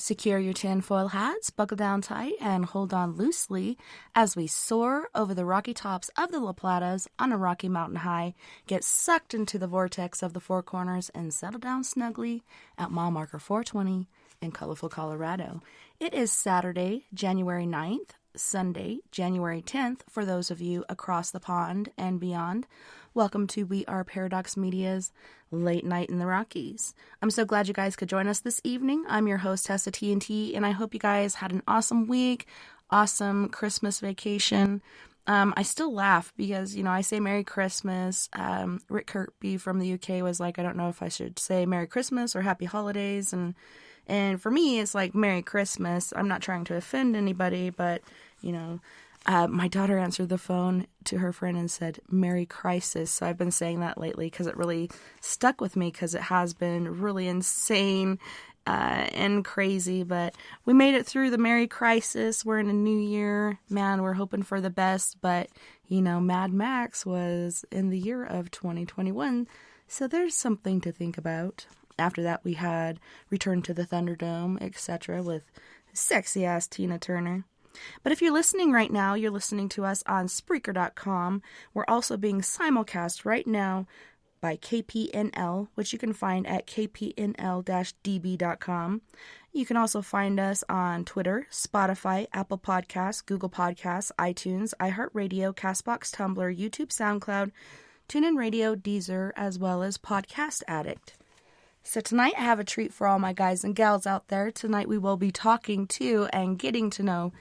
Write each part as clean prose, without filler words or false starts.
Secure your tinfoil hats, buckle down tight, and hold on loosely as we soar over the rocky tops of the La Platas on a rocky mountain high, get sucked into the vortex of the Four Corners, and settle down snugly at mile marker 420 in colorful Colorado. It is Saturday, January 9th, Sunday, January 10th, for those of you across the pond and beyond. Welcome to We Are Paradox Media's Late Night in the Rockies. I'm so glad you guys could join us this evening. I'm your host, TessaTNT, and I hope you guys had an awesome week, awesome Christmas vacation. I still laugh because, I say Merry Christmas. Rick Kirkby from the UK was like, I don't know if I should say Merry Christmas or Happy Holidays, and for me, it's like Merry Christmas. I'm not trying to offend anybody, but, my daughter answered the phone to her friend and said, Merry Crisis. So I've been saying that lately because it really stuck with me because it has been really insane and crazy. But we made it through the Merry Crisis. We're in a new year. Man, we're hoping for the best. But, Mad Max was in the year of 2021. So there's something to think about. After that, we had Return to the Thunderdome, etc. with sexy-ass Tina Turner. But if you're listening right now, you're listening to us on Spreaker.com. We're also being simulcast right now by KPNL, which you can find at kpnl-db.com. You can also find us on Twitter, Spotify, Apple Podcasts, Google Podcasts, iTunes, iHeartRadio, CastBox, Tumblr, YouTube, SoundCloud, TuneIn Radio, Deezer, as well as Podcast Addict. So tonight I have a treat for all my guys and gals out there. Tonight we will be talking to and getting to know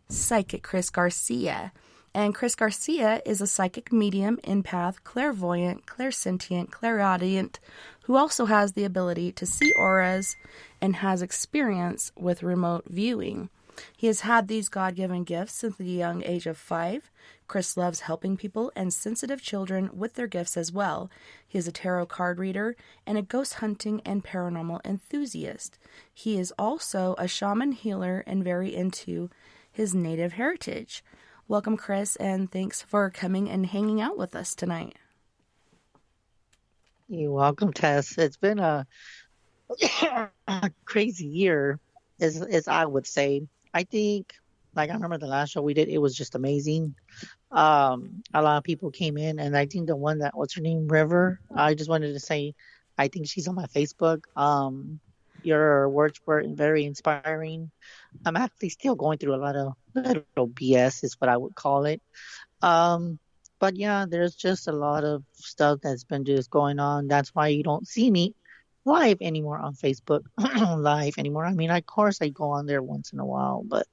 Psychic Chris Garcia. And Chris Garcia is a psychic medium, empath, clairvoyant, clairsentient, clairaudient, who also has the ability to see auras and has experience with remote viewing. He has had these God-given gifts since the young age of 5. Chris loves helping people and sensitive children with their gifts as well. He is a tarot card reader and a ghost hunting and paranormal enthusiast. He is also a shaman healer and very into his native heritage. Welcome, Chris, and thanks for coming and hanging out with us tonight. You're welcome, Tess. It's been a crazy year, as I would say. I think, I remember the last show we did, it was just amazing. A lot of people came in, and I think the one that, what's her name, River, I just wanted to say, I think she's on my Facebook. Your words were very inspiring. I'm actually still going through a lot of little BS is what I would call it. But yeah, there's just a lot of stuff that's been just going on. That's why you don't see me live anymore on Facebook. Live anymore. I mean, of course I go on there once in a while, but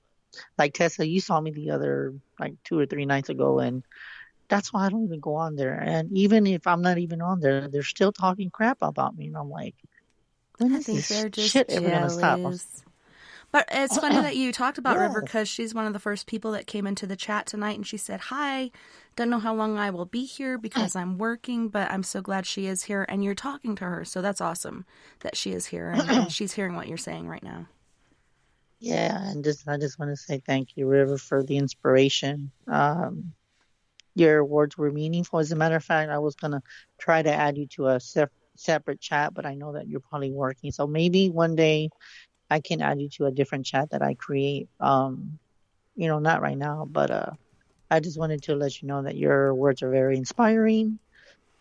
like Tessa, you saw me the other 2 or 3 nights ago, and that's why I don't even go on there. And even if I'm not even on there, they're still talking crap about me, and I'm like, when is this shit ever gonna stop? But it's funny that you talked about River because she's one of the first people that came into the chat tonight, and she said, hi, don't know how long I will be here because I'm working, but I'm so glad she is here, and you're talking to her. So that's awesome that she is here, and she's hearing what you're saying right now. Yeah, and I just want to say thank you, River, for the inspiration. Your words were meaningful. As a matter of fact, I was going to try to add you to a separate chat, but I know that you're probably working. So maybe one day I can add you to a different chat that I create. Not right now, but I just wanted to let you know that your words are very inspiring.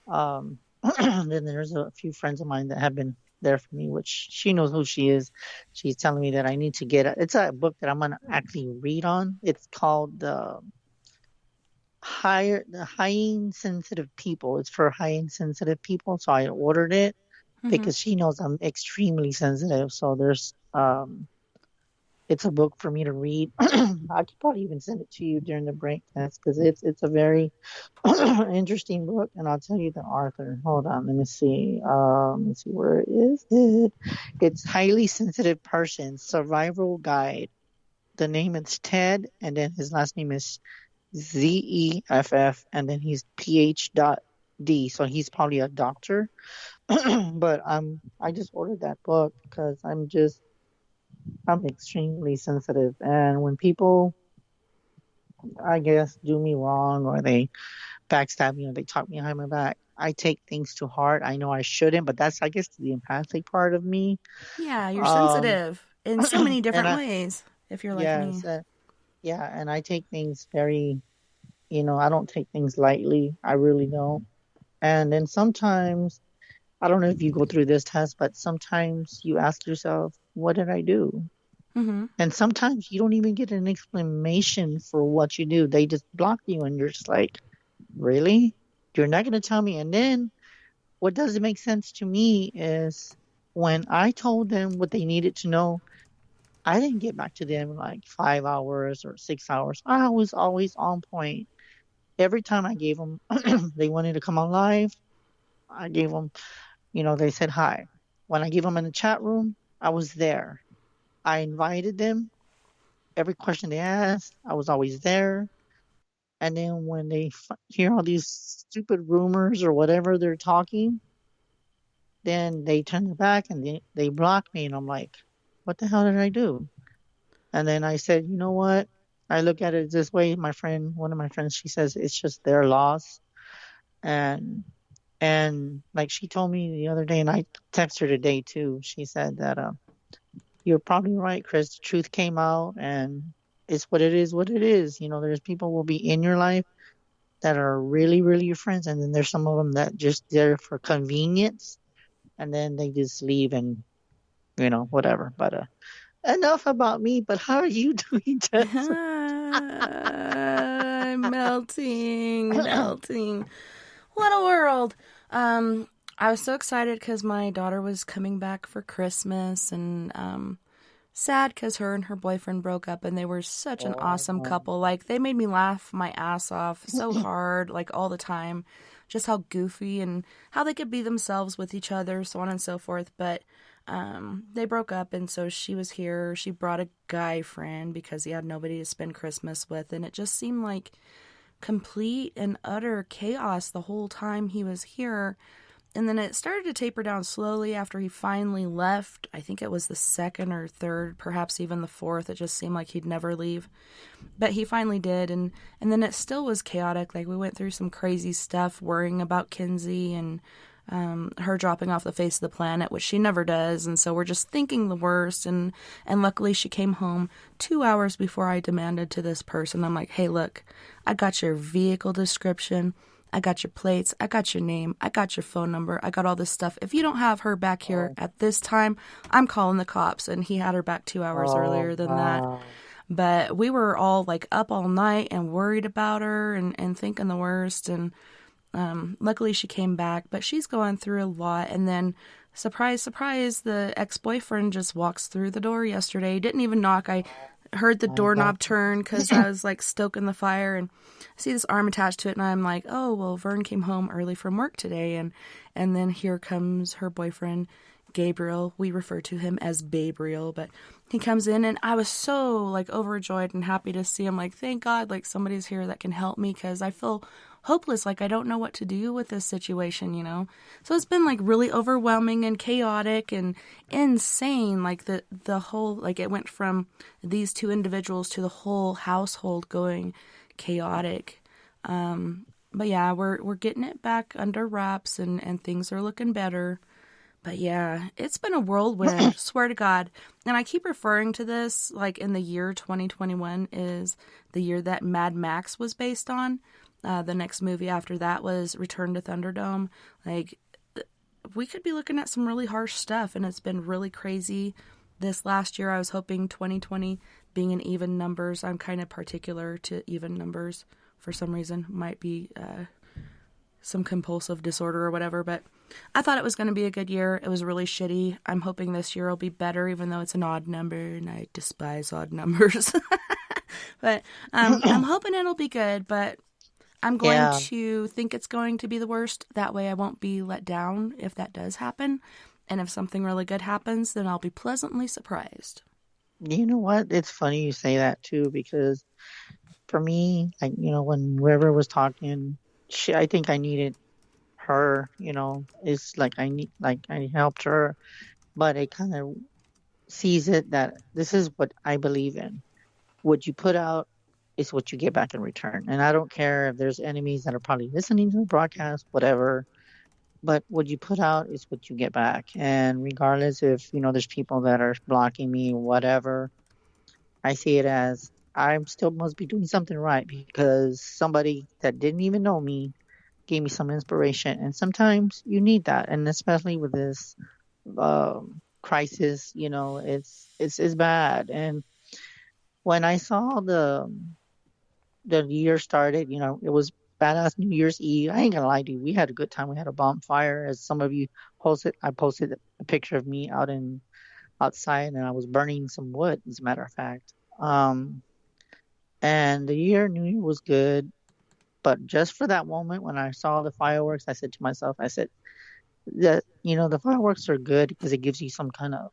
Then there's a few friends of mine that have been there for me, which she knows who she is. She's telling me that I need to it's a book that I'm going to actually read on. It's called the high sensitive people. It's for high sensitive people. So I ordered it because she knows I'm extremely sensitive. So there's, it's a book for me to read. I could probably even send it to you during the break, because it's a very interesting book, and I'll tell you the author. Hold on, let me see. Where is it? It's Highly Sensitive Person Survival Guide. The name is Ted, and then his last name is Zeff, and then he's PH.D. So he's probably a doctor. But I just ordered that book because I'm extremely sensitive, and when people, I guess, do me wrong or they backstab me or they talk behind my back, I take things to heart. I know I shouldn't, but that's, I guess, the empathic part of me. Yeah, you're sensitive. in so many And different ways, if you're like yes, me. yeah, and I take things very, I don't take things lightly. I really don't. And then sometimes, I don't know if you go through this test, but sometimes you ask yourself, what did I do? Hmm. And sometimes you don't even get an explanation for what you do. They just block you, and you're just like, really? You're not going to tell me? And then what doesn't make sense to me is when I told them what they needed to know, I didn't get back to them in like 5 hours or 6 hours. I was always on point. Every time I gave them, they wanted to come on live. I gave them, they said hi. When I gave them in the chat room, I was there. I invited them. Every question they asked, I was always there. And then when they hear all these stupid rumors or whatever they're talking, then they turn their back and they block me. And I'm like, what the hell did I do? And then I said, you know what? I look at it this way. One of my friends, she says it's just their loss. And like she told me the other day, and I texted her today too. She said that you're probably right, Chris. The truth came out, and it's what it is. What it is. There's people will be in your life that are really, really your friends, and then there's some of them that just there for convenience, and then they just leave and whatever. But enough about me. But how are you doing, Tess? I'm melting, melting. What a world. I was so excited because my daughter was coming back for Christmas, and sad because her and her boyfriend broke up, and they were such an awesome Oh, couple. Like, they made me laugh my ass off so hard, like, all the time. Just how goofy and how they could be themselves with each other, so on and so forth. But they broke up, and so she was here. She brought a guy friend because he had nobody to spend Christmas with, and it just seemed like complete and utter chaos the whole time he was here. And then it started to taper down slowly after he finally left. I think it was the second or third, perhaps even the fourth. It just seemed like he'd never leave. But he finally did. And then it still was chaotic. Like, we went through some crazy stuff, worrying about Kinsey and her dropping off the face of the planet, which she never does. And so we're just thinking the worst. And luckily she came home 2 hours before I demanded to this person. I'm like, hey, look, I got your vehicle description. I got your plates. I got your name. I got your phone number. I got all this stuff. If you don't have her back here oh, at this time, I'm calling the cops. And he had her back 2 hours oh, earlier than that. wow. But we were all like up all night and worried about her and thinking the worst. And luckily she came back, but she's going through a lot. And then, surprise, surprise, the ex-boyfriend just walks through the door yesterday. Didn't even knock. I heard the My God. doorknob turn because I was like stoking the fire, and I see this arm attached to it, and I'm like, oh, well, Vern came home early from work today. And then here comes her boyfriend, Gabriel. We refer to him as Babriel, but he comes in, and I was so like overjoyed and happy to see him. Like, thank God, like somebody's here that can help me, because I feel hopeless. Like, I don't know what to do with this situation. So it's been like really overwhelming and chaotic and insane. Like the whole, like, it went from these two individuals to the whole household going chaotic. But yeah, we're getting it back under wraps, and things are looking better. But yeah, it's been a whirlwind, swear to God. And I keep referring to this like in the year 2021 is the year that Mad Max was based on. The next movie after that was Return to Thunderdome. Like, we could be looking at some really harsh stuff, and it's been really crazy. This last year, I was hoping 2020 being in even numbers. I'm kind of particular to even numbers for some reason. Might be some compulsive disorder or whatever, but I thought it was going to be a good year. It was really shitty. I'm hoping this year will be better, even though it's an odd number, and I despise odd numbers. But I'm hoping it'll be good, but I'm going Yeah. to think it's going to be the worst. That way I won't be let down if that does happen. And if something really good happens, then I'll be pleasantly surprised. You know what? It's funny you say that too, because for me, like, when River was talking, I think I needed her, it's like I helped her, but it kind of sees it that this is what I believe in. What you put out is what you get back in return. And I don't care if there's enemies that are probably listening to the broadcast, whatever. but what you put out is what you get back. And regardless if, there's people that are blocking me, whatever, I see it as I still must be doing something right because somebody that didn't even know me gave me some inspiration. And sometimes you need that. And especially with this crisis, it's bad. And when I saw the year started, it was badass New Year's Eve. I ain't gonna lie to you, we had a good time. We had a bonfire, as some of you posted. I posted a picture of me outside, and I was burning some wood, as a matter of fact. Um, and New Year was good, but just for that moment when I saw the fireworks, I said to myself, I said that the fireworks are good because it gives you some kind of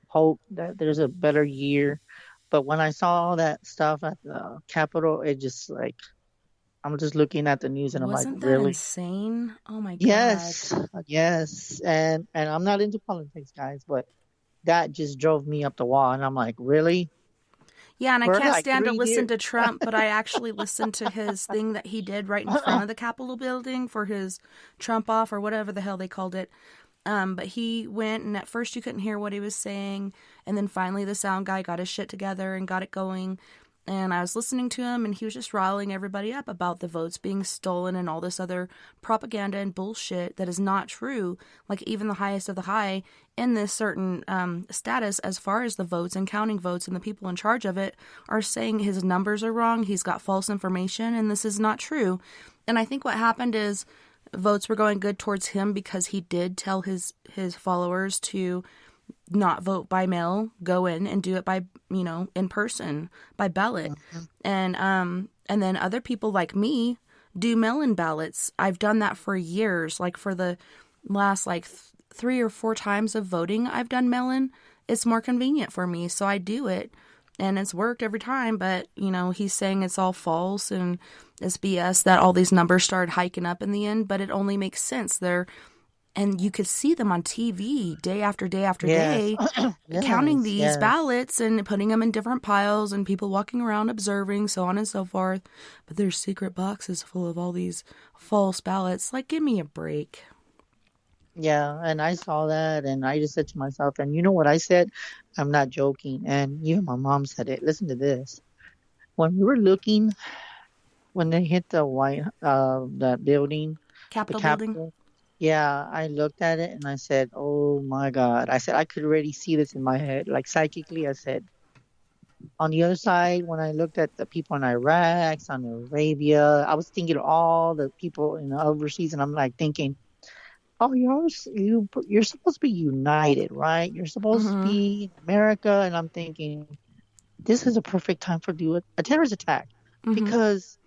hope that there's a better year. But when I saw all that stuff at the Capitol, it just like I'm just looking at the news and I'm like, Wasn't that really? insane? Oh my God. Yes, yes. And I'm not into politics, guys, but that just drove me up the wall. And I'm like, really? Yeah, and I For can't like stand to 3 years? listen to Trump, but I actually listened to his thing that he did right in front of the Capitol building for his Trump off or whatever the hell they called it. But he went, and at first you couldn't hear what he was saying, and then finally the sound guy got his shit together and got it going. And I was listening to him, and he was just riling everybody up about the votes being stolen and all this other propaganda and bullshit that is not true. Like, even the highest of the high in this certain status, as far as the votes and counting votes and the people in charge of it, are saying his numbers are wrong, he's got false information, and this is not true. And I think what happened is votes were going good towards him because he did tell his followers to not vote by mail, go in and do it by, in person, by ballot. Mhm. And then other people like me do mail-in ballots. I've done that for years. Like, for the last 3 or 4 times of voting I've done mail-in. It's more convenient for me, so I do it. And it's worked every time, but, he's saying it's all false and it's BS that all these numbers started hiking up in the end, but it only makes sense. And you could see them on TV day after day after Yes. day, counting Yes, these yes. ballots and putting them in different piles and people walking around observing, so on and so forth. But there's secret boxes full of all these false ballots. Like, give me a break. Yeah, and I saw that and I just said to myself, and you know what I said? I'm not joking. And even my mom said it. Listen to this. When we were looking, when they hit that building, the Capitol building. Capitol, yeah, I looked at it and I said, oh my God. I said, I could already see this in my head. Like psychically, I said, on the other side, when I looked at the people in Iraq, Saudi Arabia, I was thinking of all the people in the overseas, and I'm like thinking, oh, you're supposed to be united, right? You're supposed to Mm-hmm. be in America, and I'm thinking this is a perfect time for do a terrorist attack Mm-hmm. because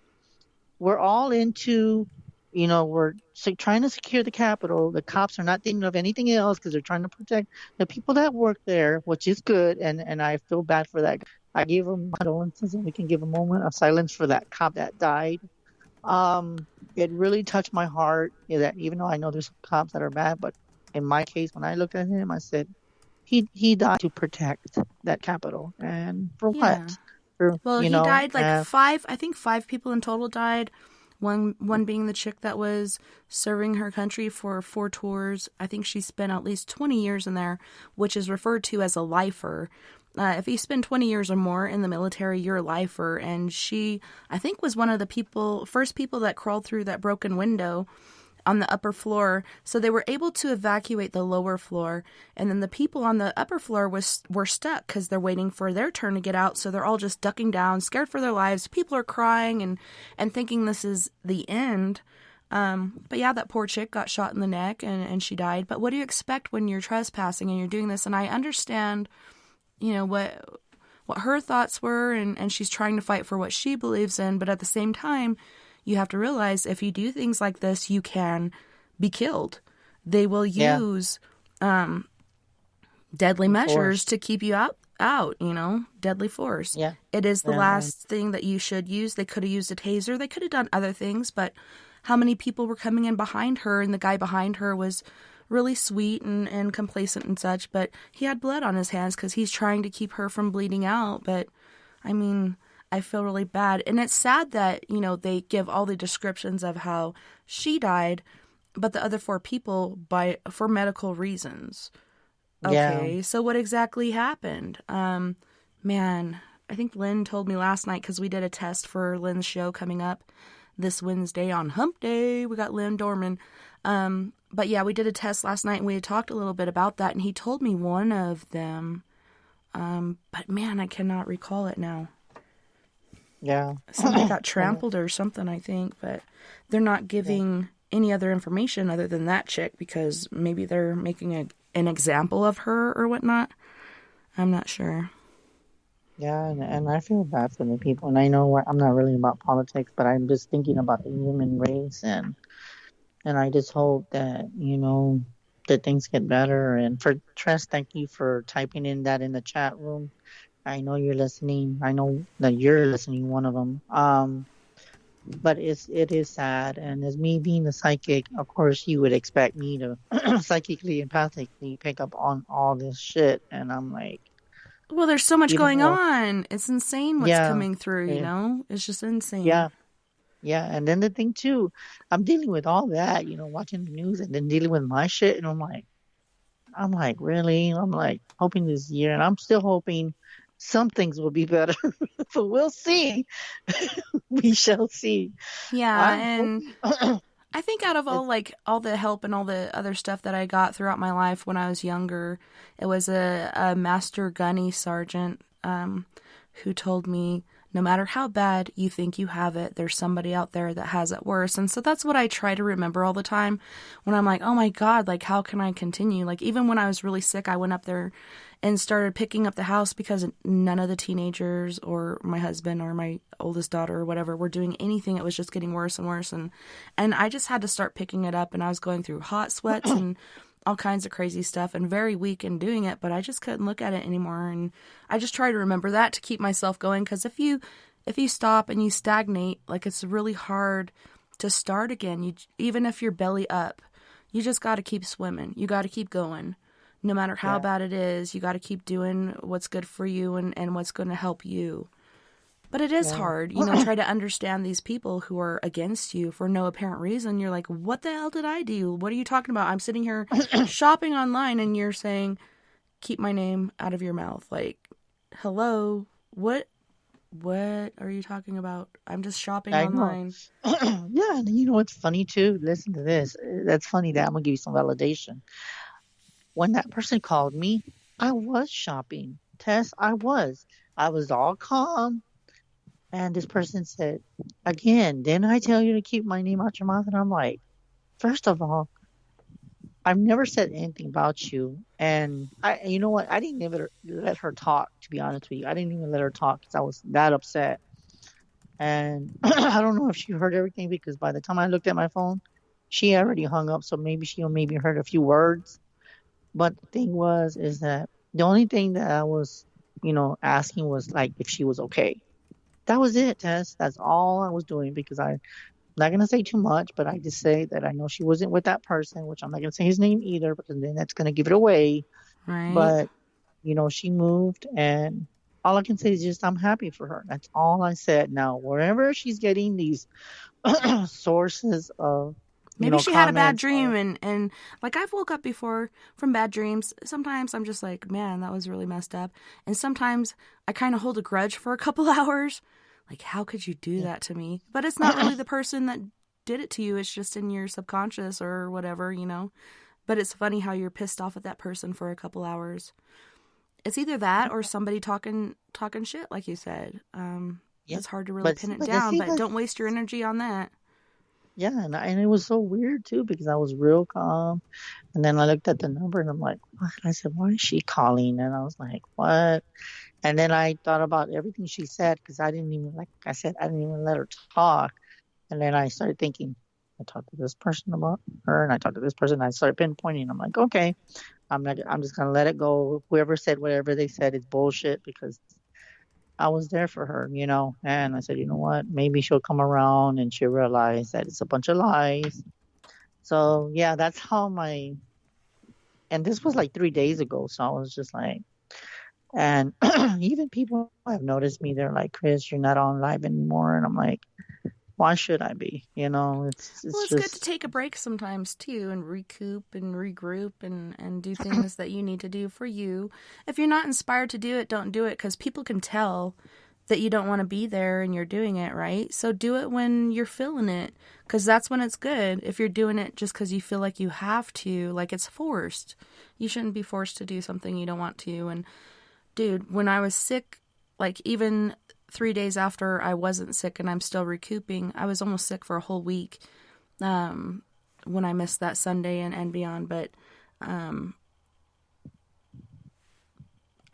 we're all into, we're trying to secure the Capitol. The cops are not thinking of anything else because they're trying to protect the people that work there, which is good. And I feel bad for that. I gave him condolences, and we can give a moment of silence for that cop that died. Um, it really touched my heart that even though I know there's some cops that are bad, but in my case, when I looked at him, I said he died to protect that Capitol, and for what? Yeah. For Well, he died and 5, I think 5 people in total died. One being the chick that was serving her country for 4 tours. I think she spent at least 20 years in there, which is referred to as a lifer. If you spend 20 years or more in the military, you're a lifer. And she, I think, was one of the first people that crawled through that broken window on the upper floor, so they were able to evacuate the lower floor, and then the people on the upper floor were stuck because they're waiting for their turn to get out, so they're all just ducking down, scared for their lives. People are crying and thinking this is the end. But yeah, that poor chick got shot in the neck and she died. But what do you expect when you're trespassing and you're doing this? And I understand, what her thoughts were, and she's trying to fight for what she believes in, but at the same time, you have to realize if you do things like this, you can be killed. They will yeah, use deadly measures force. to keep you out, deadly force. Yeah, It is the and last thing that you should use. They could have used a taser. They could have done other things, but how many people were coming in behind her, and the guy behind her was really sweet and complacent and such, but he had blood on his hands because he's trying to keep her from bleeding out. But, I mean, I feel really bad. And it's sad that, they give all the descriptions of how she died, but the other four people for medical reasons. Yeah. Okay, so what exactly happened? Man, I think Lynn told me last night because we did a test for Lynn's show coming up this Wednesday on Hump Day. We got Lynn Dorman. But yeah, we did a test last night and we had talked a little bit about that, and he told me one of them. But man, I cannot recall it now. Yeah. Somebody got trampled or something, I think, but they're not Yeah. giving any other information other than that chick because maybe they're making an example of her or whatnot. I'm not sure. Yeah, and I feel bad for the people, and I know I'm not really about politics, but I'm just thinking about the human race, and I just hope that that things get better. And for Tress, thank you for typing in that in the chat room. I know you're listening. I know that you're listening, one of them. But it is sad, and as me being a psychic, of course, you would expect me to psychically, empathically pick up on all this shit, and I'm like, Well, there's so much even going though, on. It's insane what's yeah, coming through, you eh, know? It's just insane. yeah. Yeah, and then the thing too, I'm dealing with all that, watching the news and then dealing with my shit, and I'm like, really? I'm like hoping this year, and I'm still hoping some things will be better, but we'll see. We shall see. Yeah, I'm and hoping. I think out of It's, all the help and all the other stuff that I got throughout my life when I was younger, it was a master gunny sergeant who told me no matter how bad you think you have it, there's somebody out there that has it worse. And so that's what I try to remember all the time when I'm like, oh my God, like how can I continue? Like even when I was really sick, I went up there and started picking up the house because none of the teenagers or my husband or my oldest daughter or whatever were doing anything. It was just getting worse and worse. And I just had to start picking it up, and I was going through hot sweats and all kinds of crazy stuff and very weak in doing it, but I just couldn't look at it anymore. And I just try to remember that to keep myself going, because if you stop and you stagnate, like it's really hard to start again. Even if you're belly up, you just got to keep swimming. You got to keep going. No matter how yeah, bad it is, you got to keep doing what's good for you and what's going to help you. But it is yeah. hard, try to understand these people who are against you for no apparent reason. You're like, what the hell did I do? What are you talking about? I'm sitting here shopping online and you're saying, keep my name out of your mouth. Like, hello, what are you talking about? I'm just shopping I know. online. Yeah, and you know what's funny too? Listen to this. That's funny that I'm gonna give you some validation. When that person called me, I was shopping. Tess, I was. I was all calm. And this person said, again, didn't I tell you to keep my name out your mouth? And I'm like, first of all, I've never said anything about you. And you know what? I didn't even let her talk, to be honest with you. I didn't even let her talk because I was that upset. And I don't know if she heard everything because by the time I looked at my phone, she already hung up. So maybe she maybe heard a few words. But the thing is that the only thing that I was, asking was like if she was okay. That was it, Tess. That's all I was doing because I'm not gonna say too much, but I just say that I know she wasn't with that person, which I'm not gonna say his name either, because then that's gonna give it away. Right? But she moved, and all I can say is just I'm happy for her. That's all I said. Now, wherever she's getting these sources of, Maybe she had a bad comments dream or and like I've woke up before from bad dreams. Sometimes I'm just like, man, that was really messed up. And sometimes I kind of hold a grudge for a couple hours. Like, how could you do that to me? But it's not really the person that did it to you. It's just in your subconscious or whatever. But it's funny how you're pissed off at that person for a couple hours. It's either that or somebody talking shit, like you said. yeah. It's hard to really But pin see, it but down, see, but but don't waste your energy on that. yeah, and it was so weird too because I was real calm, and then I looked at the number and I'm like, what? I said, why is she calling? And I was like, what? And then I thought about everything she said because I didn't even, like I said, I didn't even let her talk. And then I started thinking, I talked to this person about her, and I talked to this person. And I started pinpointing. I'm like, okay, I'm just gonna let it go. Whoever said whatever they said is bullshit because I was there for her, And I said, you know what? Maybe she'll come around and she'll realize that it's a bunch of lies. So yeah, that's how and this was like 3 days ago. So I was just like, and even people have noticed me. They're like, Chris, you're not on live anymore. And I'm like, why should I be? Well, It's it's good to just. take a break sometimes too and recoup and regroup and do things that you need to do for you. If you're not inspired to do it, don't do it because people can tell that you don't want to be there and you're doing it, right? So do it when you're feeling it because that's when it's good. If you're doing it just because you feel like you have to, like it's forced, you shouldn't be forced to do something you don't want to. And dude, when I was sick, like even 3 days after I wasn't sick and I'm still recouping, I was almost sick for a whole week when I missed that Sunday and beyond. But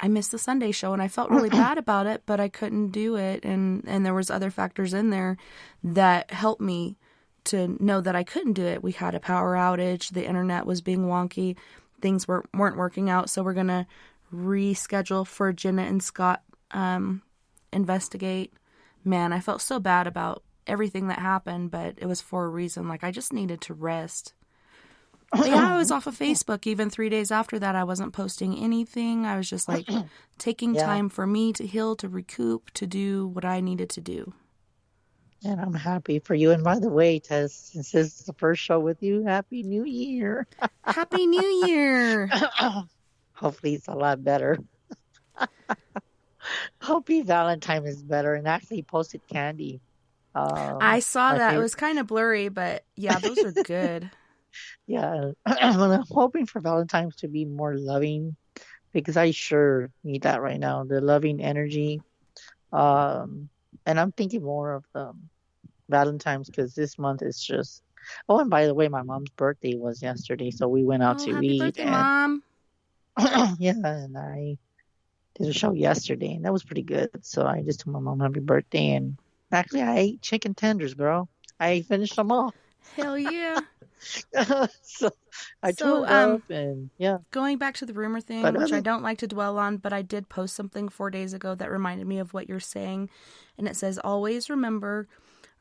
I missed the Sunday show and I felt really bad about it, but I couldn't do it. And there was other factors in there that helped me to know that I couldn't do it. We had a power outage. The internet was being wonky. Things weren't working out. So we're going to reschedule for Jenna and Scott investigate. Man, I felt so bad about everything that happened, but it was for a reason. Like I just needed to rest. But yeah, I was off of Facebook. Even 3 days after that, I wasn't posting anything. I was just like taking Yeah. time for me to heal, to recoup, to do what I needed to do. And I'm happy for you. And by the way, Tess, since this is the first show with you, Happy New Year. Happy New Year! Hopefully it's a lot better. Hope your Valentine is better. And actually posted candy. I saw My that. It favorite. was kind of blurry, but yeah, those are good. Yeah. I'm hoping for Valentine's to be more loving because I sure need that right now. The loving energy. Um, and I'm thinking more of Valentine's because this month is just. Oh, and by the way, my mom's birthday was yesterday, so we went out Oh, to happy eat birthday, and Mom. yeah, and I did a show yesterday, and that was pretty good. So I just told my mom happy birthday, and actually I ate chicken tenders, girl. I finished them all. Hell yeah. So I tore So, it up, and yeah, going back to the rumor but thing, which I other. don't like to dwell on, but I did post something 4 days ago that reminded me of what you're saying. And it says, always remember,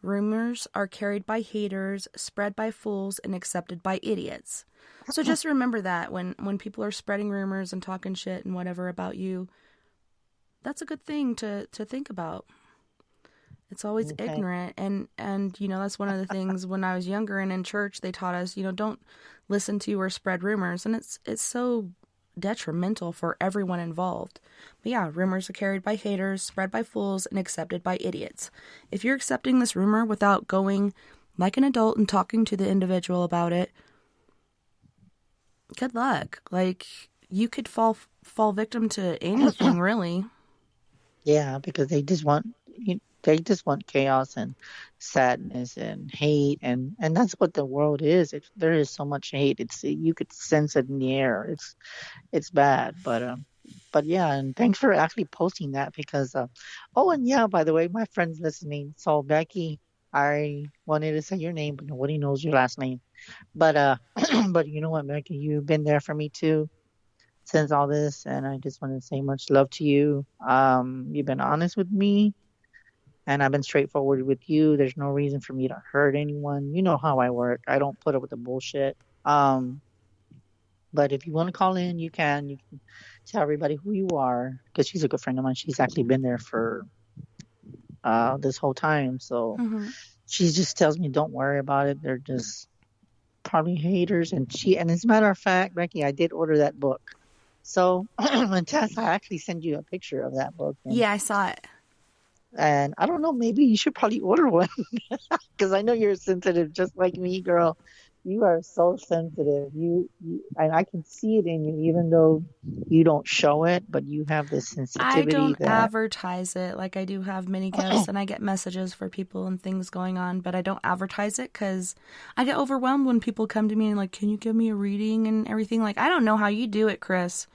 rumors are carried by haters, spread by fools, and accepted by idiots. So just remember that when people are spreading rumors and talking shit and whatever about you, that's a good thing to think about. It's always Okay. ignorant, and that's one of the things when I was younger and in church they taught us, don't listen to or spread rumors, and it's so detrimental for everyone involved. But yeah, rumors are carried by haters, spread by fools, and accepted by idiots. If you're accepting this rumor without going like an adult and talking to the individual about it, good luck. Like you could fall victim to anything, really. Yeah, because they just want chaos and sadness and hate and that's what the world is. There is so much hate. You could sense it in the air. It's bad, but yeah, and thanks for actually posting that because oh and yeah, by the way, my friend's listening. So Becky, I wanted to say your name, but nobody knows your last name. But but you know what, Becky, you've been there for me too since all this, and I just want to say much love to you. You've been honest with me, and I've been straightforward with you. There's no reason for me to hurt anyone. You know how I work. I don't put up with the bullshit. Um, but if you want to call in, you can. You can tell everybody who you are because she's a good friend of mine. She's actually been there for this whole time. So Mm-hmm. she just tells me, don't worry about it. They're just probably haters. And as a matter of fact, Becky, I did order that book. So, and Tess, I actually send you a picture of that book, Yeah, I saw it. and I don't know, maybe you should probably order one because I know you're sensitive, just like me, girl. You are so sensitive. And I can see it in you, even though you don't show it, but you have this I sensitivity don't that. advertise it. Like I do have many gifts and I get messages for people and things going on, but I don't advertise it because I get overwhelmed when people come to me and like, can you give me a reading and everything? Like, I don't know how you do it, Chris.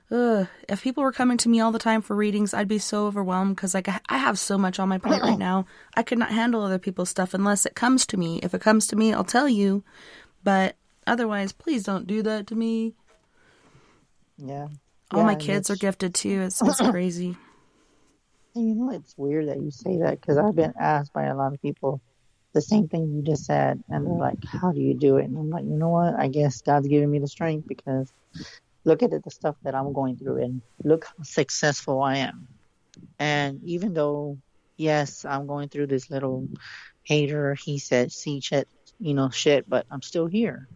Ugh. If people were coming to me all the time for readings, I'd be so overwhelmed because like I have so much on my plate right now. I could not handle other people's stuff unless it comes to me. If it comes to me, I'll tell you. But otherwise, please don't do that to me. Yeah, All my yeah, and kids are it's gifted too. It's crazy. it's weird that you say that because I've been asked by a lot of people the same thing you just said, and they're like, "How do you do it?" And I'm like, you know what? I guess God's giving me the strength because look at the stuff that I'm going through, and look how successful I am. And even though yes, I'm going through this little hater, he said, see shit, shit, but I'm still here.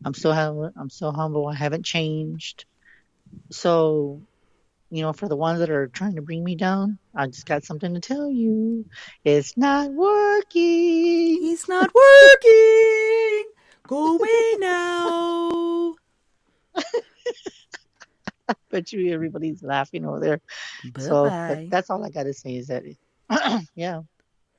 I'm still humble. I haven't changed. So, for the ones that are trying to bring me down, I just got something to tell you. It's not working. He's not working. Go away now. Bet you everybody's laughing over there. So, but Bye-bye. that's all I got to say is that, yeah,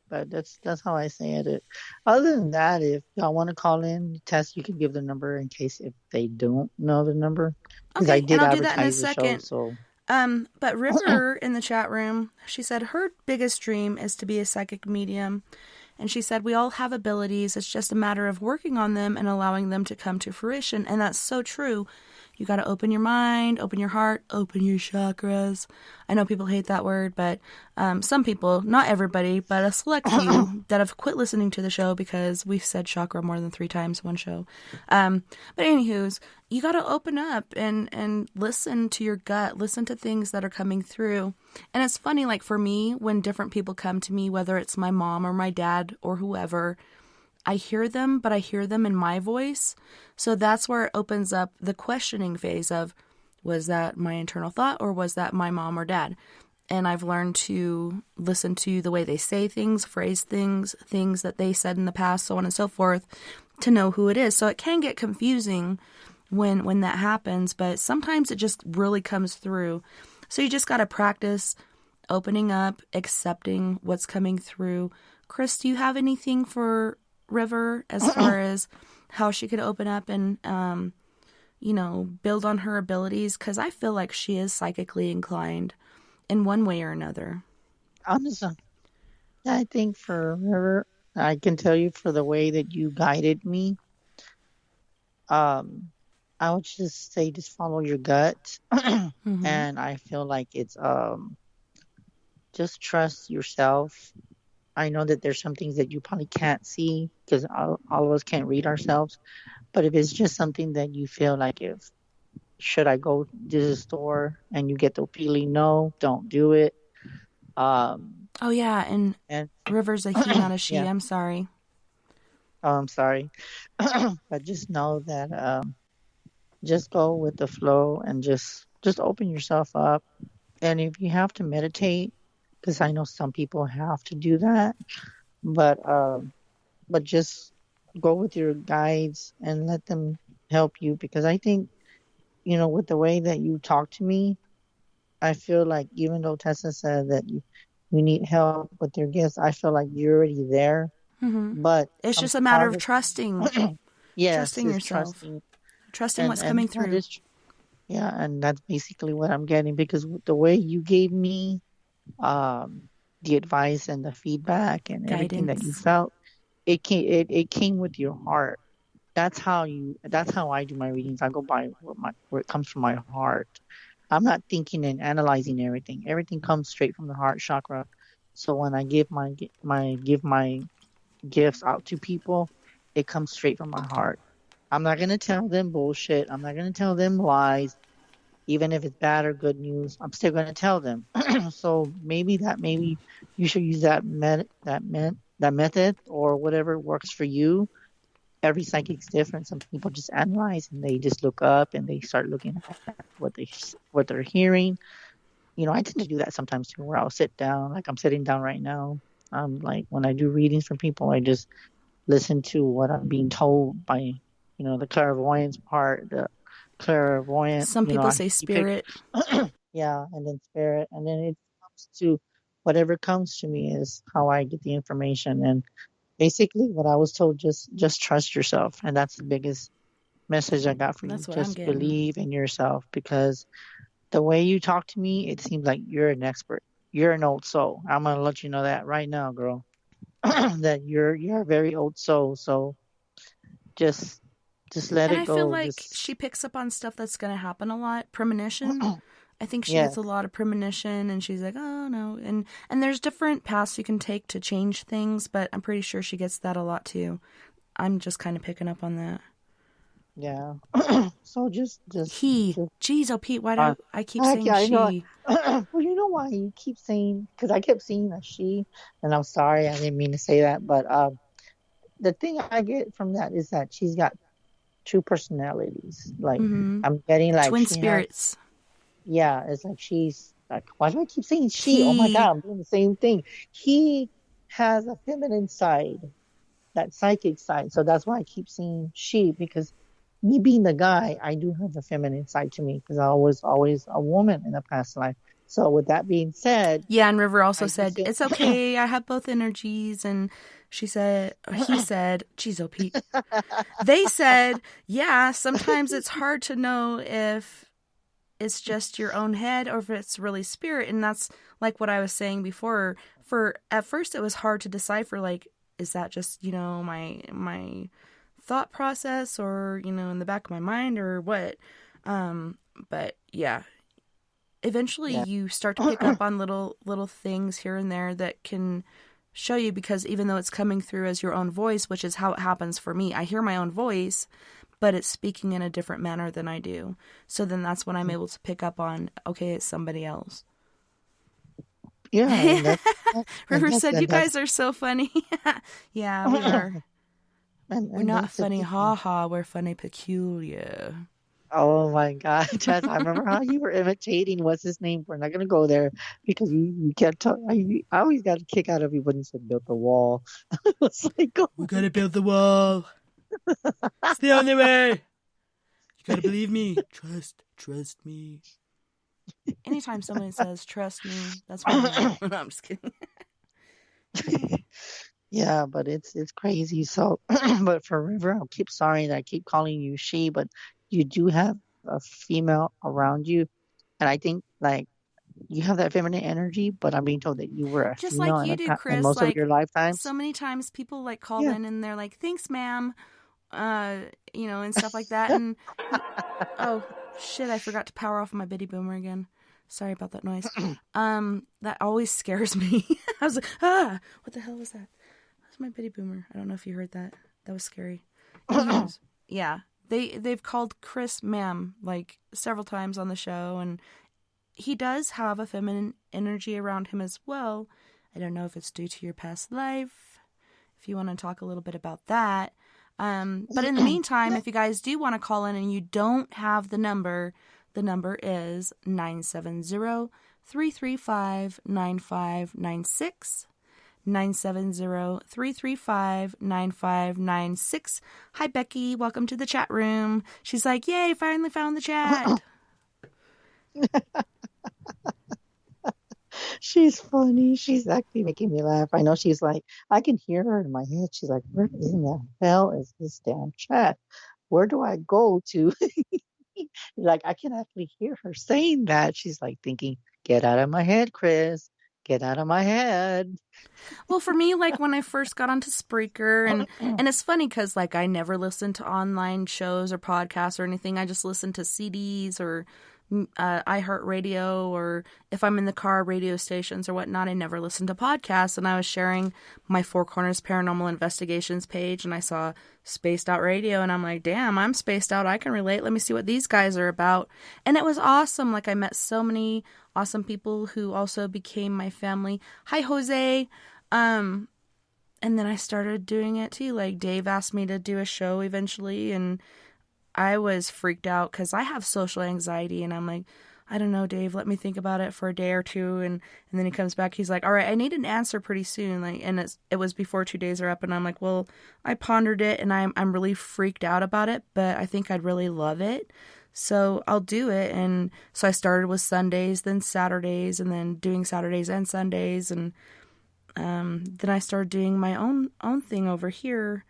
but that's how I say it. Other than that, if y'all want to call in, Tess, you can give the number in case if they don't know the number, because I Okay, and did I'll do that in a advertise the show. second. So, But River in the chat room, she said her biggest dream is to be a psychic medium. And she said we all have abilities. It's just a matter of working on them and allowing them to come to fruition. And that's so true. You got to open your mind, open your heart, open your chakras. I know people hate that word, but some people, not everybody, but a select few that have quit listening to the show because we've said chakra more than 3 times one show. But anywho's, you got to open up and listen to your gut, listen to things that are coming through. And it's funny, like for me, when different people come to me, whether it's my mom or my dad or whoever, I hear them, but I hear them in my voice. So that's where it opens up the questioning phase of, was that my internal thought or was that my mom or dad? And I've learned to listen to the way they say things, phrase things, things that they said in the past, so on and so forth, to know who it is. So it can get confusing when that happens, but sometimes it just really comes through. So you just got to practice opening up, accepting what's coming through. Chris, do you have anything for River as far as how she could open up and build on her abilities? Because I feel like she is psychically inclined in one way or another. honestly, I think for River, I can tell you for the way that you guided me, um, I would just say just follow your gut. Mm-hmm. And I feel like it's just trust yourself. I know that there's some things that you probably can't see because all of us can't read ourselves. But if it's just something that you feel like if should I go to the store and you get the feeling no, don't do it. Oh, yeah, and And River's a he, not a she. yeah, I'm sorry. I'm sorry. But just know that just go with the flow and just open yourself up. And if you have to meditate, because I know some people have to do that, but just go with your guides and let them help you because I think, with the way that you talk to me, I feel like even though Tessa said that you need help with your gifts, I feel like you're already there. Mm-hmm. But It's some just a matter part of of trusting, yes, trusting is yourself, trusting trusting what's and coming that through. is yeah, and that's basically what I'm getting because the way you gave me um the advice and the feedback and everything that you Guidance. felt, it came with your heart. That's how I do my readings. I go by where it comes from my heart. I'm not thinking and analyzing everything. Everything comes straight from the heart chakra. So when I give my gifts out to people, it comes straight from my heart. I'm not gonna tell them bullshit. I'm not gonna tell them lies, even if it's bad or good news. I'm still gonna tell them. So maybe you should use that method or whatever works for you. Every psychic's different. Some people just analyze and they just look up and they start looking at what they're hearing. I tend to do that sometimes too, where I'll sit down, like I'm sitting down right now. Like when I do readings for people, I just listen to what I'm being told by, the clairvoyance part, the clairvoyant, Some people I say you pick, spirit. yeah, and then spirit, and then it comes to whatever comes to me is how I get the information. And basically, what I was told, just trust yourself, and that's the biggest message I got for you. That's what I'm Just getting. believe in yourself because the way you talk to me, it seems like you're an expert. You're an old soul. I'm gonna let you know that right now, girl. That you're a very old soul. So just just let And it I feel go. like Just she picks up on stuff that's going to happen a lot. Premonition. I think she gets yes. a lot of premonition and she's like, oh no. And there's different paths you can take to change things, but I'm pretty sure she gets that a lot too. I'm just kind of picking up on that. Yeah. So just. Jeez, oh Pete, why Uh, do I keep saying I know. she? Well, you know why you keep saying? Because I kept saying a she, and I'm sorry, I didn't mean to say that. But the thing I get from that is that she's got two personalities. Like Mm-hmm. I'm getting like Twin she has. spirits. Yeah, it's like she's like. Why do I keep saying she? Oh my He. God, I'm doing the same thing. He has a feminine side, that psychic side. So that's why I keep saying she, because me being the guy, I do have a feminine side to me because I was always a woman in a past life. So with that being said, Yeah, and River also I do said, feel it's okay, I have both energies. And he said, geez, oh, Pete. They said, yeah, sometimes it's hard to know if it's just your own head or if it's really spirit. And that's like what I was saying before. For at first, it was hard to decipher, like, is that just, my thought process or, in the back of my mind or what? But yeah, eventually yeah. you start to pick up on little things here and there that can show you, because even though it's coming through as your own voice, which is how it happens for me, I hear my own voice, but it's speaking in a different manner than I do. So then that's when I'm able to pick up on, okay, it's somebody else. Yeah, River that's said, you that's guys are so funny. Yeah, we are. We're and not that's the funny thing. ha-ha, we're funny peculiar. Oh my God, Jess, I remember how you were imitating what's his name. We're not gonna go there because you kept I always got a kick out of you when you said built the wall. It's like, oh We my gotta build the wall. It's the only way. You gotta believe me. Trust me. Anytime somebody says trust me, that's when I know. No, I'm just kidding. Yeah, but it's crazy. So, but for River, I'll keep sorry that I keep calling you she, but you do have a female around you, and I think like you have that feminine energy. But I'm being told that you were a Just female like you do, in Chris. most of your Like, lifetimes. so many times people like call Yeah. in and they're like, "Thanks, ma'am," and stuff like that. And oh shit, I forgot to power off my Biddy Boomer again. Sorry about that noise. That always scares me. I was like, what the hell was that? That's my Biddy Boomer. I don't know if you heard that. That was scary. Anyways, yeah, they've called Chris ma'am like several times on the show, and he does have a feminine energy around him as well. I don't know if it's due to your past life, if you want to talk a little bit about that. But in the meantime, if you guys do want to call in and you don't have the number is 970-335-9596. 970-335-9596. Hi, Becky. Welcome to the chat room. She's like, yay, finally found the chat. She's funny. She's actually making me laugh. I know she's like, I can hear her in my head. She's like, where in the hell is this damn chat? Where do I go to? Like, I can actually hear her saying that. She's like thinking, get out of my head, Chris. Get out of my head. Well, for me, like when I first got onto Spreaker, and it's funny because like I never listened to online shows or podcasts or anything. I just listened to CDs or iHeartRadio, or if I'm in the car, radio stations or whatnot. I never listened to podcasts, and I was sharing my Four Corners Paranormal Investigations page, and I saw Spaced Out Radio, and I'm like, damn, I'm spaced out. I can relate. Let me see what these guys are about. And it was awesome. Like I met so many awesome people who also became my family. Hi, Jose. And then I started doing it too. Like Dave asked me to do a show eventually, and I was freaked out because I have social anxiety, and I'm like, I don't know, Dave, let me think about it for a day or two. And then he comes back, he's like, all right, I need an answer pretty soon. Like, and it was before 2 days are up, and I'm like, well, I pondered it, and I'm really freaked out about it, but I think I'd really love it. So I'll do it. And so I started with Sundays, then Saturdays, and then doing Saturdays and Sundays. And then I started doing my own thing over here.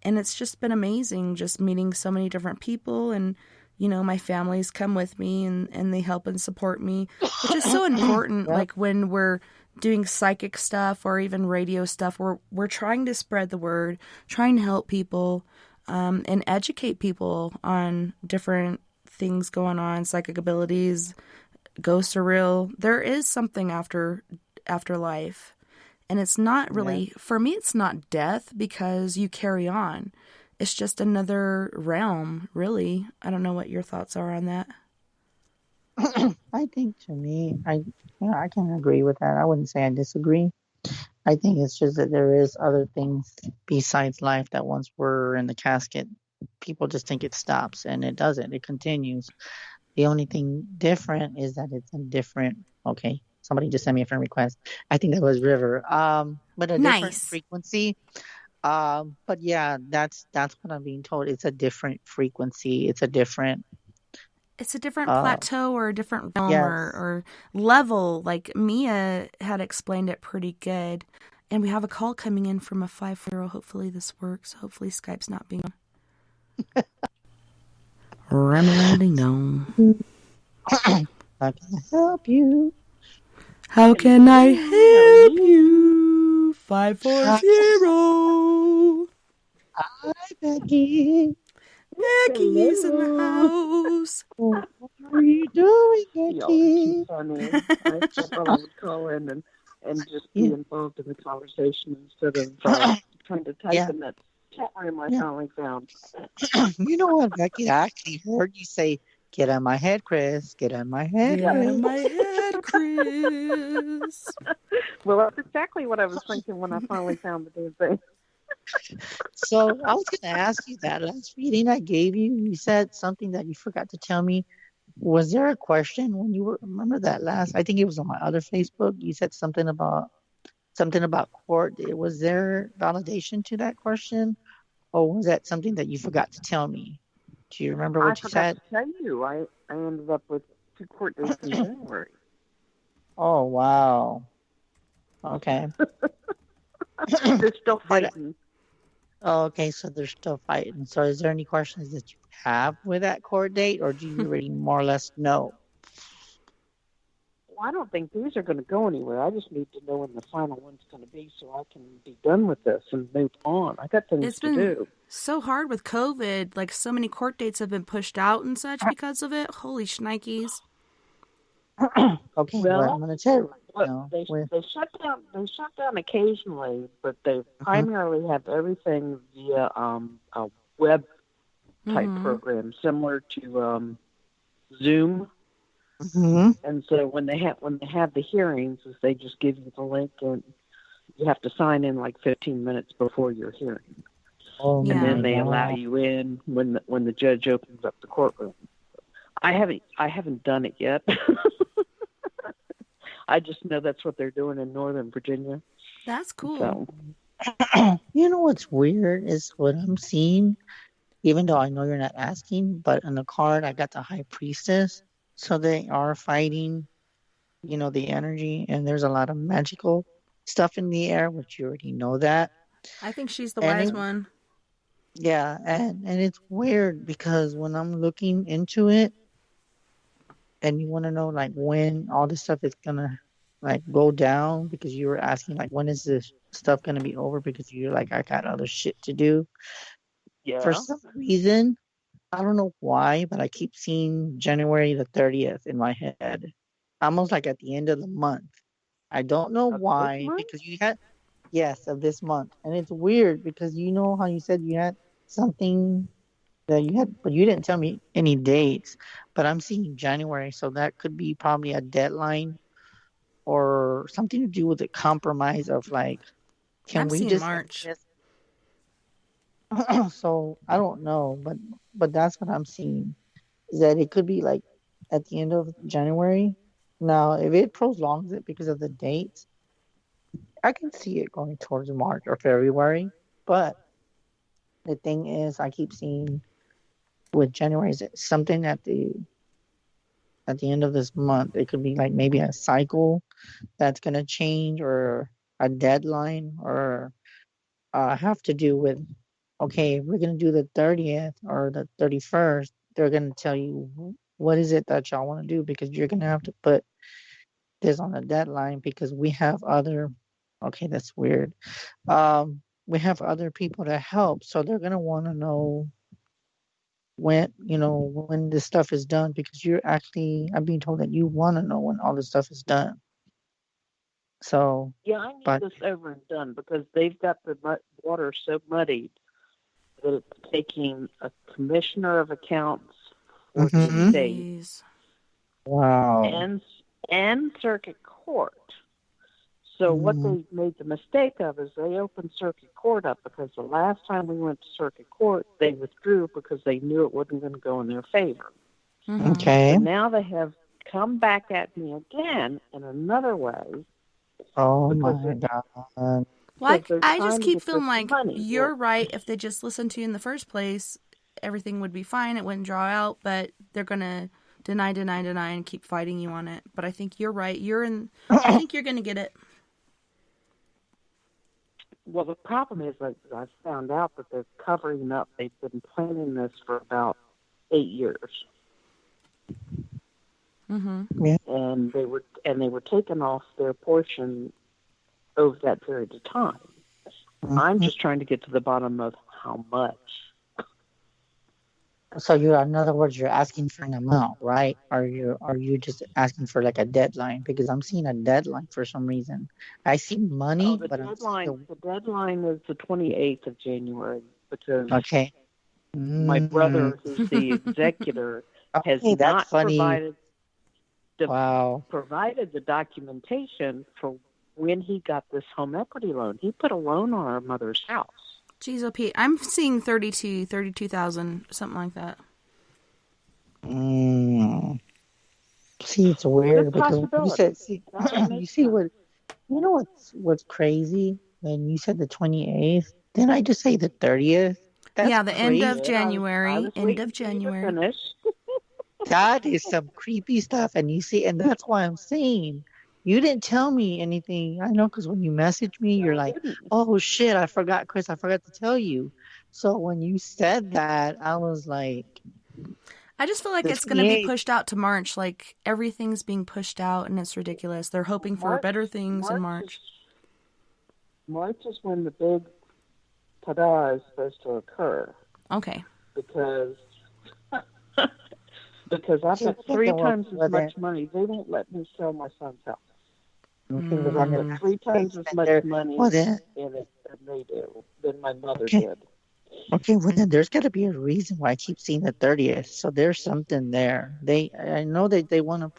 And it's just been amazing, just meeting so many different people. And, my family's come with me, and they help and support me, which is so important. Yep. Like when we're doing psychic stuff or even radio stuff, we're trying to spread the word, trying to help people, and educate people on different things going on, psychic abilities, ghosts are real. There is something after life. And it's not Yeah. really, for me, it's not death, because you carry on. it's just another realm, really. I don't know what your thoughts are on that. I think to me, I can agree with that. I wouldn't say I disagree. I think it's just that there is other things besides life that once we're in the casket, people just think it stops, and it doesn't. It continues. The only thing different is that it's a different. Okay, somebody just sent me a friend request. I think that was River. But a different Nice. frequency. But yeah, that's what I'm being told. It's a different frequency. It's a different. It's a different Uh, plateau or a different realm yes. or level. Like Mia had explained it pretty good. And we have a call coming in from a 5-0. Hopefully this works. Hopefully Skype's not being rambling dong. How can I help you? How can I How are help you? you? Hi, 540. hi, Becky. Becky's in the Hello. house. What are you doing, Y'all are too Becky? funny. I thought I would call in and just be Yeah, involved in the conversation instead of trying to type yeah, in that chat room I yeah. finally found. You know what, Becky? I actually heard you say, "Get on my head, Chris. Get on my head, Get Yeah. out of Chris." my head, Chris. Well, that's exactly what I was thinking when I finally found the damn thing. So I was going to ask you that last reading I gave you. You said something that you forgot to tell me. Was there a question when you were? Remember that last? I think it was on my other Facebook. You said something about court. Was there validation to that question, or was that something that you forgot to tell me? Do you remember I what you forgot to said? tell you. I ended up with 2 court dates in January. Oh wow. Okay. They're still Did I, fighting. oh, okay, so they're still fighting. So is there any questions that you have with that court date, or do you already more or less know? Well, I don't think these are going to go anywhere. I just need to know when the final one's going to be so I can be done with this and move on. I got things It's to been do. so hard with COVID. Like, so many court dates have been pushed out and such because of it. Holy shnikes. Okay, well, I'm Well, going to tell you right but now. they With they shut down. They shut down occasionally, but they hmm primarily have everything via a web type Mm-hmm. program similar to Zoom. hmm And so when they have the hearings, is they just give you the link and you have to sign in like 15 minutes before your hearing, Oh and Yeah. my then they allow God. you in when the judge opens up the courtroom. I haven't done it yet. I just know that's what they're doing in Northern Virginia. That's cool. So You know what's weird is what I'm seeing, even though I know you're not asking, but on the card I got the High Priestess. So they are fighting, the energy, and there's a lot of magical stuff in the air, which you already know that. I think she's the And wise it, one. yeah, and it's weird because when I'm looking into it, and you want to know like when all this stuff is gonna like go down, because you were asking like when is this stuff gonna be over, because you're like, I got other shit to do. For yeah, some reason, I don't know why, but I keep seeing January the 30th in my head, almost like at the end of the month. I don't know of this why, month. because you had, yes, of this month. And it's weird because you know how you said you had something that you had, but you didn't tell me any dates. But I'm seeing January, so that could be probably a deadline or something to do with the compromise of like, can I'm we seeing just end March. this? So I don't know, but that's what I'm seeing. Is that it could be like at the end of January. Now, if it prolongs it because of the dates, I can see it going towards March or February. But the thing is, I keep seeing with January is it something at the end of this month. It could be like maybe a cycle that's gonna change, or a deadline, or have to do with, okay, we're gonna do the 30th or the 31st. They're gonna tell you what is it that y'all want to do, because you're gonna have to put this on a deadline, because we have other, okay, that's weird. We have other people to help, so they're gonna want to know when this stuff is done, because you're actually, I'm being told that you want to know when all this stuff is done. So, Yeah, I need but this over and done because they've got the water so muddied that it's taking a commissioner of accounts for the Mm-hmm. state Jeez. Wow. and circuit court. So what Mm. they made the mistake of is they opened circuit court up because the last time we went to circuit court, they withdrew because they knew it wasn't going to go in their favor. Mm-hmm. Okay. So now they have come back at me again in another way. Oh because my God. Well, because they're I trying just to keep get feeling this like money. you're right. If they just listened to you in the first place, everything would be fine. It wouldn't draw out, but they're going to deny, and keep fighting you on it. But I think you're right. I think you're going to get it. Well, the problem is that I found out that they're covering up. They've been planning this for about 8 years, Mm-hmm. Yeah. and they were taking off their portion over that period of time. I'm Mhm. just trying to get to the bottom of how much. So in other words, you're asking for an amount, right? Are you just asking for like a deadline? Because I'm seeing a deadline for some reason. I see Oh, money, but I'm seeing the deadline is the 28th of January because okay. my Mm. brother, who's the executor, has Okay, that's not funny. Wow. provided the documentation for when he got this home equity loan. He put a loan on our mother's house. Jeez, OP. I'm seeing 32,000, something like that. Mm. See, it's Good weird because you possibility. said, see, That would you make see sense. what's crazy when you said the 28th. Didn't I just say the 30th? That's Yeah, the end You of crazy. did. I January. was End waiting of for you to January. finish. That is some creepy stuff. And you see, and that's why I'm saying you didn't tell me anything. I know because when you message me, you're No, I like, didn't. oh shit, I forgot, Chris, I forgot to tell you. So when you said that, I was like, I just feel like the it's going to be 28th. pushed out to March. Like, everything's being pushed out, and it's ridiculous. They're hoping for better things in March. March is when the big ta-da is supposed to occur Okay. because I've got three times as much money. They won't let me sell my son's house. Okay, well I've then got three times as much money well then, in it than they do, than my mother okay, did. okay, well then there's got to be a reason why I keep seeing the 30th. So there's something there. I know that they want to,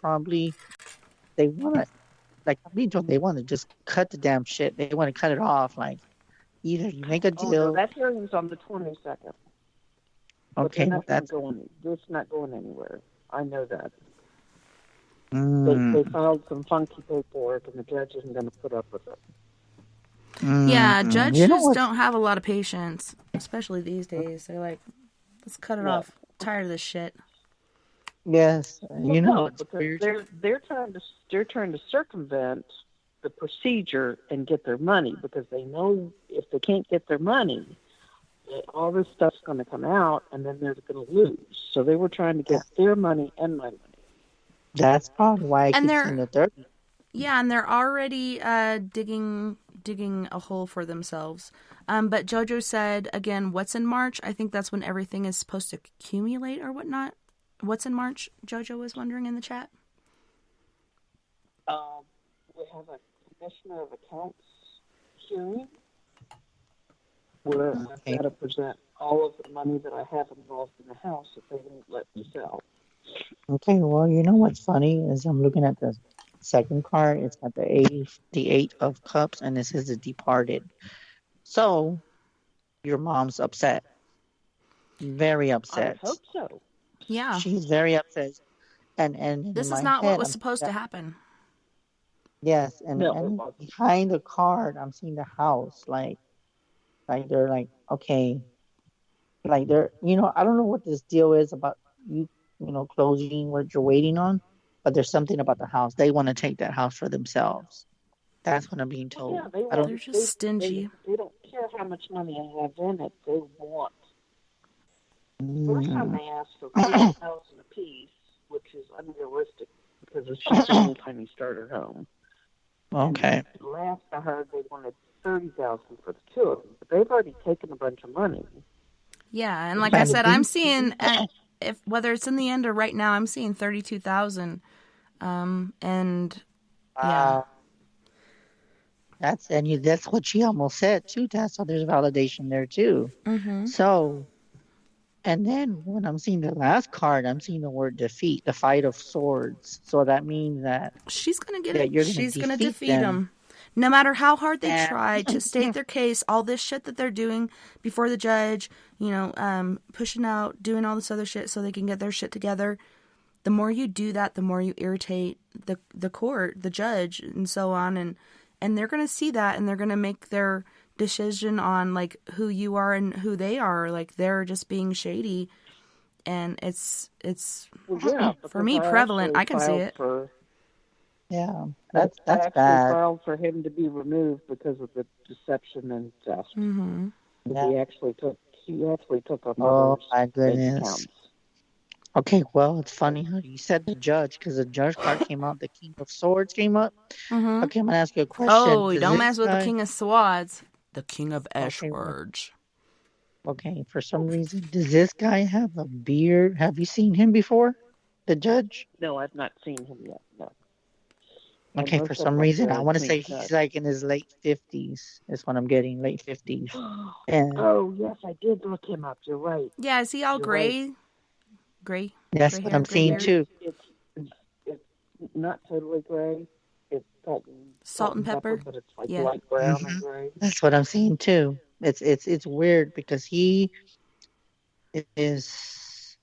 like I'm being told, they want to just cut the damn shit. They want to cut it off. Like either you make a Oh, no, deal. that hearing's on the 22nd. But they're Okay, well not that's it's not going anywhere. I know that. They mm, filed some funky paperwork, and the judge isn't going to put up with it. Yeah, You know judges what? don't have a lot of patience, especially these days. They're like, let's cut it No. off. I'm tired of this shit. Yes, Well, you know no, what's because weird? they're trying to circumvent the procedure and get their money because they know if they can't get their money, that all this stuff's going to come out, and then they're going to lose. So they were trying to get their money and my money. That's probably why I And keep seeing they're the 30th. Yeah, and they're already digging a hole for themselves. But JoJo said again, what's in March? I think that's when everything is supposed to accumulate or whatnot. What's in March? JoJo was wondering in the chat. We have a commissioner of accounts hearing where I've got to present all of the money that I have involved in the house that they won't let me sell. Okay, well, you know what's funny is I'm looking at the second card. It's got the eight of cups, and it says the departed. So your mom's upset, very I would upset. hope so. Yeah. She's very upset, and in This is my not what head, was I'm supposed to happen. yes, No, it and wasn't. behind the card, I'm seeing the house, like they're like okay, like they're I don't know what this deal is about closing what you're waiting on, but there's something about the house. They want to take that house for themselves. That's what I'm being told. Yeah, they I don't. They're just stingy. They don't care how much money I have in it. They want. First time they asked for 50,000 apiece, which is unrealistic because it's just a little tiny starter home. Okay. And last I heard, they wanted 30,000 for the two of them, but they've already taken a bunch of money. Yeah, and like I said, I'm seeing if whether it's in the end or right now, I'm seeing 32,000. And yeah. That's what she almost said too, Tess. So there's validation there too. Mm-hmm. So, and then when I'm seeing the last card, I'm seeing the word defeat, the fight of swords. So that means She's going to get that it. you're gonna She's going to defeat defeat them. them. No matter how hard they And try to state their case, all this shit that they're doing before the judge, pushing out, doing all this other shit so they can get their shit together. The more you do that, the more you irritate the court, the judge, and so on. And they're going to see that, and they're going to make their decision on, like, who you are and who they are. Like, they're just being shady. And it's Well, yeah, for me, prevalent. I can see it. yeah, I that's actually bad. filed for him to be removed because of the deception and theft. Mm-hmm. Yeah. He actually took our Oh mother's my bank goodness. accounts. Okay, well, it's funny how you said the judge because the judge card came out. The King of Swords came up. Mm-hmm. Okay, I'm gonna ask you a question. Oh, Does don't this mess with the guy? King of Swords. The King of Okay, well, Ashwords. okay. For some reason, does this guy have a beard? Have you seen him before? The judge? No, I've not seen him yet. No. And Okay, for most of some them are reason, I very want to clean say cut. he's like in his late 50s. Is what I'm getting, late 50s. And Oh, yes, I did look him up. You're right. Yeah, is he all You're gray? right. Gray? that's Gray what hair, I'm gray seeing beard? too. It's not totally gray. It's Salt and pepper? but it's like Yeah. light brown Mhm. and gray. That's what I'm seeing too. It's weird because he is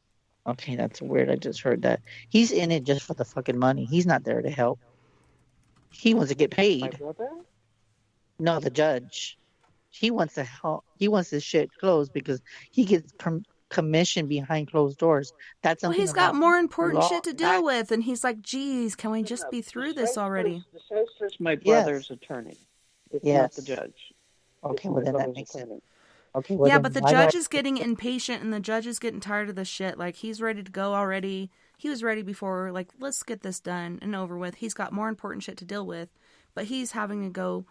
okay. That's weird. I just heard that he's in it just for the fucking money. He's not there to help. He wants to get My paid. brother? No, the judge. He wants to help. He wants his shit closed because he gets commission behind closed doors. That's Well, something he's got about more important law. shit to deal with, and he's like, geez, can we just be through this already? The Shyster's my Yes. brother's attorney. It's Yes. not the judge. Okay, It's well my then that brother's makes sense. attorney. Okay, well Yeah, then but the why do judge I- is getting impatient, and the judge is getting tired of the shit. Like, he's ready to go already. He was ready before. Like, let's get this done and over with. He's got more important shit to deal with, but he's having to go.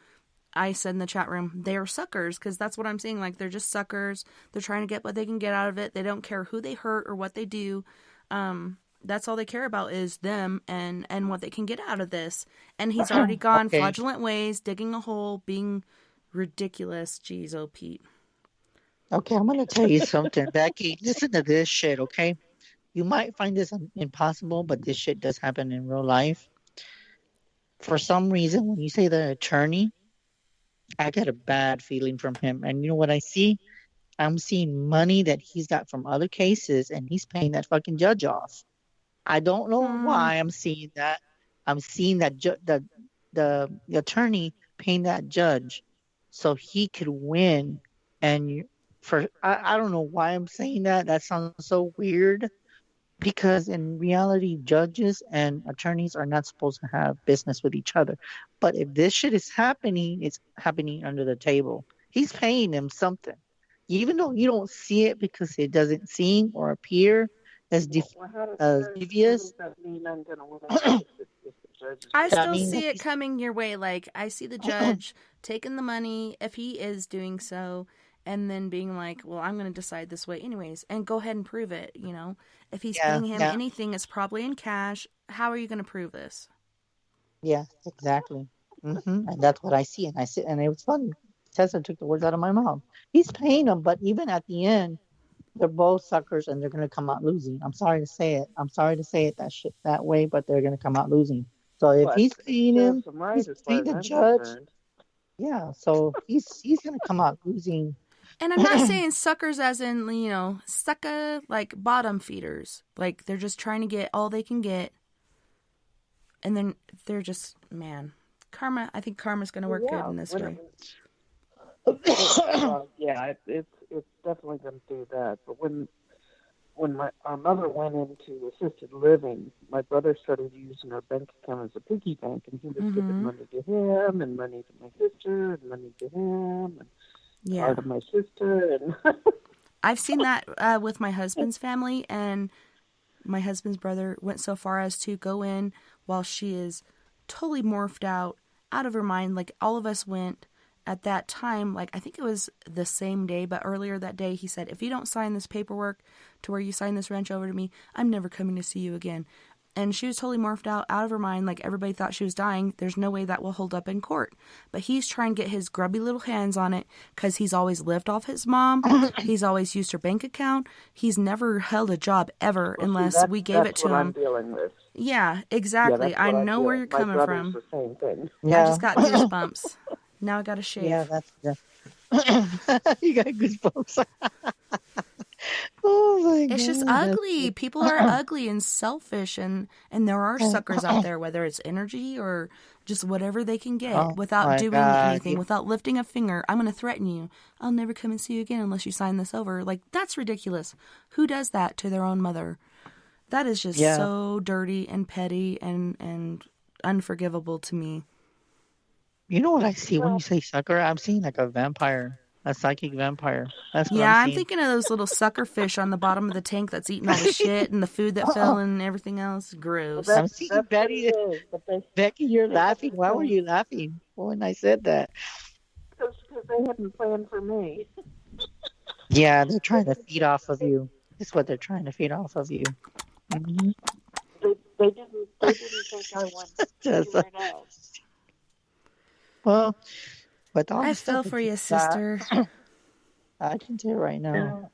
I said in the chat room, they are suckers, because that's what I'm seeing. Like, they're just suckers. They're trying to get what they can get out of it. They don't care who they hurt or what they do. That's all they care about is them and what they can get out of this. And he's already gone Okay. fraudulent ways, digging a hole, being ridiculous. Jeez, oh, Pete. Okay, I'm gonna tell you something, Becky. Listen to this shit, okay? You might find this impossible, but this shit does happen in real life. For some reason, when you say the attorney, I get a bad feeling from him. And you know what I see? I'm seeing money that he's got from other cases, and he's paying that fucking judge off. I don't know why I'm seeing that. I'm seeing that the attorney paying that judge so he could win. And I don't know why I'm saying that. That sounds so weird. Because in reality, judges and attorneys are not supposed to have business with each other. But if this shit is happening, it's happening under the table. He's paying them something. Even though you don't see it because it doesn't seem or appear as devious. How does that mean I'm going to win if the judge is I That still means see that it coming your way. Like, I see the judge taking the money, if he is doing so, and then being like, well, I'm going to decide this way anyways, and go ahead and prove it, you know? If he's paying him anything, it's probably in cash. How are you going to prove this? Yeah, exactly. And that's what I see. And it was funny. Tessa took the words out of my mouth. He's paying them, but even at the end, they're both suckers and they're going to come out losing. I'm sorry to say it. I'm sorry to say it that way, but they're going to come out losing. So if he's paying him, he's paying the judge. Yeah, so he's going to come out losing. And I'm not saying suckers as in, you know, sucker, like bottom feeders. Like, they're just trying to get all they can get. And then they're just, man. Karma, I think karma's going to work good in this way. Yeah, it's definitely going to do that. But when our mother went into assisted living, my brother started using our bank account as a piggy bank, and he was giving money to him, and money to my sister, and money to him, and part of my sister. And I've seen that with my husband's family, and my husband's brother went so far as to go in while she is totally morphed out of her mind. Like, all of us went at that time, like, I think it was the same day, but earlier that day, he said, if you don't sign this paperwork to where you sign this ranch over to me, I'm never coming to see you again. and she was totally morphed out of her mind. Like, everybody thought she was dying. There's no way that will hold up in court. But he's trying to get his grubby little hands on it because he's always lived off his mom. He's always used her bank account. He's never held a job ever unless we gave it to him. That's what I'm dealing with. Yeah, exactly. Yeah, I know where you're coming from. The same thing. Yeah. I just got goosebumps. Now I got to shave. Yeah, you got goosebumps. Oh my god. It's just ugly. People are ugly and selfish, and there are suckers out there, whether it's energy or just whatever they can get without doing anything, without lifting a finger. I'm going to threaten you. I'll never come and see you again unless you sign this over. Like, that's ridiculous. Who does that to their own mother? That is just so dirty and petty and unforgivable to me. You know what I see when you say sucker? I'm seeing like a vampire. A psychic vampire. That's what I'm thinking of those little sucker fish on the bottom of the tank that's eating all the shit and the food that fell and everything else. Gross. I'm seeing Betty. Becky, you're laughing. Why were you laughing when I said that? Because they hadn't planned for me. Yeah, they're trying to feed off of you. That's what they're trying to feed off of you. Mm-hmm. They didn't think I wanted to figure it out. Well, but I fell for you, sister. I can tell you right now,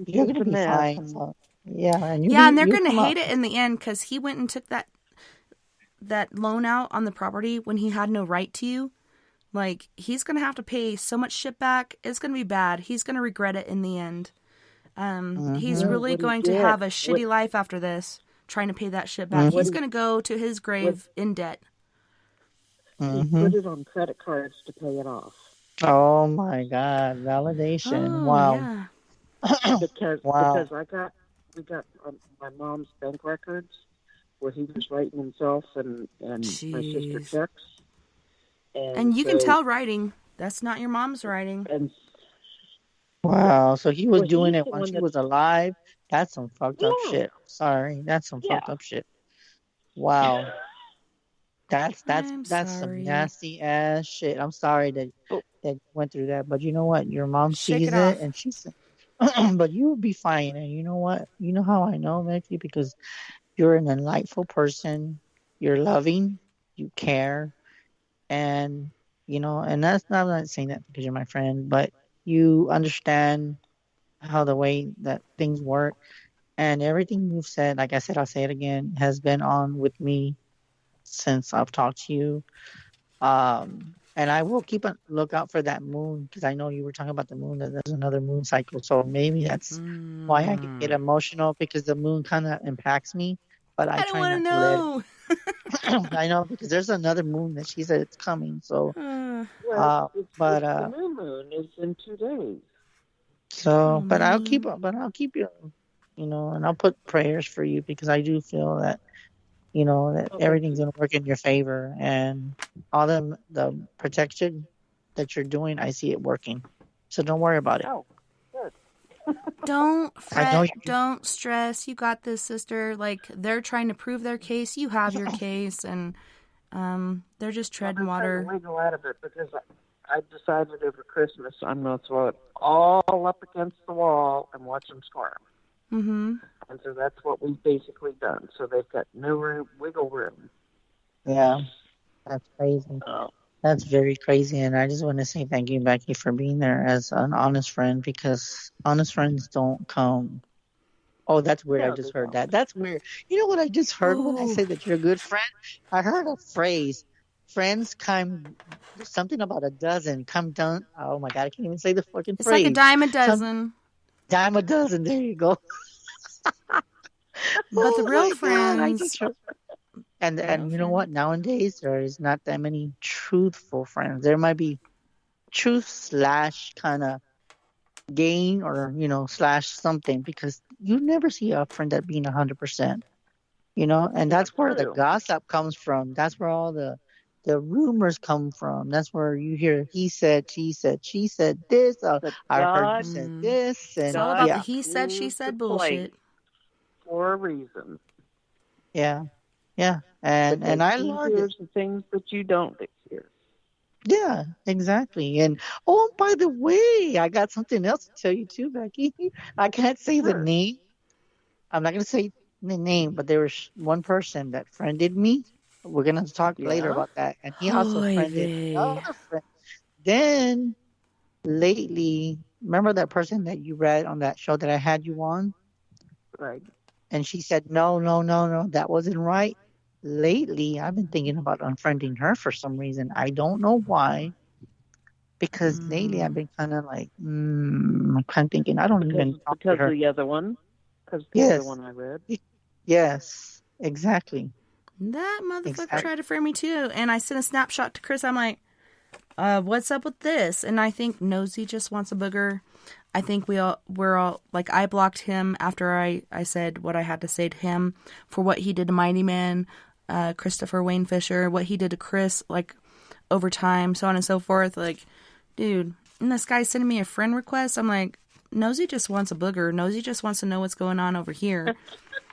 you're gonna be fine. So, and they're gonna hate it in the end because he went and took that loan out on the property when he had no right to. Like, he's gonna have to pay so much shit back. It's gonna be bad. He's gonna regret it in the end. He's really going to have a shitty life after this, trying to pay that shit back. He's gonna go to his grave in debt. He put it on credit cards to pay it off. Oh my God! Validation! Wow! Yeah. Because we got my mom's bank records where he was writing himself and my sister checks. And you can tell writing. That's not your mom's writing. Wow! So he was doing it when she was alive. That's some fucked up shit. Sorry, that's some fucked up shit. Wow. That's some nasty ass shit. I'm sorry that you went through that, but you know what? Your mom sees it and she said, but you will be fine. And you know what? You know how I know, Becky? Because you're an enlightful person. You're loving. You care. And, and I'm not saying that because you're my friend, but you understand how the way that things work. And everything you've said, like I said, I'll say it again, has been on with me since I've talked to you. And I will keep a lookout for that moon because I know you were talking about the moon, that there's another moon cycle. So maybe that's why I get emotional, because the moon kind of impacts me. But I don't try want not to know. I know, because there's another moon that she said it's coming. So, the new moon is in 2 days. So, but I'll keep you, and I'll put prayers for you because I do feel that, that everything's going to work in your favor, and all the protection that you're doing, I see it working. So don't worry about it. Oh, good. Don't fret. Don't stress. You got this, sister. Like, they're trying to prove their case. You have your case, and they're just treading water. I'm wiggle out of it because I decided over Christmas I'm going to throw it all up against the wall and watch them squirm. Mm-hmm. And so that's what we've basically done. So they've got no wiggle room. Yeah, that's crazy. Oh. That's very crazy. And I just want to say thank you, Becky, for being there as an honest friend, because honest friends don't come. Oh, that's weird. I just heard that. That's weird. You know what I just heard when I say that you're a good friend? I heard a phrase. Friends come, something about a dozen. Come down. Oh, my God. I can't even say the fucking it's phrase. It's like a dime a dozen. Dime a dozen. There you go. But the real friends. And you know what? Nowadays, there is not that many truthful friends. There might be truth / kind of gain or, / something, because you never see a friend that being 100%, and that's where the gossip comes from. That's where all the rumors come from. That's where you hear he said, she said this. I heard you said this. And it's all about the he said, she said bullshit. For a reason. Yeah. Yeah. And I learned hear some things that you don't hear. Yeah, exactly. And by the way, I got something else to tell you too, Becky. I can't say the name. I'm not going to say the name, but there was one person that friended me. We're gonna talk later Yeah. about that, and he also Oy friended vey. another friend. Then lately, remember that person that you read on that show that I had you on, Right. and she said, "No, no, no, no, that wasn't right." Lately, I've been thinking about unfriending her for some reason. I don't know why, because lately I've Mm. been kind of like, I'm kind of thinking I don't even talk to Because her. the other one. Because the other Yes, one I read. yes, exactly, That motherfucker exactly. tried to frame me too. And I sent a snapshot to Chris. I'm like, what's up with this? And I think Nosy just wants a booger. I think we're all like, I blocked him after I said what I had to say to him for what he did to Mighty Man, Christopher Wayne Fisher, what he did to Chris, like over time, so on and so forth. Like, dude, and this guy's sending me a friend request. I'm like, Nosy just wants a booger. Nosy just wants to know what's going on over here.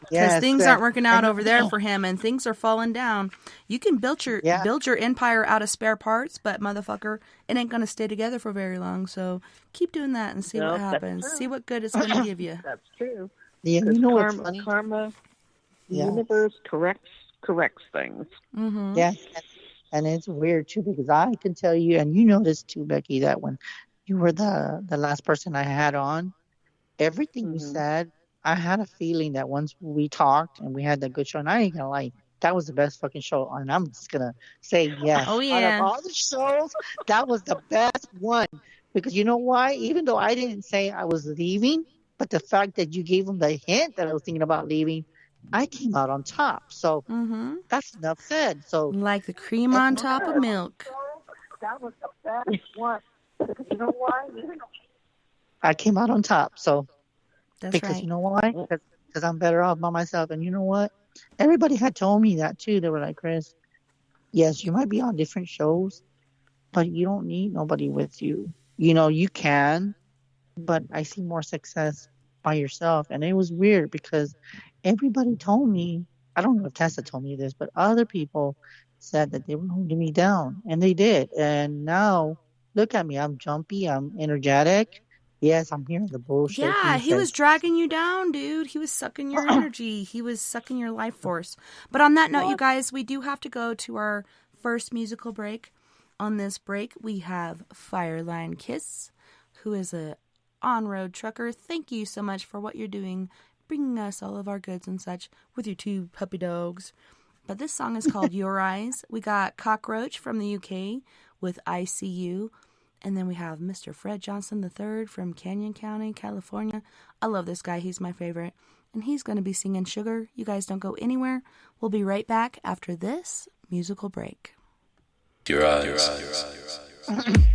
Because Yes, things aren't working out and over there for him, and things are falling down. You can yeah, build your empire out of spare parts, but motherfucker, it ain't gonna stay together for very long. So keep doing that and see what No, that's happens. true. See what good it's gonna give you. That's true. yeah. Because You know what's funny? the Yeah, universe corrects things. Mm-hmm. yeah, and it's weird too because I can tell you, and you know this too, Becky, that when you were the last person I had on, everything you Hmm. said, I had a feeling that once we talked and we had that good show, and I ain't gonna lie, that was the best fucking show, and I'm just gonna say Oh yes. Out of yeah. all the shows, that was the best one because you know why? Even though I didn't say I was leaving, but the fact that you gave them the hint that I was thinking about leaving, I came out on top. So Mm-hmm. that's enough said. So Like the cream and on top of milk. that was the best one. You know why? I came out on top. So That's because right. you know why? Because I'm better off by myself. And you know what? Everybody had told me that too. They were like, Chris, yes, you might be on different shows, but you don't need nobody with you. You know, you can, but I see more success by yourself. And it was weird because everybody told me, I don't know if Tessa told me this, but other people said that they were holding me down. And they did. And now look at me. I'm jumpy. I'm energetic. Yes, I'm hearing the bullshit Yeah, being he said. was dragging you down, dude. He was sucking your energy. He was sucking your life force. But on that note, you What? guys, we do have to go to our first musical break. On this break, we have Fireline Kiss, who is a on-road trucker. Thank you so much for what you're doing, bringing us all of our goods and such with your two puppy dogs. But this song is called Your Eyes. We got Cockroach from the UK with ICU. And then we have Mr. Fred Johnson III from Canyon County, California. I love this guy. He's my favorite. And he's going to be singing Sugar. You guys don't go anywhere. We'll be right back after this musical break. Your eyes. Your eyes.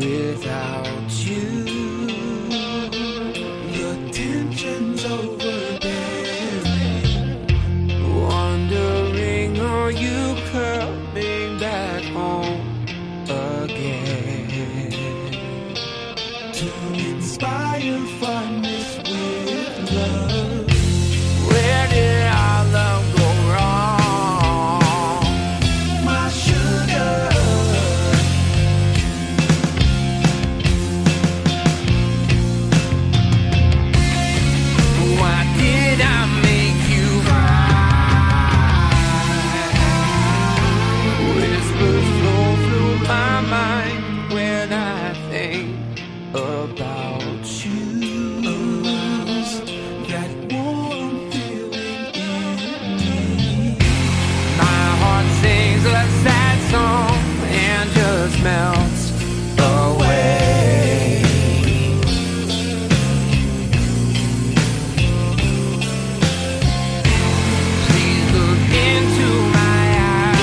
without you. The tension's overbearing. Wondering, are you coming back home again? To inspire fondness with love. Where did our love go wrong? My sugar. Why did I make you cry? Whispers flow through my mind when I think about you. That warm feeling in me. My heart sings a sad song and just melts away. Please look into my eyes,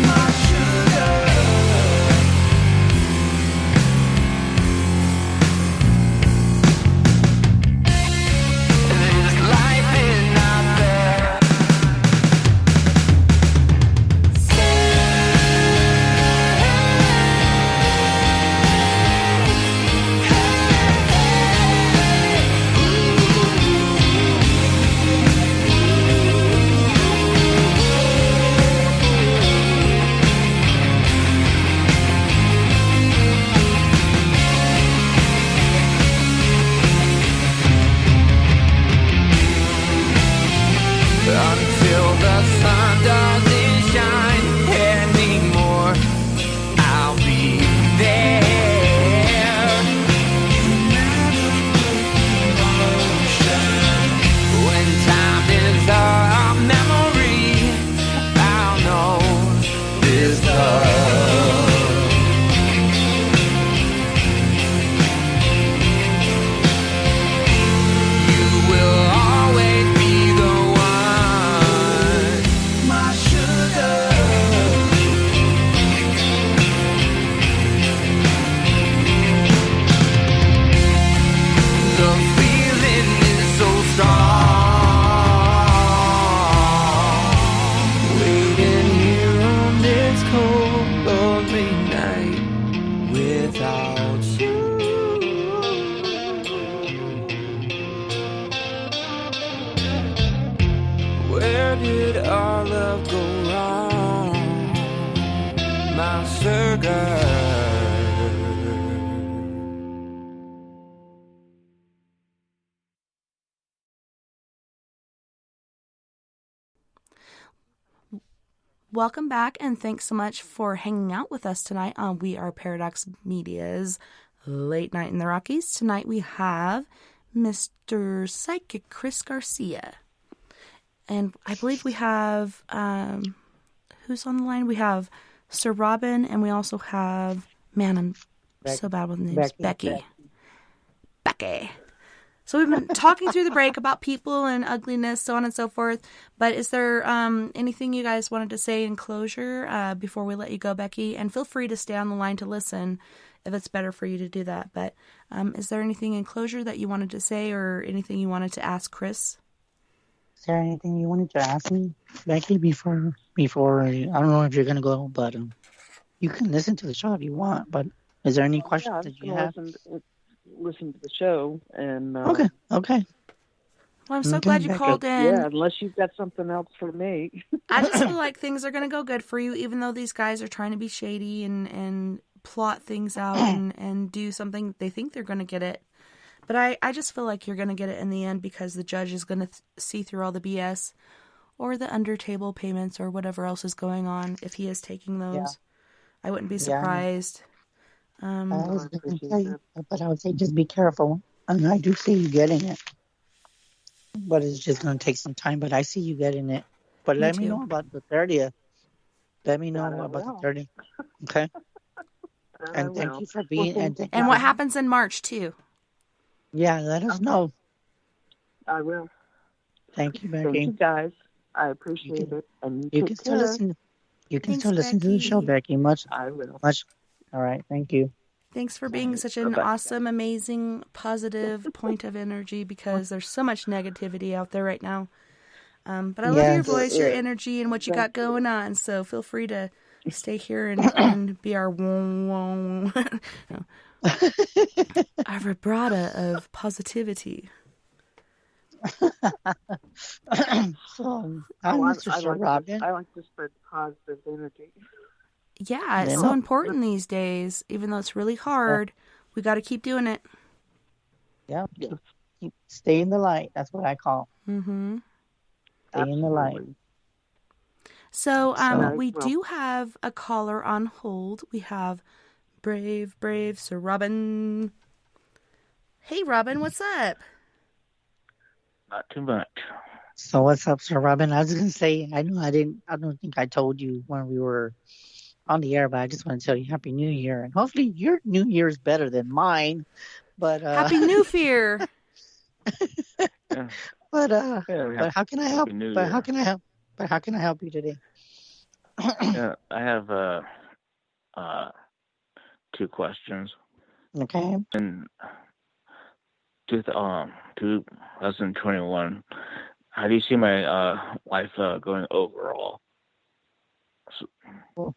my sugar. There's life in out there. Until the sun doesn't shine anymore, I'll be there. When time is a memory, I'll know this love. You will always be the one, my sugar. The feeling is so strong. Waiting here on this cold, lonely night without you. Where did our love go wrong, my sugar? Welcome back, and thanks so much for hanging out with us tonight on We Are Paradox Media's Late Night in the Rockies. Tonight we have Mr. Psychic Chris Garcia. And I believe we have, who's on the line? We have Sir Robin, and we also have, man, I'm so bad with names, Becky. So we've been talking through the break about people and ugliness, so on and so forth. But is there anything you guys wanted to say in closure before we let you go, Becky? And feel free to stay on the line to listen if it's better for you to do that. But is there anything in closure that you wanted to say or anything you wanted to ask Chris? Is there anything you wanted to ask me, Becky, before I don't know if you're going to go, but you can listen to the show if you want. But is there any questions that you have? Listen to the show and Okay. Well, I'm so glad you called in. Yeah, unless you've got something else for me. I just feel like things are going to go good for you, even though these guys are trying to be shady and plot things out and do something. They think they're going to get it. But I just feel like you're going to get it in the end because the judge is going to see through all the BS or the under-table payments or whatever else is going on if he is taking those. Yeah. I wouldn't be surprised. I was going to tell you, but I would say just be careful. And I do see you getting it. But it's just going to take some time. But I see you getting it. But let me know about the 30th. Let me know about the 30th. Okay? And thank you for being... And what happens in March, too. Yeah, let us know. I will. Thank you, Becky. Thank you, guys. I appreciate it. And you can still listen. You can still listen to the show, Becky. All right. Thank you. Thanks for being such an awesome, amazing, positive point of energy because there's so much negativity out there right now. But I love your voice, your energy, and what you got going on. So feel free to stay here and be our our vibrato of positivity. So, Mr. Robin. I like to spread positive energy. Yeah, it's so important these days. Even though it's really hard, we got to keep doing it. Yeah. Stay in the light. That's what I call. Mm-hmm. Stay in the light. So, we do have a caller on hold. We have brave Sir Robin. Hey, Robin, what's up? Not too much. So what's up, Sir Robin? I was gonna say, I don't think I told you when we were on the air, but I just want to tell you Happy New Year, and hopefully your New Year is better than mine. But Happy New Fear. But how can I help? But how can I help? But how can I help you today? Yeah, I have 2 questions. Okay. In 2021, how do you see my life going overall? Well,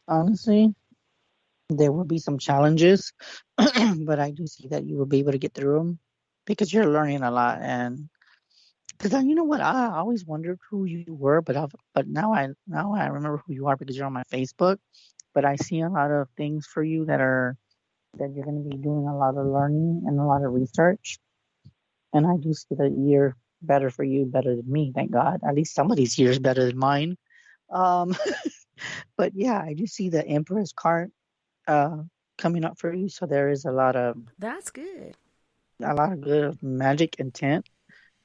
honestly, there will be some challenges, but I do see that you will be able to get through them because you're learning a lot. And because you know what, I always wondered who you were, but now I remember who you are because you're on my Facebook. But I see a lot of things for you that you're going to be doing a lot of learning and a lot of research. And I do see the year better for you, better than me, thank God. At least somebody's year is better than mine. But yeah, I do see the Empress card coming up for you. So there is That's good. A lot of good magic intent.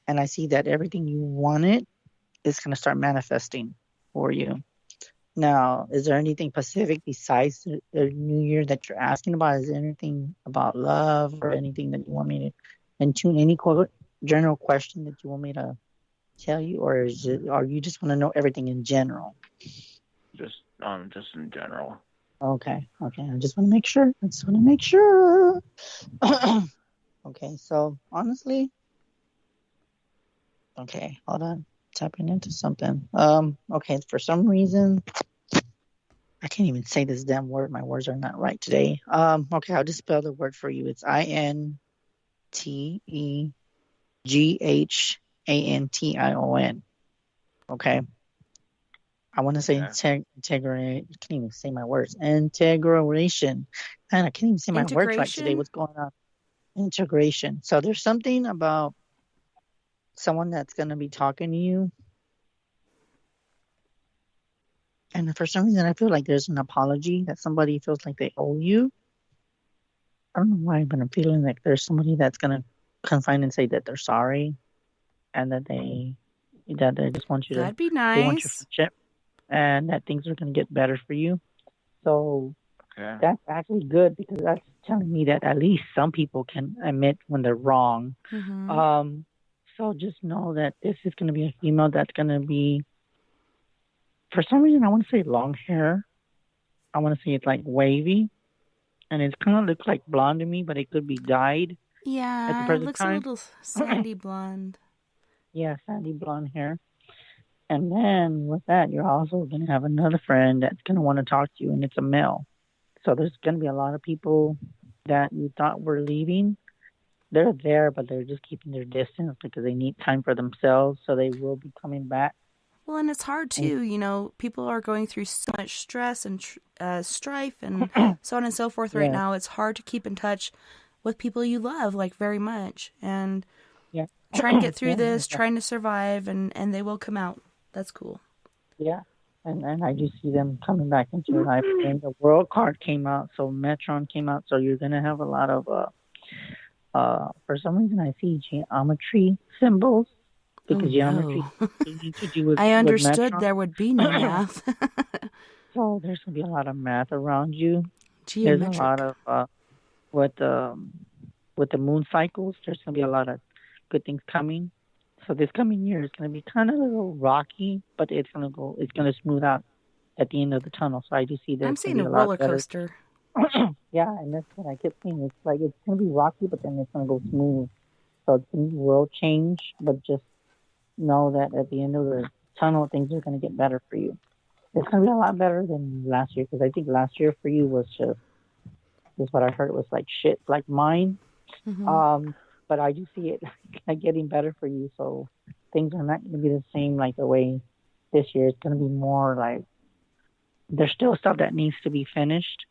And I see that everything you wanted is going to start manifesting for you. Now, is there anything specific besides the New Year that you're asking about? Is there anything about love or anything that you want me to intune? Any general question that you want me to tell you, or you just want to know everything in general? Just in general. Okay. I just want to make sure. Okay, so honestly, okay, hold on. Tapping into something. Okay, for some reason, I can't even say this damn word. My words are not right today. Okay, I'll just spell the word for you. It's INTEGHANTION. Okay. I want to say integrate. I can't even say my words. Integration. And I can't even say my words right today. What's going on? Integration. So there's something about someone that's going to be talking to you. And for some reason, I feel like there's an apology that somebody feels like they owe you. I don't know why, but I'm feeling like there's somebody that's going to confine and say that they're sorry and that they just want you to. That'd be nice. They want your friendship and that things are going to get better for you. So that's actually good because that's telling me that at least some people can admit when they're wrong. Mm-hmm. So just know that this is going to be a female that's going to be, for some reason, I want to say long hair. I want to say it's like wavy. And it kind of looks like blonde to me, but it could be dyed. Yeah, it looks a little sandy blonde. Yeah, sandy blonde hair. And then with that, you're also going to have another friend that's going to want to talk to you, and it's a male. So there's going to be a lot of people that you thought were leaving. They're there, but they're just keeping their distance because they need time for themselves, so they will be coming back. Well, and it's hard, too. People are going through so much stress and strife and so on and so forth right now. It's hard to keep in touch with people you love, like, very much. And trying to get through this, trying to survive, and they will come out. That's cool. Yeah. And I do see them coming back into your life. And the World card came out, so Metron came out, so you're going to have a lot of, for some reason I see geometry symbols. Because geometry to do with I understood with there would be no math. So there's going to be a lot of math around you. Geometric. There's a lot of, with the moon cycles, there's going to be a lot of good things coming. So this coming year is going to be kind of a little rocky, but it's going to smooth out at the end of the tunnel. So I do see there's I'm seeing a roller coaster. Yeah, and that's what I kept saying. It's like it's gonna be rocky, but then it's gonna go smooth. So it's gonna be world change, but just know that at the end of the tunnel, things are gonna get better for you. It's gonna be a lot better than last year because I think last year for you was just, is what I heard, it was like shit, like mine. Mm-hmm. But I do see it like getting better for you. So things are not gonna be the same like the way this year. It's gonna be more like there's still stuff that needs to be finished,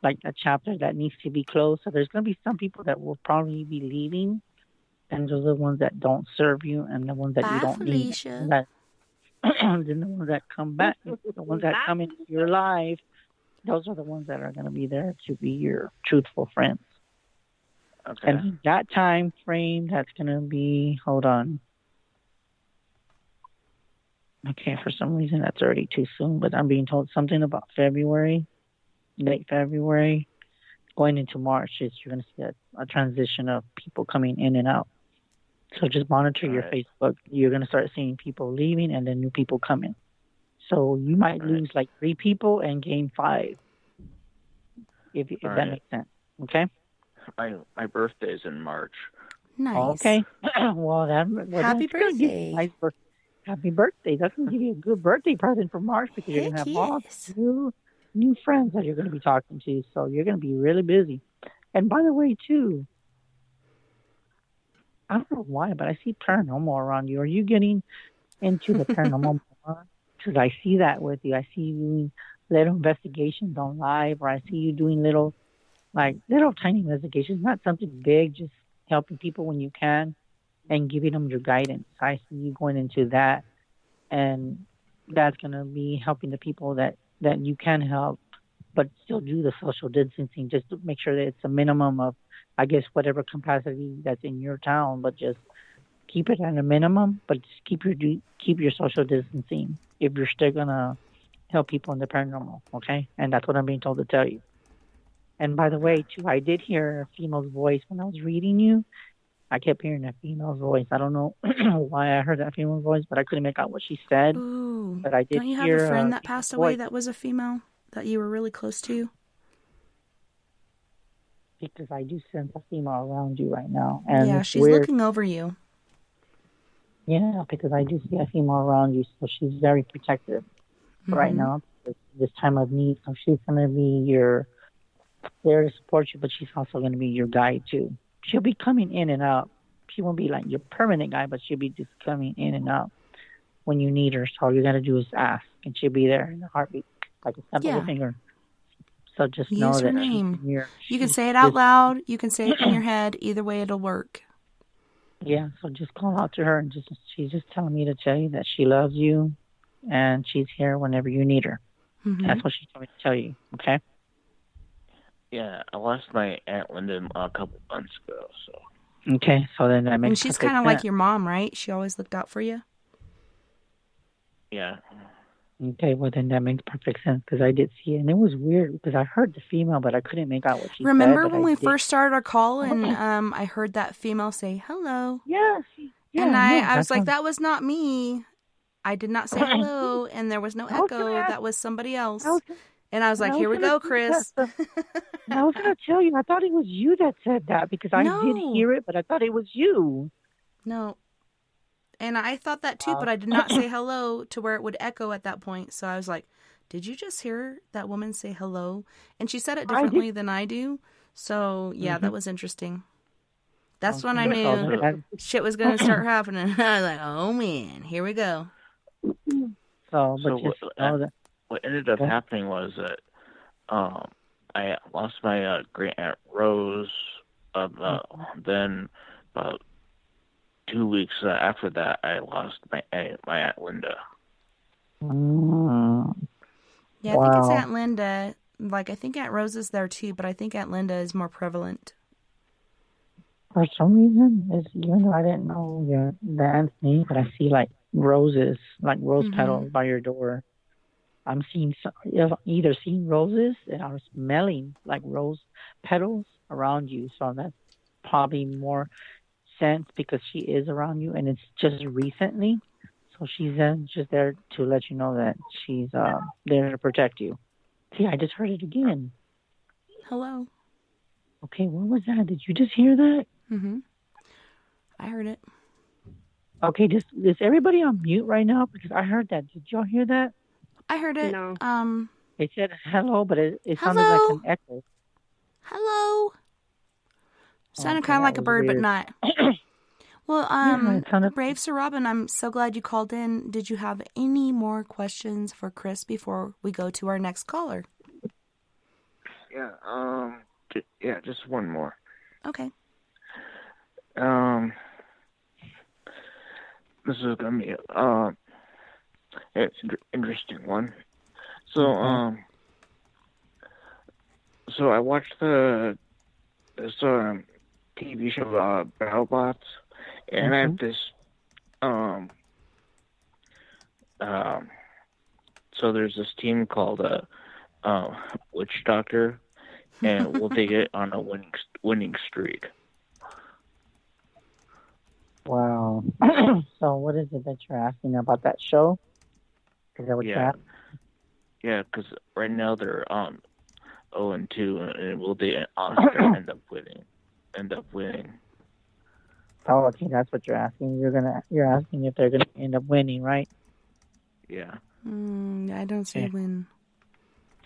like a chapter that needs to be closed. So there's going to be some people that will probably be leaving, and those are the ones that don't serve you, and the ones that you Bye, don't need. Felicia. That, then the ones that come back, the ones that come into your life, those are the ones that are going to be there to be your truthful friends. Okay. And that time frame, that's going to be, hold on. Okay, for some reason that's already too soon, but I'm being told something about February, late February, going into March. Is you're going to see a transition of people coming in and out. So just monitor your Facebook. You're going to start seeing people leaving and then new people coming. So you might lose like 3 people and gain 5, if that makes sense. Okay? My birthday's in March. Nice. Okay. Well, Happy birthday. Happy birthday. That's going to give you a good birthday present for March because you're going to have all new friends that you're going to be talking to. So you're going to be really busy. And by the way, too, I don't know why, but I see paranormal around you. Are you getting into the paranormal more? Because I see that with you. I see you doing little investigations on live, or I see you doing little tiny investigations, not something big, just helping people when you can and giving them your guidance. I see you going into that, and that's going to be helping the people that you can help, but still do the social distancing, just to make sure that it's a minimum of, I guess, whatever capacity that's in your town, but just keep it at a minimum, but just keep your social distancing if you're still going to help people in the paranormal, okay? And that's what I'm being told to tell you. And by the way, too, I did hear a female's voice when I was reading you. I kept hearing that female's voice. I don't know why I heard that female's voice, but I couldn't make out what she said. Ooh. But I did Don't you have hear a friend that passed away voice. that was a female that you were really close to? Because I do sense a female around you right now. And yeah, she's looking over you. Yeah, because I do see a female around you, so she's very protective right now. This time of need, so she's going to be there to support you, but she's also going to be your guide too. She'll be coming in and out. She won't be like your permanent guide, but she'll be just coming in and out when you need her. So all you got to do is ask, and she'll be there in a heartbeat, like a snap of a finger. So just know Use her that name. You can say it out loud. You can say it in your head. Either way, it'll work. Yeah, so just call out to her, and she's just telling me to tell you that she loves you, and she's here whenever you need her. That's what she told me to tell you. Okay. Yeah, I lost my Aunt Linda a couple months ago. So. Okay, so then that makes And she's kind of like your mom, right? She always looked out for you. Yeah. Okay, well then that makes perfect sense because I did see it, and it was weird because I heard the female, but I couldn't make out what she said. Remember when we first started our call and I heard that female say hello? Yes. Yeah, and I was like, that was not me. I did not say hello, and there was no echo. That was somebody else. And I was like, here we go, Chris. I was going to tell you, I thought it was you that said that because I did hear it, but I thought it was you. No. And I thought that too, but I did not say hello to where it would echo at that point. So I was like, did you just hear that woman say hello? And she said it differently than I do. So, yeah, that was interesting. That's when I knew shit was going to start happening. I was like, oh, man, here we go. So what ended up happening was that I lost my great aunt Rose. Then about 2 weeks after that, I lost my Aunt Linda. Yeah, I think it's Aunt Linda. Like, I think Aunt Rose is there too, but I think Aunt Linda is more prevalent. For some reason, even though I didn't know the aunt's name, but I see like roses, like rose petals by your door. I'm either seeing roses and I'm smelling like rose petals around you. So that's probably more sense because she is around you and it's just recently. So she's just there to let you know that she's there to protect you. See, I just heard it again. Hello. Okay, what was that? Did you just hear that? Mm-hmm. I heard it. Okay, is everybody on mute right now? Because I heard that. Did y'all hear that? I heard it. No. It said hello, but it sounded like Hello? an echo. Hello. Sounded Okay, kind of that like a was bird, but weird. not. Well, Yeah, it sounded... Brave Sir Robin, I'm so glad you called in. Did you have any more questions for Chris before we go to our next caller? Yeah, just one more. Okay. This is gonna be it's an interesting one. So Okay. so I watched this TV show BattleBots, and I have this so there's this team called Witch Doctor, and will they get on a winning streak? Wow. So what is it that you're asking about that show? Is that what you're asking? Yeah, because right now they're 0-2, and will they end up winning? Oh, okay, that's what you're asking. You're asking if they're gonna end up winning, right? Yeah. I don't see a win.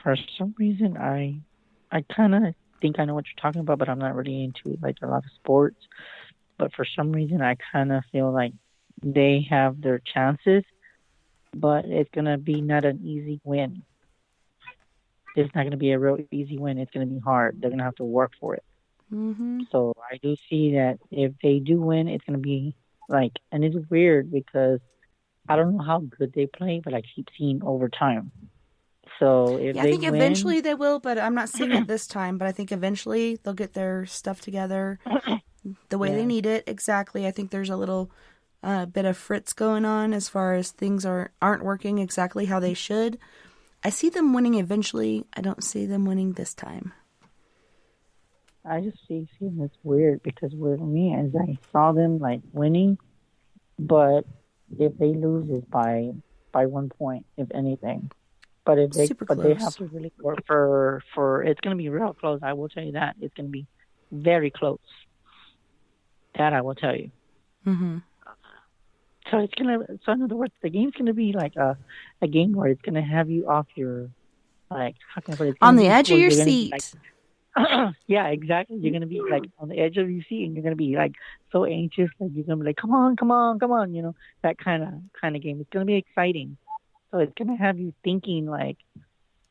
For some reason, I kind of think I know what you're talking about, but I'm not really into like a lot of sports. But for some reason, I kind of feel like they have their chances, but it's gonna be not an easy win. It's not gonna be a real easy win. It's gonna be hard. They're gonna have to work for it. Mm-hmm. So I do see that if they do win, it's gonna be like, and it's weird because I don't know how good they play, but I keep seeing overtime. So if Yeah, I they think win, eventually they will, but I'm not seeing it this time. But I think eventually they'll get their stuff together the way they need it. Exactly. I think there's a little bit of fritz going on as far as things aren't working exactly how they should. I see them winning eventually. I don't see them winning this time. I just see it's weird because with me, as I saw them like winning, but if they lose, it's by 1 point, if anything. But if they they have to really work for it's gonna be real close. I will tell you that it's gonna be very close. That I will tell you. Mm-hmm. So in other words, the game's gonna be like a game where it's gonna have you off your, like, how can I put it? On the edge of your seat. Yeah, exactly. You're gonna be like on the edge of your seat, and you're gonna be like so anxious, like you're gonna be like, come on, you know, that kind of game. It's gonna be exciting. So it's gonna have you thinking like,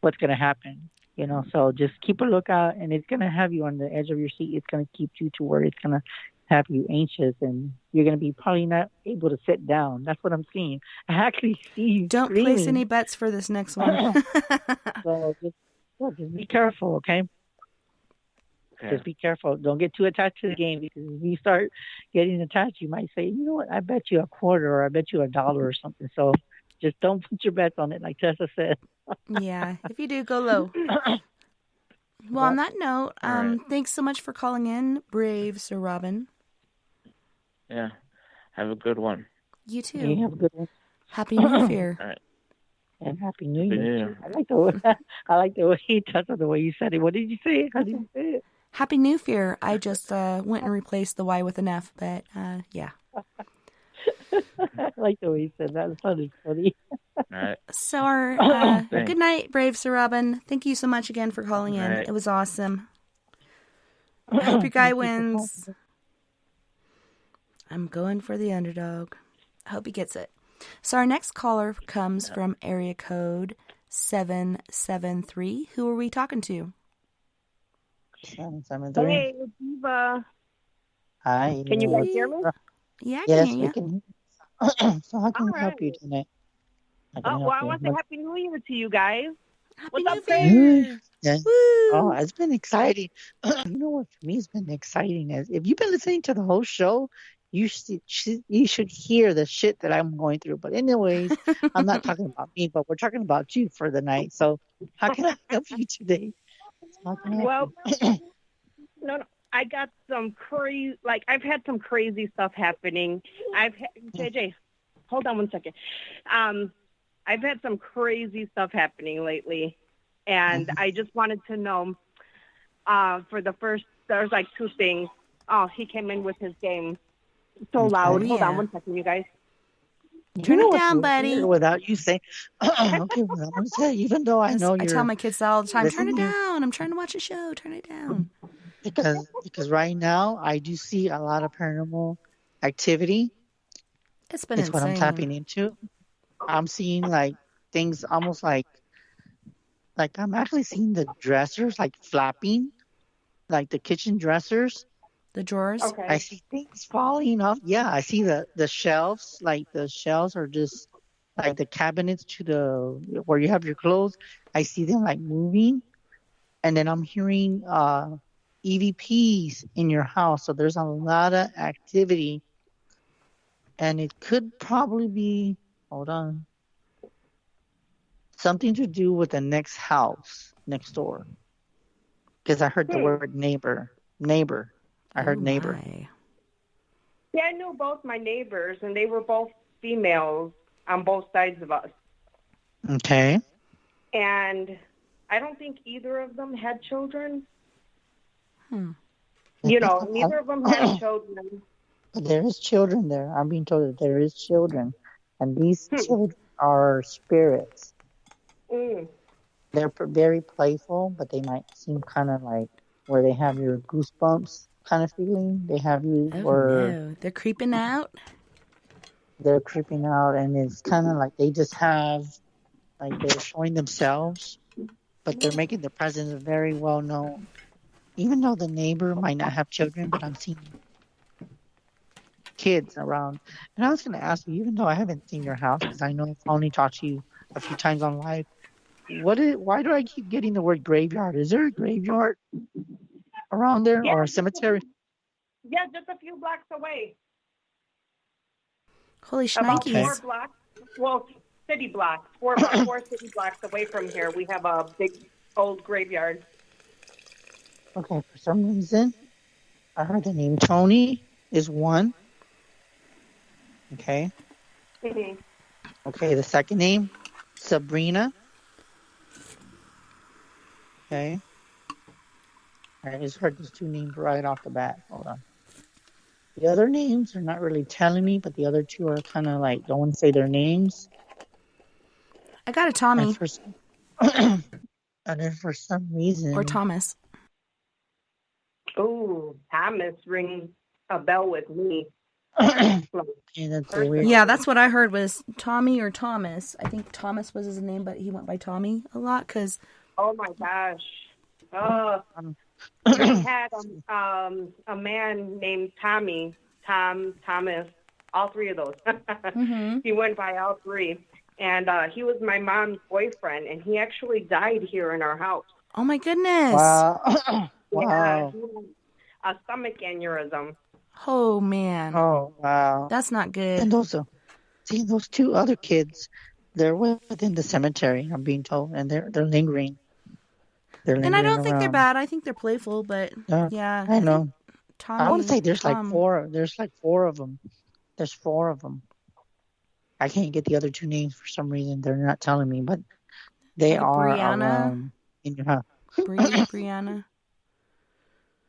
what's gonna happen, you know. So just keep a lookout, and it's gonna have you on the edge of your seat. It's gonna keep you to where it's gonna have you anxious, and you're gonna be probably not able to sit down. That's what I'm seeing. I actually see you. Don't screaming. place any bets for this next one. So just be careful, okay? Just be careful. Don't get too attached to the game, because if you start getting attached, you might say, you know what, I bet you $1 or I bet you $1 or something. So just don't put your bets on it, like Tessa said. Yeah, if you do, go low. Well, on that note, thanks so much for calling in, Brave Sir Robin. Yeah. Have a good one. You too. You have a good one. Happy New Year. All right. And Happy New Year. I like the way Tessa, the way you said it. What did you say? How did you say it? Happy New Year. I just went and replaced the Y with an F, but yeah. I like the way you said that. It sounded funny. All right. So our good night, Brave Sir Robin. Thank you so much again for calling in. It was awesome. I hope your guy wins. I'm going for the underdog. I hope he gets it. So our next caller comes from area code 773. Who are we talking to? 773. Hey, Diva. Hi. Can you guys hear me? Yeah, I yes, can hear we you. can. So how can I help you tonight? I want to say Happy New Year to you guys. Happy What's up, New Year? Yeah. Woo! Oh, it's been exciting. You know what for me has been exciting is if you've been listening to the whole show, you should hear the shit that I'm going through. But anyways, I'm not talking about me, but we're talking about you for the night. So how can I help you today? Well, no, I got some crazy, like I've had some crazy stuff happening. JJ, hold on 1 second. I've had some crazy stuff happening lately, and I just wanted to know, for the first, there's like 2 things. Oh, he came in with his game so loud. Oh, Hold yeah. on one second, you guys. Turn You it know down, what's buddy. weird without you saying, okay, well, I'm going to say, even though I know I tell you're my kids that all the time. Turn it listening, down. I'm trying to watch a show. Turn it down. because right now I do see a lot of paranormal activity. It's been It's what I'm insane. tapping into. I'm seeing like things almost like I'm actually seeing the dressers like flapping, like the kitchen dressers. The drawers. I Okay. see things falling off. Yeah, I see the shelves, like the shelves are just like the cabinets to the where you have your clothes. I see them like moving, and then I'm hearing EVPs in your house. So there's a lot of activity, and it could probably be, hold on, something to do with the next house next door. Because I heard the word neighbor. Neighbor. I heard neighbor. My. Yeah, I knew both my neighbors, and they were both females on both sides of us. Okay. And I don't think either of them had children. I Neither of them had children. But there is children there. I'm being told that there is children. And these children are spirits. Mm. They're very playful, but they might seem kind of like where they have your goosebumps kind of feeling. They have you Oh, where no. They're creeping out. they're creeping out, and it's kind of like they just have, like they're showing themselves, but they're making their presence very well known. Even though the neighbor might not have children, but I'm seeing kids around. And I was going to ask you, even though I haven't seen your house, because I know I've only talked to you a few times on live, why do I keep getting the word graveyard? Is there a graveyard around there or a cemetery? Yeah, just a few blocks away. Holy About shnikes. 4 blocks. Well, city blocks. 4 city blocks away from here, we have a big old graveyard. Okay, for some reason, I heard the name Tony is one. Okay. Mm-hmm. Okay, the second name, Sabrina. Okay. I just heard those 2 names right off the bat. Hold on. The other names are not really telling me, but the other 2 are kind of like, don't want to say their names. I got a Tommy. And then for some reason. Or Thomas. Ooh, Thomas rings a bell with me. And that's a weird. Yeah, that's what I heard was Tommy or Thomas. I think Thomas was his name, but he went by Tommy a lot because. Oh my gosh. We had a man named Tommy, Thomas, all 3 of those. Mm-hmm. He went by all 3. And he was my mom's boyfriend, and he actually died here in our house. Oh my goodness. Wow. Yeah, a stomach aneurysm. Oh man. Oh, wow. That's not good. And also, see, those 2 other kids, they're within the cemetery, I'm being told, and they're lingering. And I don't think they're bad. I think they're playful, but yeah. I know. Tommy, I want to say there's like Tom. 4. There's like 4 of them. There's 4 of them. I can't get the other 2 names for some reason. They're not telling me, but they Like are Brianna. in your house. Brianna.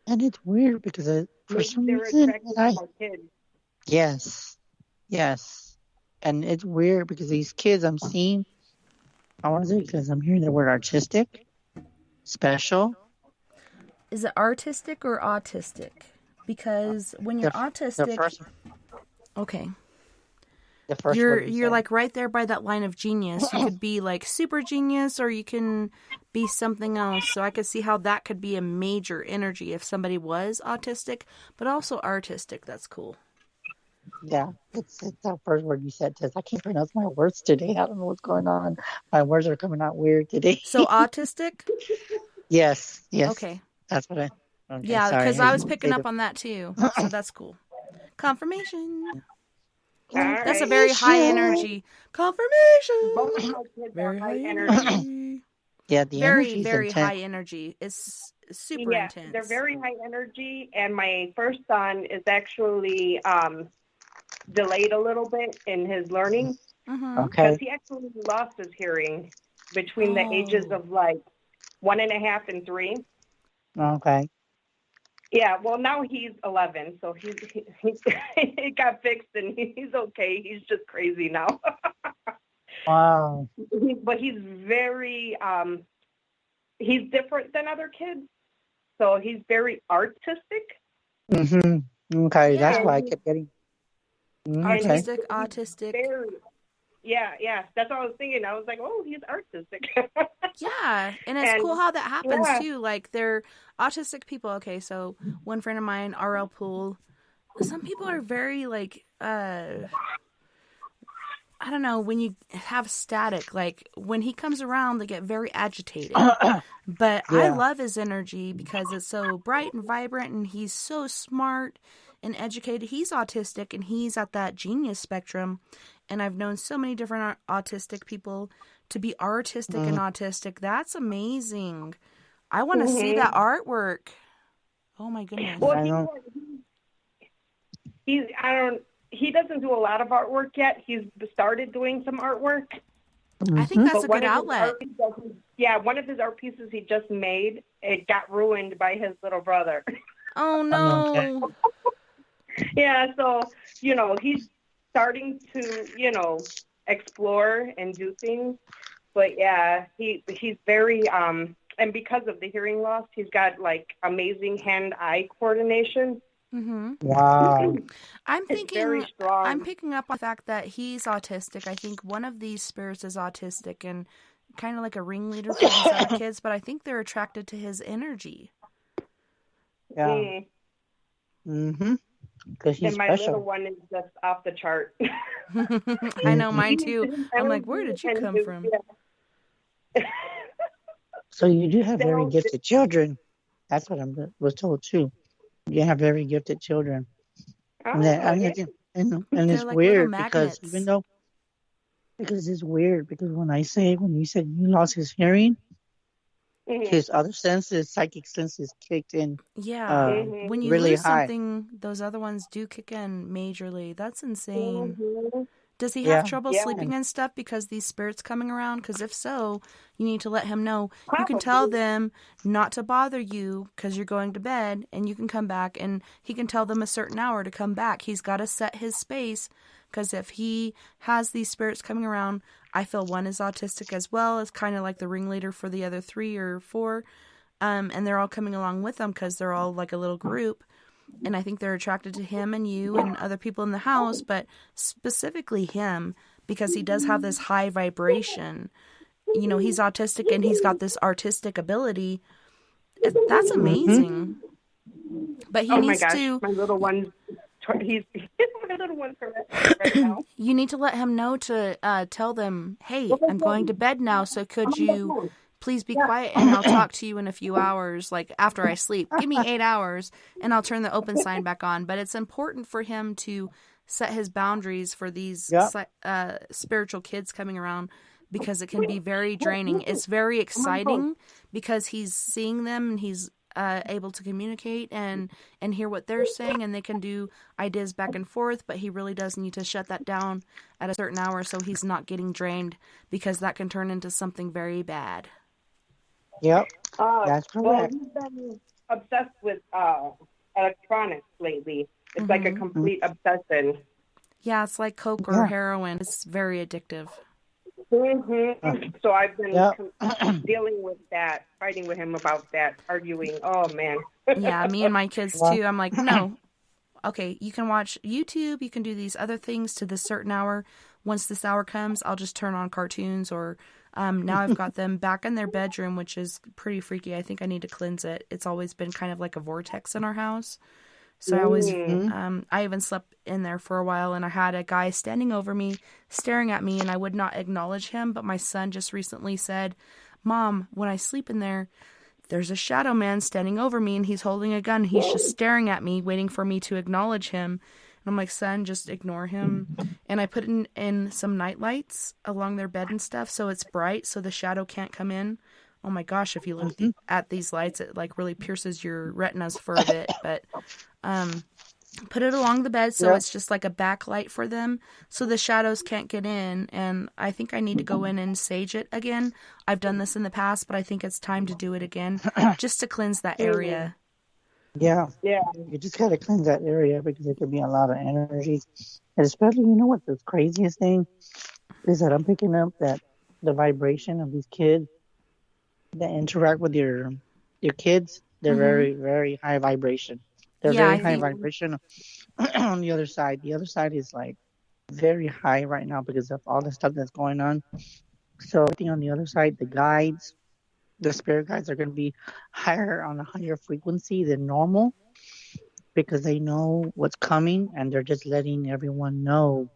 And it's weird because for some They were reason, attracted to my kids. yes. And it's weird because these kids I'm seeing, I want to say because I'm hearing the word artistic, special. Is it artistic or autistic? Because when you're autistic, okay, The first you're word you said. like right there by that line of genius. You could be like super genius, or you can be something else. So I could see how that could be a major energy if somebody was autistic, but also artistic. That's cool. Yeah, it's that first word you said, Tess. I can't pronounce my words today. I don't know what's going on. My words are coming out weird today. So autistic? Yes. Okay. That's what okay, Yeah, sorry, because I I was didn't picking say up the- on that too. So that's cool. Confirmation. All That's a right. very high energy. Confirmation. Both of my kids Very are high high energy. energy. Yeah, the Very, energy is very intense. high energy. It's super Yeah, intense. they're very high energy, and my first son is actually delayed a little bit in his learning Mm-hmm. Okay. because he actually lost his hearing between the ages Oh. of like 1.5 and 3. Okay. Yeah, well, now he's 11, so he got fixed and he's okay. He's just crazy now. Wow. But he's very, he's different than other kids. So he's very artistic. Mm-hmm. Okay, Yeah. that's why I kept getting. Okay. Artistic, autistic. Yeah. That's what I was thinking. I was like, oh, he's artistic. Yeah, and it's cool how that happens yeah. too. Like they're autistic people. Okay, so one friend of mine, RL Pool. Some people are very like I don't know, when you have static, like when he comes around, they get very agitated. But I love his energy because it's so bright and vibrant, and he's so smart and educated. He's autistic, and he's at that genius spectrum. And I've known so many different autistic people to be artistic and autistic. That's amazing. I want to see that artwork. Oh my goodness. Well, he doesn't do a lot of artwork yet. He's started doing some artwork. I think that's a good outlet. One of his art pieces he just made, it got ruined by his little brother. Oh no. Yeah, so, he's starting to, explore and do things. But yeah, he's very and because of the hearing loss, he's got like amazing hand-eye coordination. Mm-hmm. Wow. I'm very strong. I'm picking up on the fact that he's autistic. I think one of these spirits is autistic and kind of like a ringleader for these other kids, but I think they're attracted to his energy. Yeah. Mm-hmm. Because he's and my special. little one is just off the chart. I know, mine too. I'm like, where did you come from? Yeah. So you do have very gifted children. That's what I was told too. You have very gifted children. And it's like weird little because magnets. because it's weird because when you said you lost his hearing, his other senses, psychic senses kicked in. Yeah. When you really lose high. something, those other ones do kick in majorly. That's insane. Mm-hmm. Does he have trouble sleeping and stuff because these spirits coming around? Because if so, you need to let him know. Probably. You can tell them not to bother you because you're going to bed, and you can come back, and he can tell them a certain hour to come back. He's got to set his space because if he has these spirits coming around, I feel one is autistic as well. It's kind of like the ringleader for the other 3 or 4, and they're all coming along with them because they're all like a little group. And I think they're attracted to him and you and other people in the house, but specifically him because he does have this high vibration. He's autistic and he's got this artistic ability. That's amazing. But he needs to. My little one, he's my little one's right now. You need to let him know to tell them, hey, I'm going to bed now, so could you please be quiet and I'll talk to you in a few hours, like after I sleep. Give me 8 hours and I'll turn the open sign back on. But it's important for him to set his boundaries for these spiritual kids coming around because it can be very draining. It's very exciting because he's seeing them and he's able to communicate and hear what they're saying, and they can do ideas back and forth, but he really does need to shut that down at a certain hour so he's not getting drained because that can turn into something very bad. Yep, that's correct. Well, he's been obsessed with electronics lately. It's like a complete obsession. Yeah, it's like coke or heroin. It's very addictive. So I've been dealing with that, fighting with him about that, arguing. Oh, man. Yeah, me and my kids, too. I'm like, no. Okay, you can watch YouTube. You can do these other things to this certain hour. Once this hour comes, I'll just turn on cartoons or... now I've got them back in their bedroom, which is pretty freaky. I think I need to cleanse it. It's always been kind of like a vortex in our house. So I always, I even slept in there for a while, and I had a guy standing over me, staring at me, and I would not acknowledge him. But my son just recently said, Mom, when I sleep in there, there's a shadow man standing over me, and he's holding a gun. He's just staring at me, waiting for me to acknowledge him. And I'm like, son, just ignore him. And I put in some night lights along their bed and stuff, so it's bright, so the shadow can't come in. Oh my gosh, if you look at these lights, it like really pierces your retinas for a bit. But Put it along the bed so Yeah. it's just like a backlight for them so the shadows can't get in. And I think I need to go in and sage it again. I've done this in the past, but I think it's time to do it again just to cleanse that area. Yeah. Yeah. You just gotta cleanse that area because there could be a lot of energy. And especially, you know what the craziest thing is that I'm picking up that the vibration of these kids that interact with your kids, they're very, very high vibration. They're Yeah, very I high think vibration on the other side. The other side is like very high right now because of all the stuff that's going on. So I think on the other side, the guides, the spirit guides are going to be higher on a higher frequency than normal because they know what's coming and they're just letting everyone know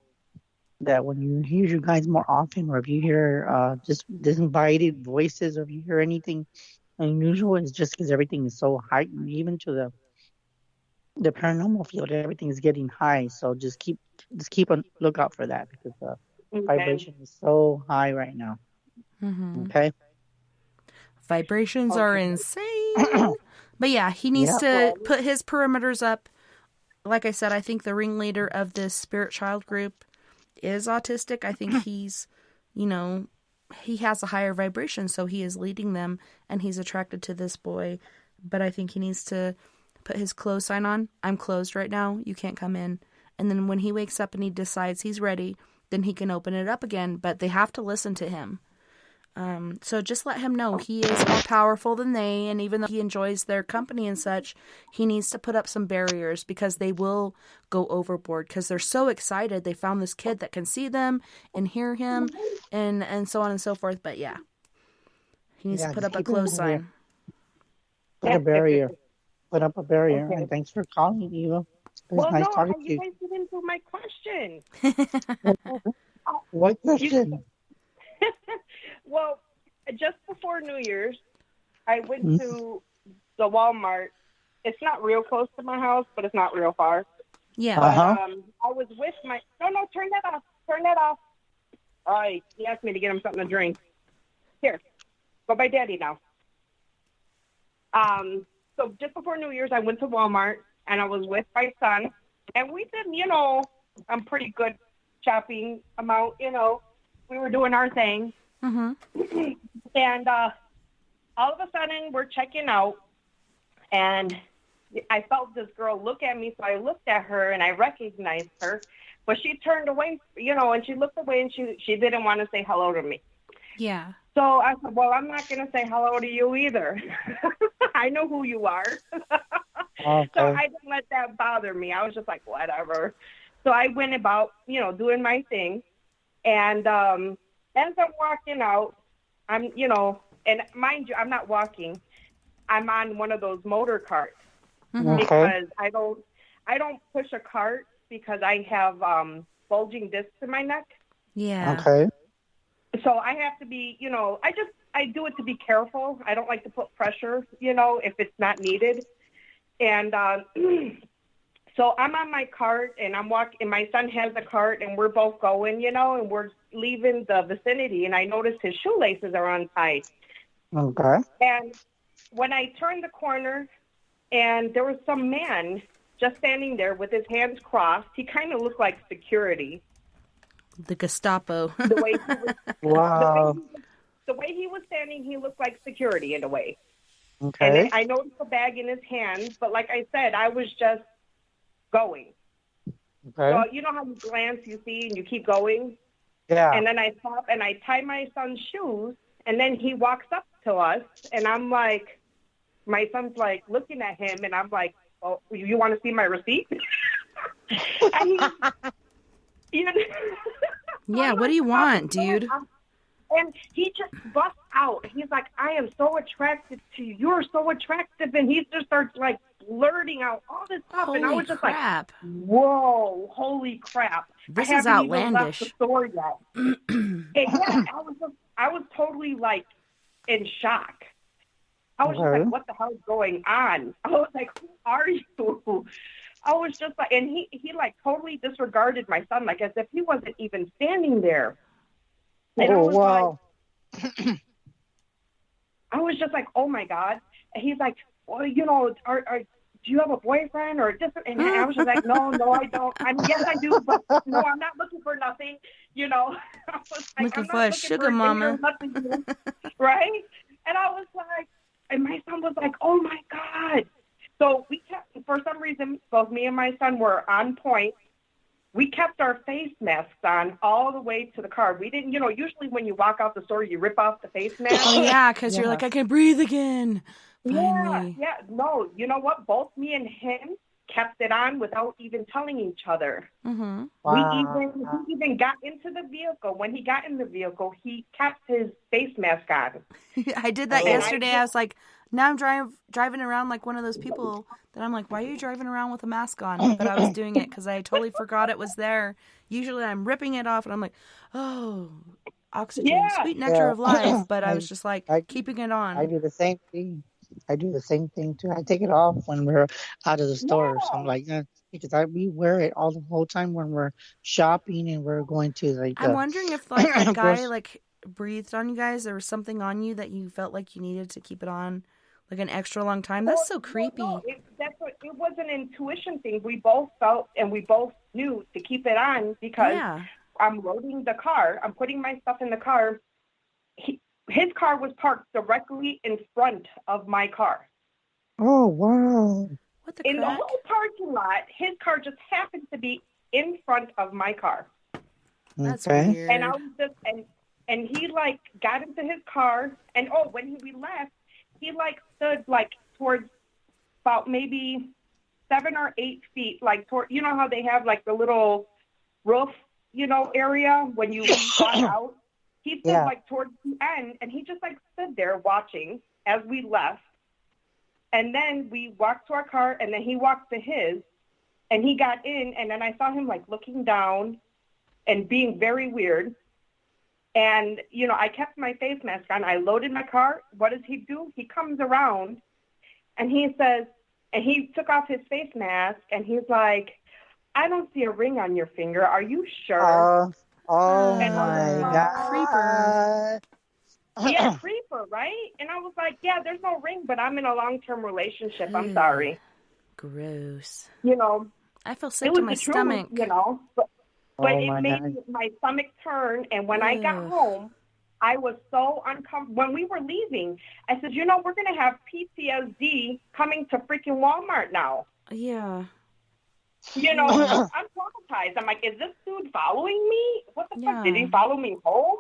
that when you hear you guys more often or if you hear just disembodied voices or if you hear anything unusual, it's just because everything is so heightened, even to the paranormal field, everything is getting high. So just keep a lookout for that because the vibration is so high right now. Okay. vibrations are insane. But yeah, he needs to put his perimeters up. Like I said, I think the ringleader of this spirit child group is autistic. I think he's, he has a higher vibration, so he is leading them and he's attracted to this boy. But I think he needs to put his close sign on. I'm closed right now. You can't come in. And then when he wakes up and he decides he's ready, then he can open it up again. But they have to listen to him. So just let him know he is more powerful than they, and even though he enjoys their company and such, he needs to put up some barriers because they will go overboard because they're so excited they found this kid that can see them and hear him and so on and so forth. But yeah, he needs to put up a close sign. Put a barrier. Put up a barrier. Okay. And thanks for calling, Eva. Well, nice no, you guys didn't answer my question. What question? Well, just before New Year's, I went to the Walmart. It's not real close to my house, but it's not real far. Yeah. But I was with my... No, turn that off. Turn that off. All right, he asked me to get him something to drink. Here, go by Daddy now. So just before New Year's, I went to Walmart, and I was with my son. And we did, a pretty good shopping amount, We were doing our thing. Mm-hmm. And all of a sudden, we're checking out, and I felt this girl look at me, so I looked at her, and I recognized her. But she turned away, and she looked away, and she didn't want to say hello to me. Yeah. So I said, well, I'm not going to say hello to you either. I know who you are. Okay. So I didn't let that bother me. I was just like, whatever. So I went about, doing my thing. And as I'm walking out, I'm, and mind you, I'm not walking. I'm on one of those motor carts because I don't push a cart because I have bulging discs in my neck. Yeah. Okay. So I have to be, I do it to be careful. I don't like to put pressure, if it's not needed. And so I'm on my cart, and I'm walking, and my son has a cart, and we're both going, and we're leaving the vicinity, and I noticed his shoelaces are untied. Okay. And when I turned the corner, and there was some man just standing there with his hands crossed. He kind of looked like security. The Gestapo. The way he was, wow. The way he was standing, he looked like security in a way. Okay. And I noticed a bag in his hand, but like I said, I was just going. Okay. So you know how you glance, you see, and you keep going? Yeah. And then I stop and I tie my son's shoes, and then he walks up to us, and I'm like, my son's like looking at him, and I'm like, oh, you want to see my receipt? And yeah, what do you want, dude? And he just busts out. He's like, I am so attracted to you. You're so attractive. And he just starts, like, blurting out all this stuff. Holy and I was just crap. like, whoa, holy crap. This is outlandish. The story yet. And yeah, I was totally, like, in shock. I was just like, what the hell is going on? I was like, who are you? I was just like, and he like, totally disregarded my son, like, as if he wasn't even standing there. And wow. I was just like, oh, my God. And he's like, well, do you have a boyfriend or just? And I was just like, no, I don't. I mean, yes, I do, but no, I'm not looking for nothing. I was like, Looking I'm for not a looking sugar for mama. nothing, right? And I was like, and my son was like, oh my God. So we kept, for some reason, both me and my son were on point. We kept our face masks on all the way to the car. We didn't, usually when you walk out the store, you rip off the face mask. Oh, yeah, because you're like, I can breathe again. Finally. Yeah. No, you know what? Both me and him kept it on without even telling each other. Mm-hmm. Wow. He even got into the vehicle. When he got in the vehicle, he kept his face mask on. I did that yesterday. I was like, now I'm driving around like one of those people that I'm like, why are you driving around with a mask on? But I was doing it because I totally forgot it was there. Usually I'm ripping it off and I'm like, oh, oxygen, sweet nectar of life. But I was just like keeping it on. I do the same thing. Too. I take it off when we're out of the store or something like that because we wear it all the whole time when we're shopping and we're going to like. I'm wondering if like that guy like breathed on you guys. There was something on you that you felt like you needed to keep it on like an extra long time. That's so creepy. No, it was an intuition thing. We both felt and we both knew to keep it on because I'm loading the car. I'm putting my stuff in the car. His car was parked directly in front of my car. Oh, wow. What the In the whole parking lot, his car just happened to be in front of my car. That's weird. And I was just, and he like got into his car, and when we left, he like stood like towards about maybe 7 or 8 feet, like toward, how they have like the little roof, area when you got out. He stood like towards the end, and he just like stood there watching as we left. And then we walked to our car, and then he walked to his, and he got in, and then I saw him like looking down and being very weird. And, I kept my face mask on. I loaded my car. What does he do? He comes around, and he says, and he took off his face mask, and he's like, I don't see a ring on your finger. Are you sure? Oh and my God. Creeper. Yeah, creeper, right? And I was like, yeah, there's no ring, but I'm in a long-term relationship. I'm sorry. Gross. I feel sick to my stomach. But it made my stomach turn. And when I got home, I was so uncomfortable. When we were leaving, I said, we're going to have PTSD coming to freaking Walmart now. Yeah. I'm traumatized. I'm like, is this dude following me? What the fuck? Did he follow me home?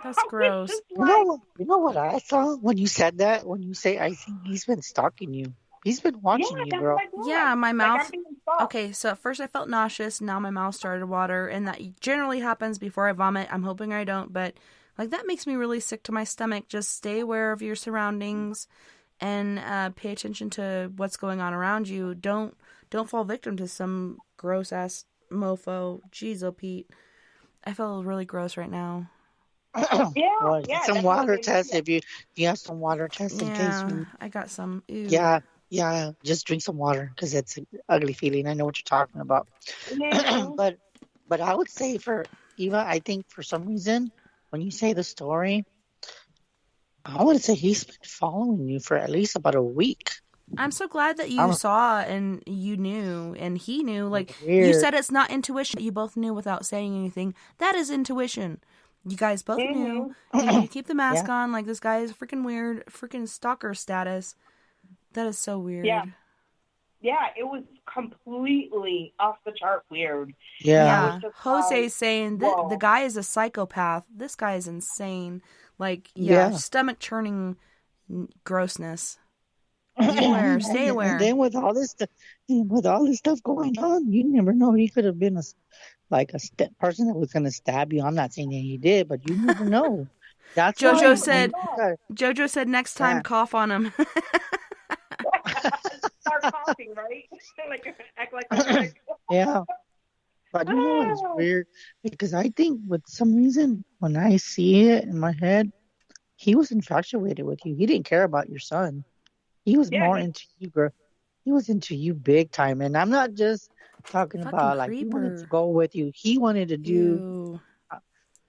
That's gross. You know what I saw when you said that? When you say, I think he's been stalking you. He's been watching you, bro. Yeah, my mouth. Okay, so at first I felt nauseous. Now my mouth started to water. And that generally happens before I vomit. I'm hoping I don't. But like that makes me really sick to my stomach. Just stay aware of your surroundings and pay attention to what's going on around you. Don't fall victim to some gross ass mofo. Jeez, oh Pete, I feel really gross right now. Some water tests if you have some water tests in case. I got some. Ew. Yeah. Just drink some water because it's an ugly feeling. I know what you're talking about. Yeah. but I would say for Eva, I think for some reason when you say the story, I would say he's been following you for at least about a week. I'm so glad that you saw and you knew and he knew. Like weird. You said, it's not intuition. You both knew without saying anything. That is intuition. You guys both knew. You need to keep the mask on. Like this guy is freaking weird. Freaking stalker status. That is so weird. Yeah, it was completely off the chart weird. Yeah. Jose's saying the guy is a psychopath. This guy is insane. Like, stomach churning grossness. Stay aware. And then with all this stuff going on, you never know. He could have been a person that was going to stab you. I'm not saying that he did, but you never know. That's Jojo said next time cough on him. Start coughing, right? Act like yeah. But you know it's weird because I think with some reason when I see it in my head, he was infatuated with you. He didn't care about your son. He was more into you, girl. He was into you big time, and I'm not just talking about like he wanted to go with you. He wanted to do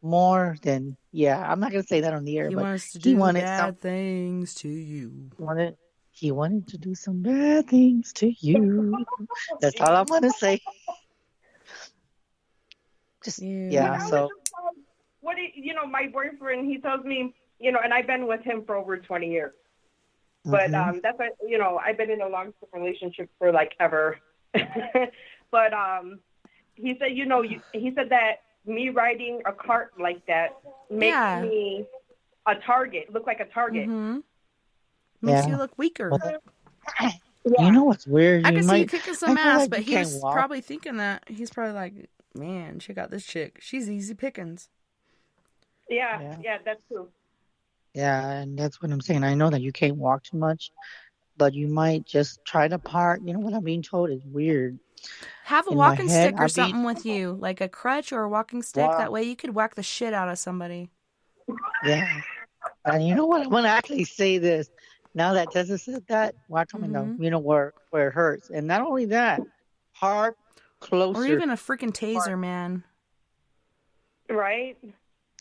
more than I'm not gonna say that on the air, but he wanted bad things to you. He wanted to do some bad things to you. That's all I'm gonna say. Just yeah. So my boyfriend, he tells me, and I've been with him for over 20 years. But that's what, I've been in a long-term relationship for like ever. But he said, he said that me riding a cart like that makes me a target, look like a target. Makes you look weaker. You know what's weird? I can see you kicking some ass, like but he's probably thinking that. He's probably like, man, check out this chick. She's easy pickings. Yeah, that's true. Yeah, and that's what I'm saying. I know that you can't walk too much, but you might just try to park. You know what I'm being told is weird. Have a walking stick or something with you, like a crutch or a walking stick. That way you could whack the shit out of somebody. Yeah. And you know what? I'm going to actually say this. Now that Tessa said that, watch me know, where it hurts. And not only that, park closer. Or even a freaking taser, man. Right?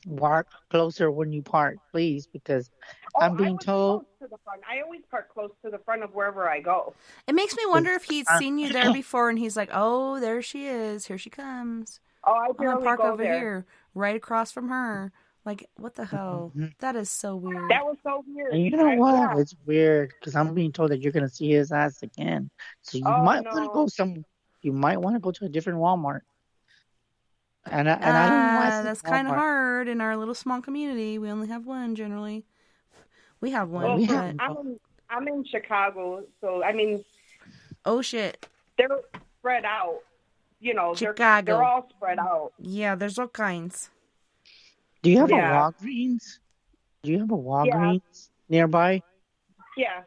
Walk closer when you park, please, because I'm being told. Close to the front. I always park close to the front of wherever I go. It makes me wonder if he'd seen you there before and he's like, oh, there she is. Here she comes. Oh, I'm going to park over there. Here, right across from her. Like, what the hell? That is so weird. That was so weird. And you know what? Yeah. It's weird because I'm being told that you're going to see his ass again. So you might want to go You might want to go to a different Walmart. And I don't know. That's kind of hard in our little small community. We only have one generally. We have one. Well, I'm in Chicago, so I mean. Oh shit. They're spread out. Chicago. They're all spread out. Yeah, there's all kinds. Do you have a Walgreens? Nearby? Yeah.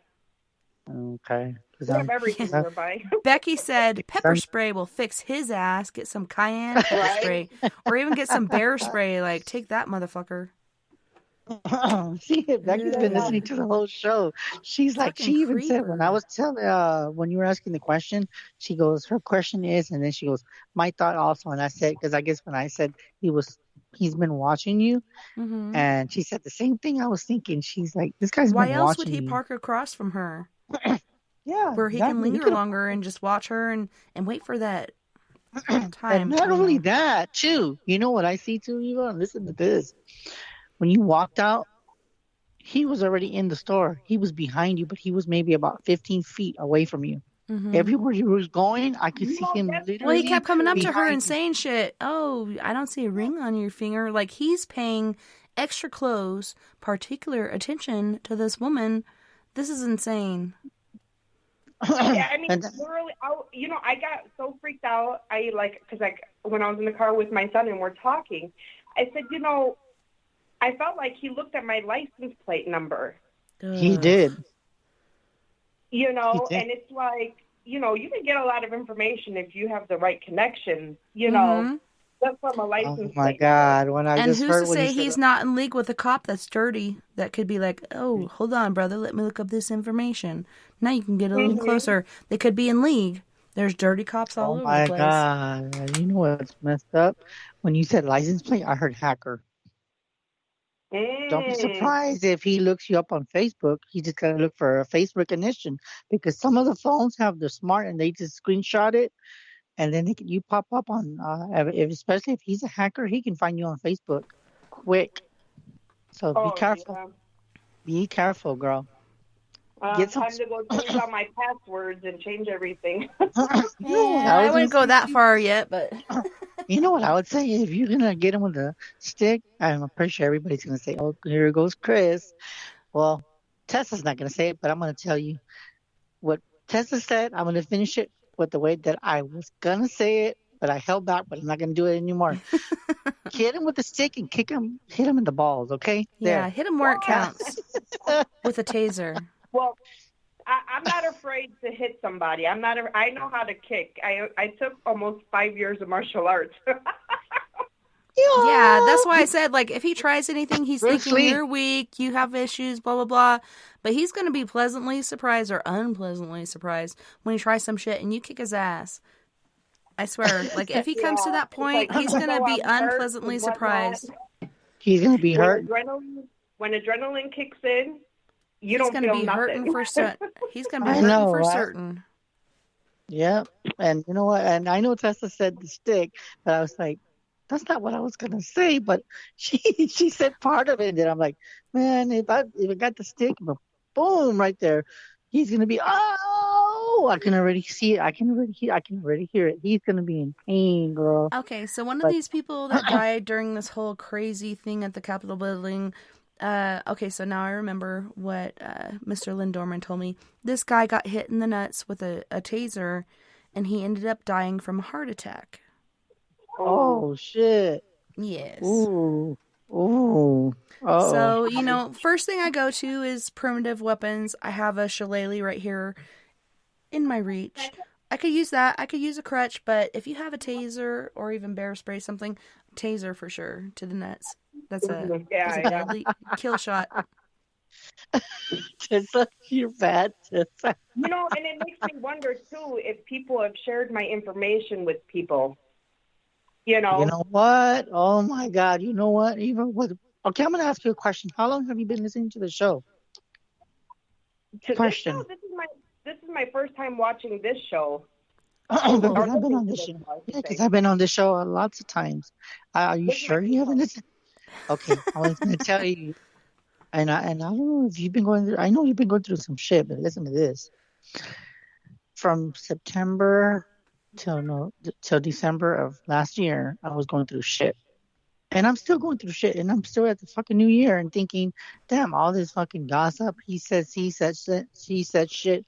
Okay. We have everything nearby. Becky said pepper spray will fix his ass. Get some cayenne pepper spray. Or even get some bear spray. Like, take that, motherfucker. See, Becky's been listening to the whole show. She's like, she even said, when I was telling, when you were asking the question, she goes, her question is, and then she goes, my thought also. And I said, because I guess when I said he's been watching you, and she said the same thing I was thinking. She's like, this guy's been watching you. Why else would he park across from her? Yeah, where he can linger longer and just watch her and wait for that time. And not only that, too. You know what I see too, Eva? Listen to this. When you walked out, he was already in the store. He was behind you, but he was maybe about 15 feet away from you. Everywhere he was going, I could see him literally. Well, he kept coming up to her and saying shit. Oh, I don't see a ring on your finger. Like, he's paying extra close, particular attention to this woman. This is insane. Yeah, I mean, literally, I got so freaked out. Because when I was in the car with my son and we're talking, I said, I felt like he looked at my license plate number. He did. And it's like, you can get a lot of information if you have the right connection, just from a license plate. Oh, my God. And who's to say he's not in league with a cop that's dirty? That could be like, oh, hold on, brother. Let me look up this information. Now you can get a little closer. They could be in league. There's dirty cops all over the place. Oh, my God. You know what's messed up? When you said license plate, I heard hacker. Don't be surprised if he looks you up on Facebook. He's just going to look for a face recognition because some of the phones have the smart and they just screenshot it. And then you pop up on, especially if he's a hacker, he can find you on Facebook quick. So be careful. Yeah. Be careful, girl. Time to go change all my passwords and change everything. I wouldn't go that far yet, but... You know what I would say? If you're going to get him with a stick, I'm pretty sure everybody's going to say, oh, here goes Chris. Well, Tessa's not going to say it, but I'm going to tell you what Tessa said. I'm going to finish it with the way that I was going to say it, but I held back, but I'm not going to do it anymore. Hit him with a stick and hit him in the balls, okay? Yeah, hit him where it counts with a taser. Well, I'm not afraid to hit somebody. I know how to kick. I took almost 5 years of martial arts. Yeah, that's why I said, like, if he tries anything, he's thinking you're weak, you have issues, blah, blah, blah. But he's going to be pleasantly surprised or unpleasantly surprised when he tries some shit and you kick his ass. I swear. Like, if he comes to that point, he's going to be unpleasantly surprised. He's going to be hurt. When adrenaline kicks in, you He's don't gonna feel be hurting nothing. for He's gonna be I hurting know, for right? certain. Yeah. And you know what? And I know Tessa said the stick, but I was like, that's not what I was gonna say. But she she said part of it, and then I'm like, man, if I got the stick, but boom, right there, he's gonna be I can already see it. I can already hear it. He's gonna be in pain, girl. Okay, so one of But these people that died during this whole crazy thing at the Capitol building. Okay, so now I remember what Mr. Lindorman told me. This guy got hit in the nuts with a taser, and he ended up dying from a heart attack. oh shit. Yes. Ooh. Ooh. So, first thing I go to is primitive weapons. I have a shillelagh right here in my reach. I could use that. I could use a crutch, but if you have a taser or even bear spray something, taser for sure to the nuts. That's a deadly kill shot. Tessa, you're bad, Tessa. And it makes me wonder too if people have shared my information with people. You know what? Oh my God! You know what? Even with okay, I'm gonna ask you a question. How long have you been listening to the show? Question. This is my first time watching this show. Because I've been on this show. Yeah, because I've been on this show lots of times. Are you sure you haven't listened? Okay, I was gonna tell you, and I don't know if you've been going through. I know you've been going through some shit, but listen to this. From September till December of last year, I was going through shit. And I'm still going through shit. And I'm still at the fucking new year and thinking, damn, all this fucking gossip. He said shit, she said shit.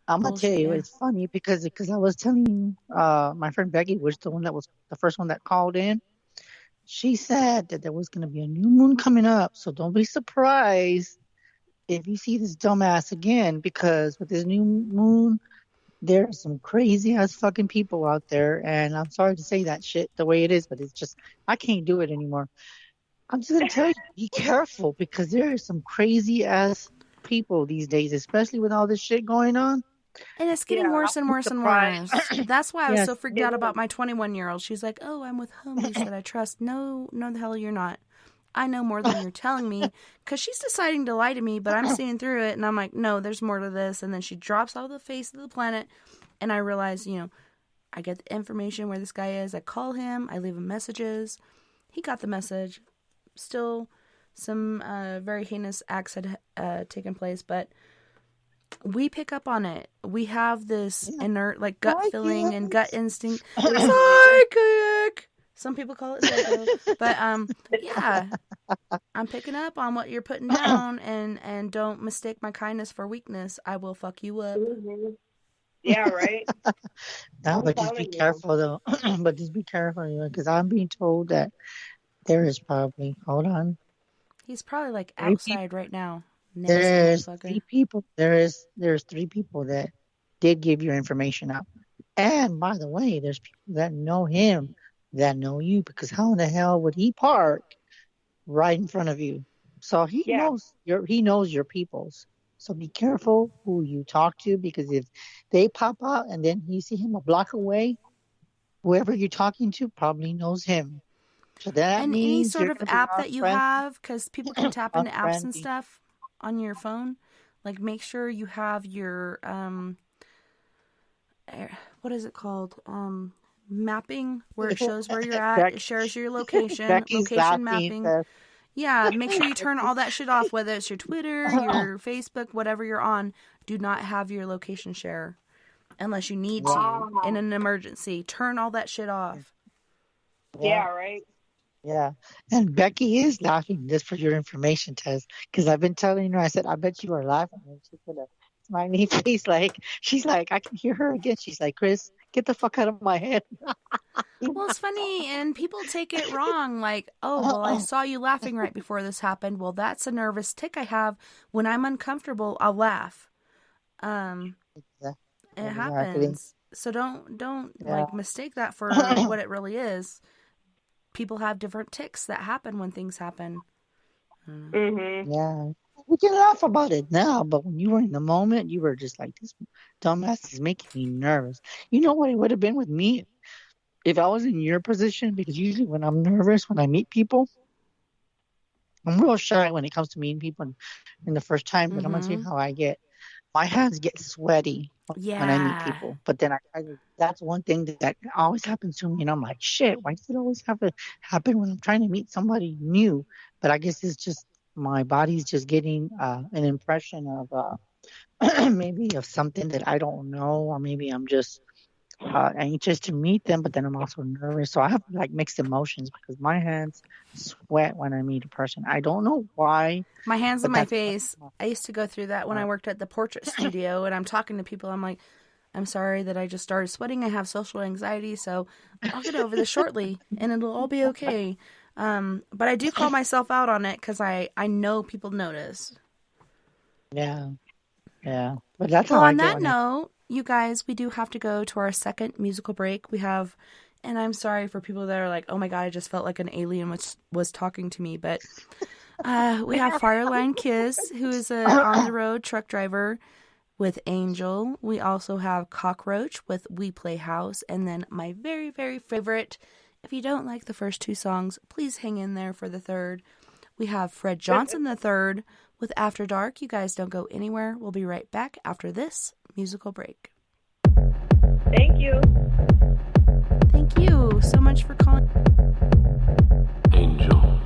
I'm going to tell you, it's funny because I was telling my friend Becky, which was the first one that called in. She said that there was going to be a new moon coming up. So don't be surprised if you see this dumbass again, because with this new moon, there are some crazy ass fucking people out there, and I'm sorry to say that shit the way it is, but it's just I can't do it anymore. I'm just gonna tell you, be careful because there are some crazy ass people these days, especially with all this shit going on. And it's getting worse and worse and worse. That's why I was so freaked out about my 21-year-old. She's like, "Oh, I'm with homies that I trust." No, the hell you're not. I know more than you're telling me, because she's deciding to lie to me, but I'm seeing through it, and I'm like, no, there's more to this. And then she drops off the face of the planet, and I realize, I get the information where this guy is. I call him. I leave him messages. He got the message. Still, some very heinous acts had taken place, but we pick up on it. We have this inert, gut feeling and gut instinct. Psychic! Some people call it psycho. But, yeah. I'm picking up on what you're putting down, and don't mistake my kindness for weakness. I will fuck you up. Mm-hmm. Yeah, right? No, but just be careful, though. But just be careful, because I'm being told that there is probably, hold on. He's probably, outside right now. There's 3 people. There's 3 people that did give your information out. And, by the way, there's people that know him that know you, because how in the hell would he park right in front of you? So he knows your peoples. So be careful who you talk to, because if they pop out and then you see him a block away, whoever you're talking to probably knows him. So that means any sort of app that you have, because people can tap into apps and stuff on your phone. Make sure you have your what is it called? Mapping, where it shows where you're at. It shares your location. Location mapping. Yeah, make sure you turn all that shit off, whether it's your Twitter, your Facebook, whatever you're on. Do not have your location share unless you need to in an emergency. Turn all that shit off. Yeah, right? Yeah. And Becky is laughing, just for your information, Tess, because I've been telling her, I said, I bet you are laughing. And she put a smiley face, she's like, I can hear her again. She's like, Chris, get the fuck out of my head. Well, it's funny, and people take it wrong. I saw you laughing right before this happened. Well, that's a nervous tick I have. When I'm uncomfortable, I'll laugh. It happens. So don't mistake that for what it really is. People have different tics that happen when things happen. Mm-hmm. Yeah. We can laugh about it now, but when you were in the moment, you were just like, this dumbass is making me nervous. You know what it would have been with me if I was in your position? Because usually when I'm nervous, when I meet people, I'm real shy when it comes to meeting people in the first time, but I'm gonna tell you how I get. My hands get sweaty when I meet people, but then that's one thing that always happens to me, and I'm like, shit, why does it always have to happen when I'm trying to meet somebody new? But I guess it's just my body's just getting an impression of maybe of something that I don't know, or maybe I'm just anxious to meet them, but then I'm also nervous. So I have like mixed emotions because my hands sweat when I meet a person. I don't know why. My hands on my face. I used to go through that when I worked at the portrait studio, and I'm talking to people. I'm like, I'm sorry that I just started sweating. I have social anxiety, so I'll get over this shortly, and it'll all be okay. But I do call myself out on it because I know people notice. Yeah. But that's well, how on that note, you guys, we do have to go to our second musical break. We have, and I'm sorry for people that are like, oh my God, I just felt like an alien was talking to me. But we have Fireline Kiss, who is an on-the-road truck driver with Angel. We also have Cockroach with We Play House. And then my very, very favorite, if you don't like the first two songs, please hang in there for the third. We have Fred Johnson III with After Dark. You guys don't go anywhere. We'll be right back after this musical break. Thank you. Thank you so much for calling. Angel.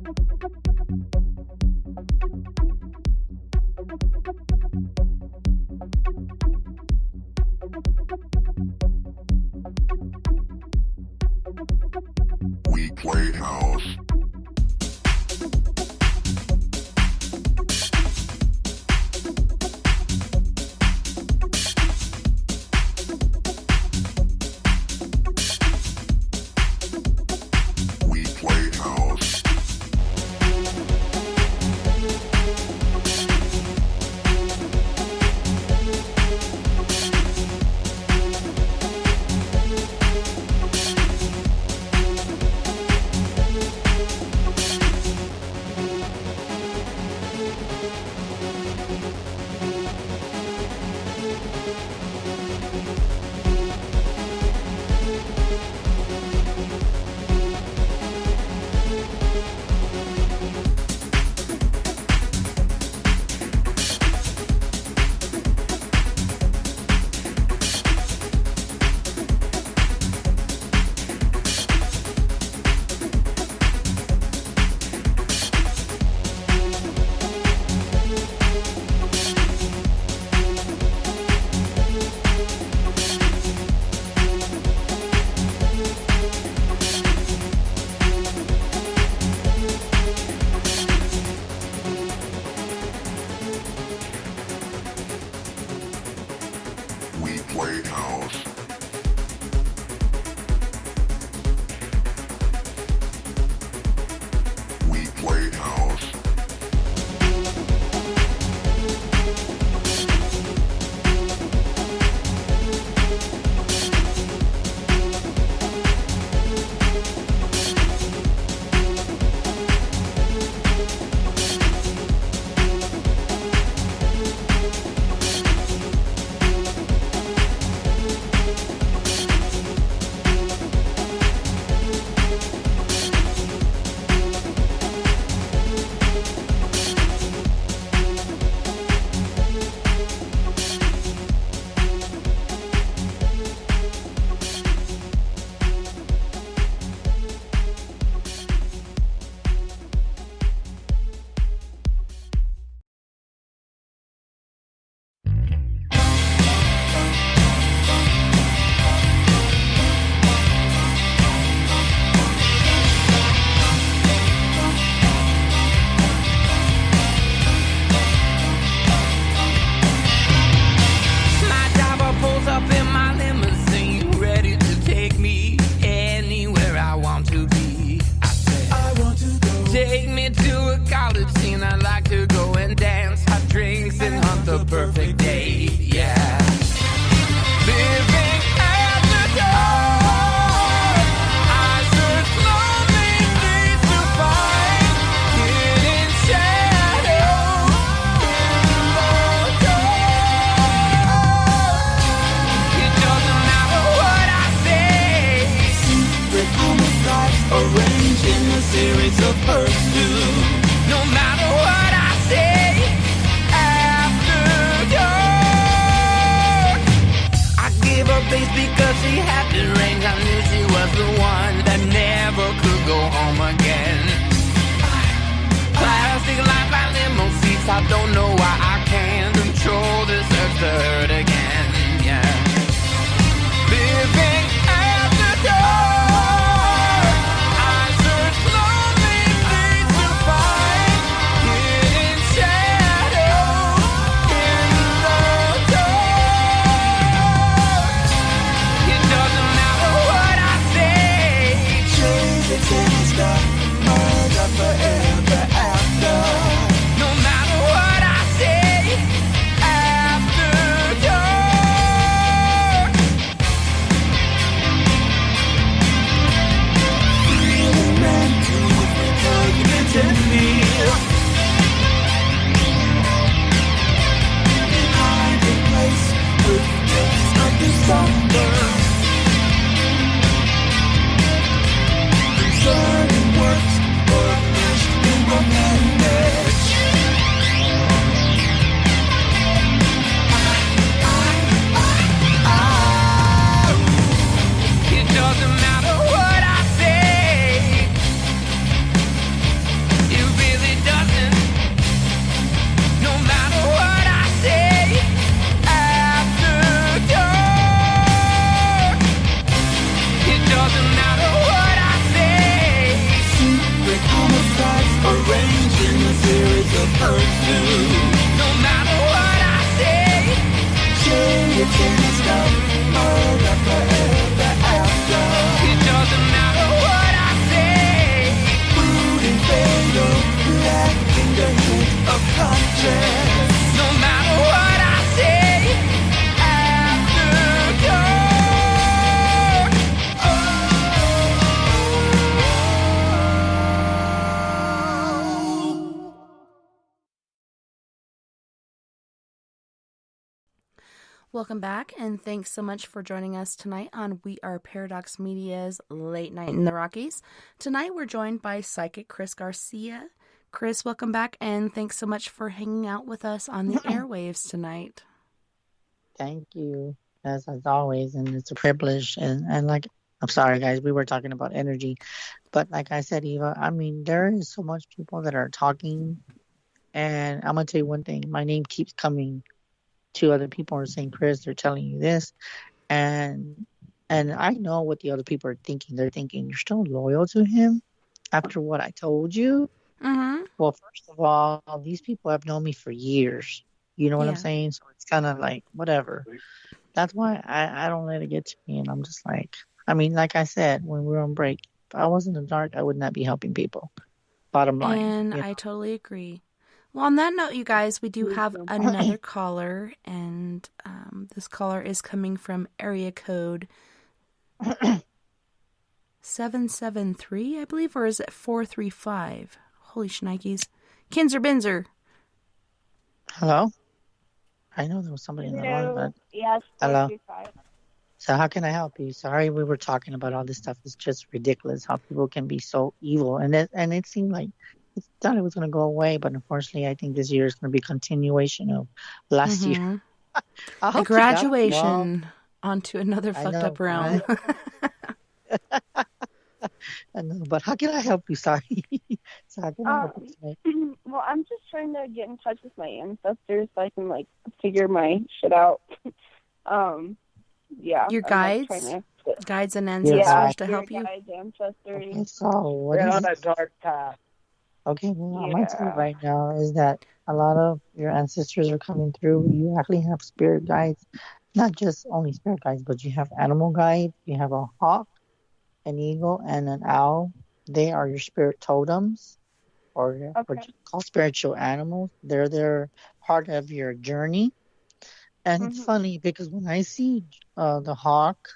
We played house. We played house. We played house. We played house. My driver pulls up in my limousine, ready to take me anywhere I want to be. I said, I want to go. Take me to a college scene. I'd like to go and dance, have drinks, and hunt the perfect date. Yeah. Living at the door, I search lonely streets to find hidden shadows in the dark. It doesn't matter what I say. Secret homicides arranged in a series of pursuits. No matter what I say, after dark. Welcome back, and thanks so much for joining us tonight on We Are Paradox Media's Late Night in the Rockies. Tonight we're joined by Psychic Chris Garcia. Chris, welcome back, and thanks so much for hanging out with us on the airwaves tonight. Thank you, as always, and it's a privilege. And like, I'm sorry, guys, we were talking about energy, but like I said, Eva, I mean, there is so much people that are talking, and I'm gonna tell you one thing: my name keeps coming to other people are saying, Chris, they're telling you this, and I know what the other people are thinking. They're thinking you're still loyal to him after what I told you. Mm-hmm. Well, first of all, these people have known me for years. You know what I'm saying? So it's kind of like, whatever. That's why I don't let it get to me. And I'm just like, I mean, like I said, when we were on break, if I was in the dark, I would not be helping people. Bottom line. And I totally agree. Well, on that note, you guys, we do have another caller, and this caller is coming from area code 773, I believe, or is it 435? Holy shnikes. Kinzer Binzer. Hello? I know there was somebody in the line, but... Yes, hello? 435. So how can I help you? Sorry, we were talking about all this stuff. It's just ridiculous how people can be so evil. And it seemed like I thought it was going to go away, but unfortunately, I think this year is going to be a continuation of last year. A graduation onto another fucked up realm. I know, but how can I help you? Sorry. So how can I help you tonight? Well, I'm just trying to get in touch with my ancestors so I can figure my shit out. Yeah. Your guides? Guides and ancestors to help you? Guides, ancestors. Okay, so what They're is on a dark path. Okay, well, I'm going to tell you right now is that a lot of your ancestors are coming through. You actually have spirit guides, not just only spirit guides, but you have animal guides. You have a hawk, an eagle, and an owl. They are your spirit totems, or what you call spiritual animals. They're part of your journey. And it's funny because when I see the hawk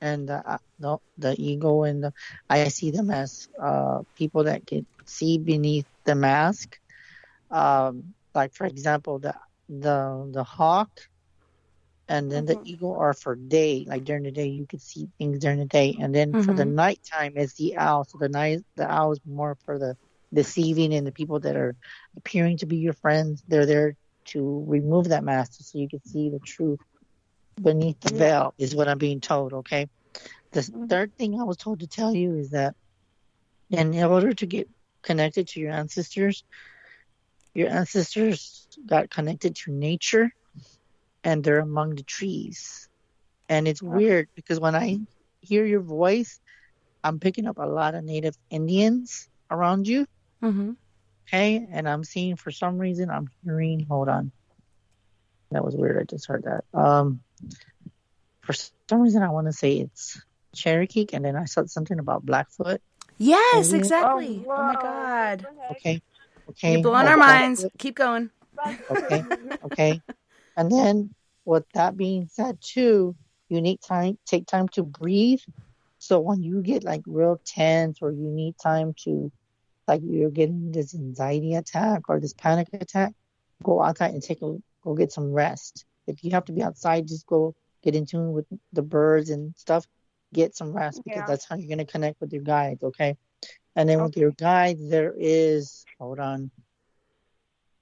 and the eagle and I see them as people that can see beneath the mask. Like for example, the hawk and then the eagle are for day. Like during the day, you could see things during the day, and then for the nighttime, it's the owl. So the owl is more for the deceiving and the people that are appearing to be your friends. They're there to remove that mask so you can see the truth beneath the veil. Is what I'm being told. Okay. The third thing I was told to tell you is that in order to get connected to your ancestors got connected to nature, and they're among the trees. And it's weird because when I hear your voice, I'm picking up a lot of native Indians around you. Okay. And I'm seeing, for some reason, I'm hearing, hold on. That was weird. I just heard that. For some reason, I want to say it's Cherokee, and then I said something about Blackfoot. Yes, exactly. Oh my God. Okay. You're blowing our minds. Keep going. Okay. And then, with that being said, too, you need take time to breathe. So when you get real tense, or you need time to, you're getting this anxiety attack or this panic attack, go outside and go get some rest. If you have to be outside, just go get in tune with the birds and stuff. Get some rest, because that's how you're going to connect with your guides, okay? And then with your guides, there is, hold on.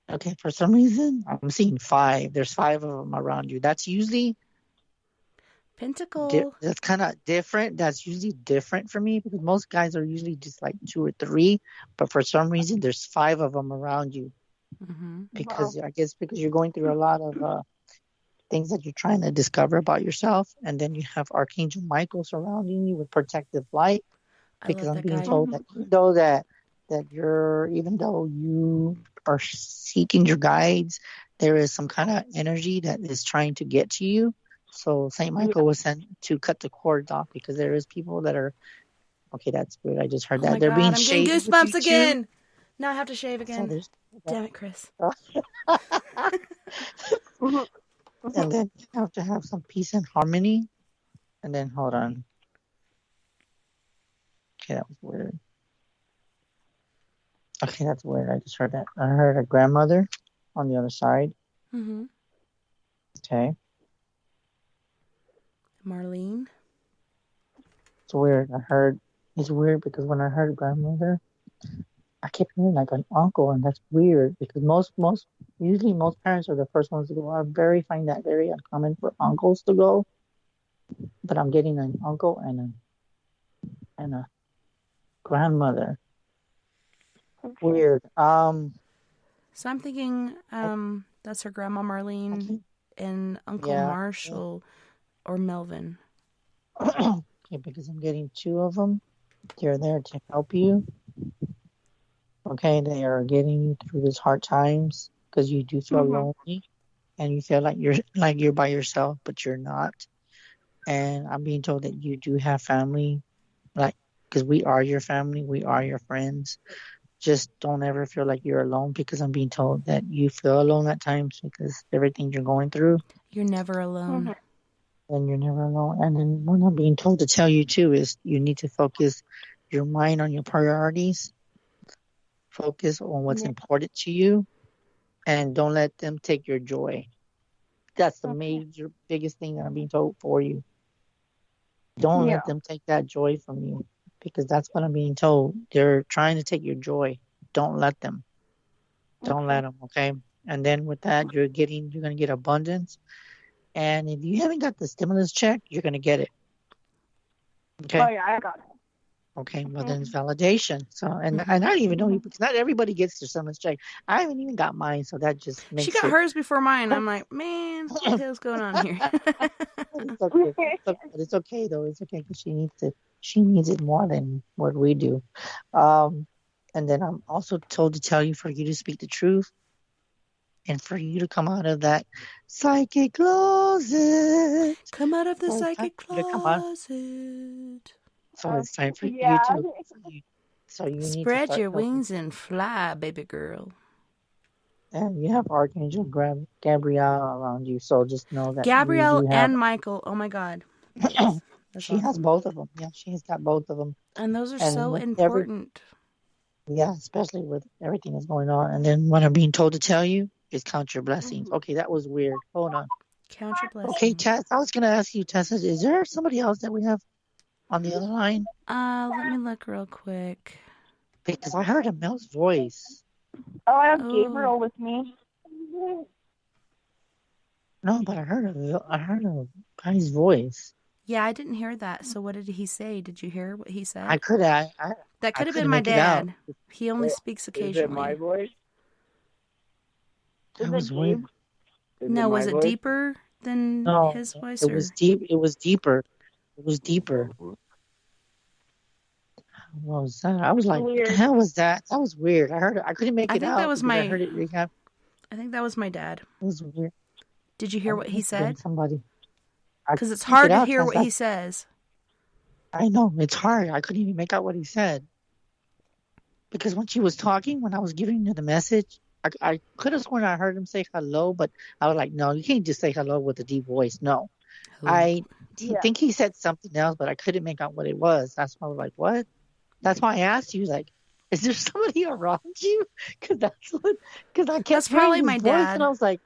Okay, for some reason, I'm seeing 5. There's 5 of them around you. That's usually... Pentacle. That's kind of different. That's usually different for me, because most guys are usually just 2 or 3. But for some reason, there's 5 of them around you. Because I guess because you're going through a lot of things that you're trying to discover about yourself. And then you have Archangel Michael surrounding you with protective light. Because I'm being told that even though you are seeking your guides, there is some kind of energy that is trying to get to you. So Saint Michael was sent to cut the cords off, because there is people that are, okay, that's weird. I just heard that. They're being shaded. I'm getting goosebumps again. Now I have to shave again. So damn it, Chris. And then you have to have some peace and harmony. And then, hold on. Okay, that was weird. Okay, that's weird. I just heard that. I heard a grandmother on the other side. Okay. Marlene? It's weird. It's weird because when I heard grandmother, I kept hearing like an uncle, and that's weird because usually most parents are the first ones to go. Find that very uncommon for uncles to go, but I'm getting an uncle and a grandmother. Weird. So I'm thinking that's her grandma Marlene and Uncle Marshall or Melvin. Okay, because I'm getting two of them. They're there to help you. Okay, they are getting you through these hard times because you do feel lonely and you feel like you're by yourself, but you're not. And I'm being told that you do have family, like because we are your family, we are your friends. Just don't ever feel like you're alone because I'm being told that you feel alone at times because everything you're going through. You're never alone. And you're never alone. And then what I'm being told to tell you too is you need to focus your mind on your priorities. Focus on what's important to you and don't let them take your joy. That's the biggest thing that I'm being told for you. Don't let them take that joy from you because that's what I'm being told. They're trying to take your joy. Don't let them. Don't let them, okay? And then with that, you're going to get abundance. And if you haven't got the stimulus check, you're going to get it. Okay? Oh, yeah, I got it. Okay, well then it's validation. So and I don't even know because not everybody gets their stimulus check. I haven't even got mine, so that just makes she got hers before mine. I'm like, man, what the hell's going on here? It's okay. But it's okay though. It's okay because she needs it. She needs it more than what we do. And then I'm also told to tell you for you to speak the truth and for you to come out of that psychic closet. Come out of the psychic closet. So it's time for you to. So you spread need to your wings and fly, baby girl. And you have Archangel Gabrielle around you, so just know that Gabrielle and Michael. Oh my God. Yes, she has both of them. Yeah, she has got both of them. And those are so important. Yeah, especially with everything that's going on. And then what I'm being told to tell you is count your blessings. Okay, that was weird. Hold on. Count your blessings. Okay, Tess, I was going to ask you, Tessa, is there somebody else that we have on the other line? Let me look real quick. Because I heard a male's voice. Oh, I have Gabriel with me. No, but I heard a guy's voice. Yeah, I didn't hear that. So what did he say? Did you hear what he said? That could have been my dad. He only speaks occasionally. Is it my voice? That was weird. No, was it deeper than his voice? It was deep. It was deeper. It was deeper. What was that? I was like, what the hell was that? That was weird. I heard it. I couldn't make it out. That was I heard it. I think that was my dad. It was weird. Did you hear what he said? Somebody. Because it's hard to hear what he says. I know. It's hard. I couldn't even make out what he said. Because when she was talking, when I was giving her the message, I could have sworn I heard him say hello, but I was like, no, you can't just say hello with a deep voice. No. I think he said something else, but I couldn't make out what it was. That's why I was like, what? That's why I asked you, like, is there somebody around you? Because I kept That's probably hearing my his dad. voice, and I was like,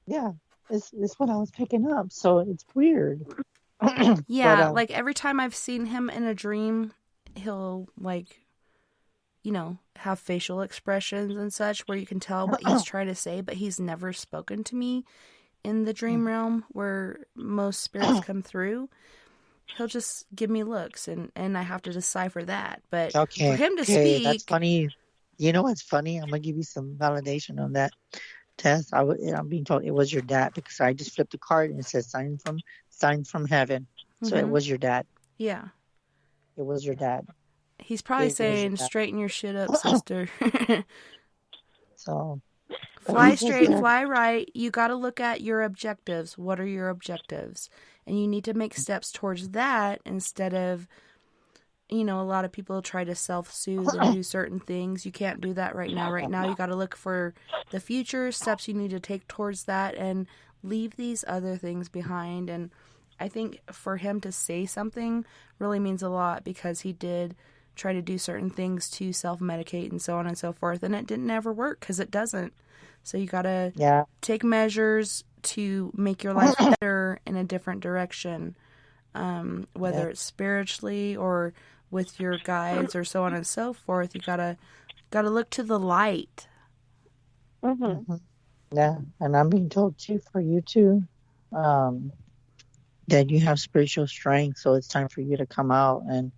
yeah, it's what I was picking up. So it's weird. Yeah, like every time I've seen him in a dream, he'll have facial expressions and such where you can tell what he's trying to say, but he's never spoken to me in the dream realm where most spirits come through. He'll just give me looks and I have to decipher that. But for him to speak... That's funny. You know what's funny? I'm going to give you some validation on that, Tess. I'm being told it was your dad because I just flipped the card and it says sign from heaven. So it was your dad. Yeah. It was your dad. He's probably saying, straighten your shit up, sister. So... Fly straight, fly right. You got to look at your objectives. What are your objectives? And you need to make steps towards that instead of, a lot of people try to self-soothe and do certain things. You can't do that right now. Right now, you got to look for the future steps you need to take towards that and leave these other things behind. And I think for him to say something really means a lot because he did try to do certain things to self-medicate and so on and so forth. And it didn't ever work because it doesn't. So you got to take measures to make your life better in a different direction. whether it's spiritually or with your guides or so on and so forth. You gotta look to the light. Mm-hmm. Yeah, and I'm being told too for you too, that you have spiritual strength, so it's time for you to come out and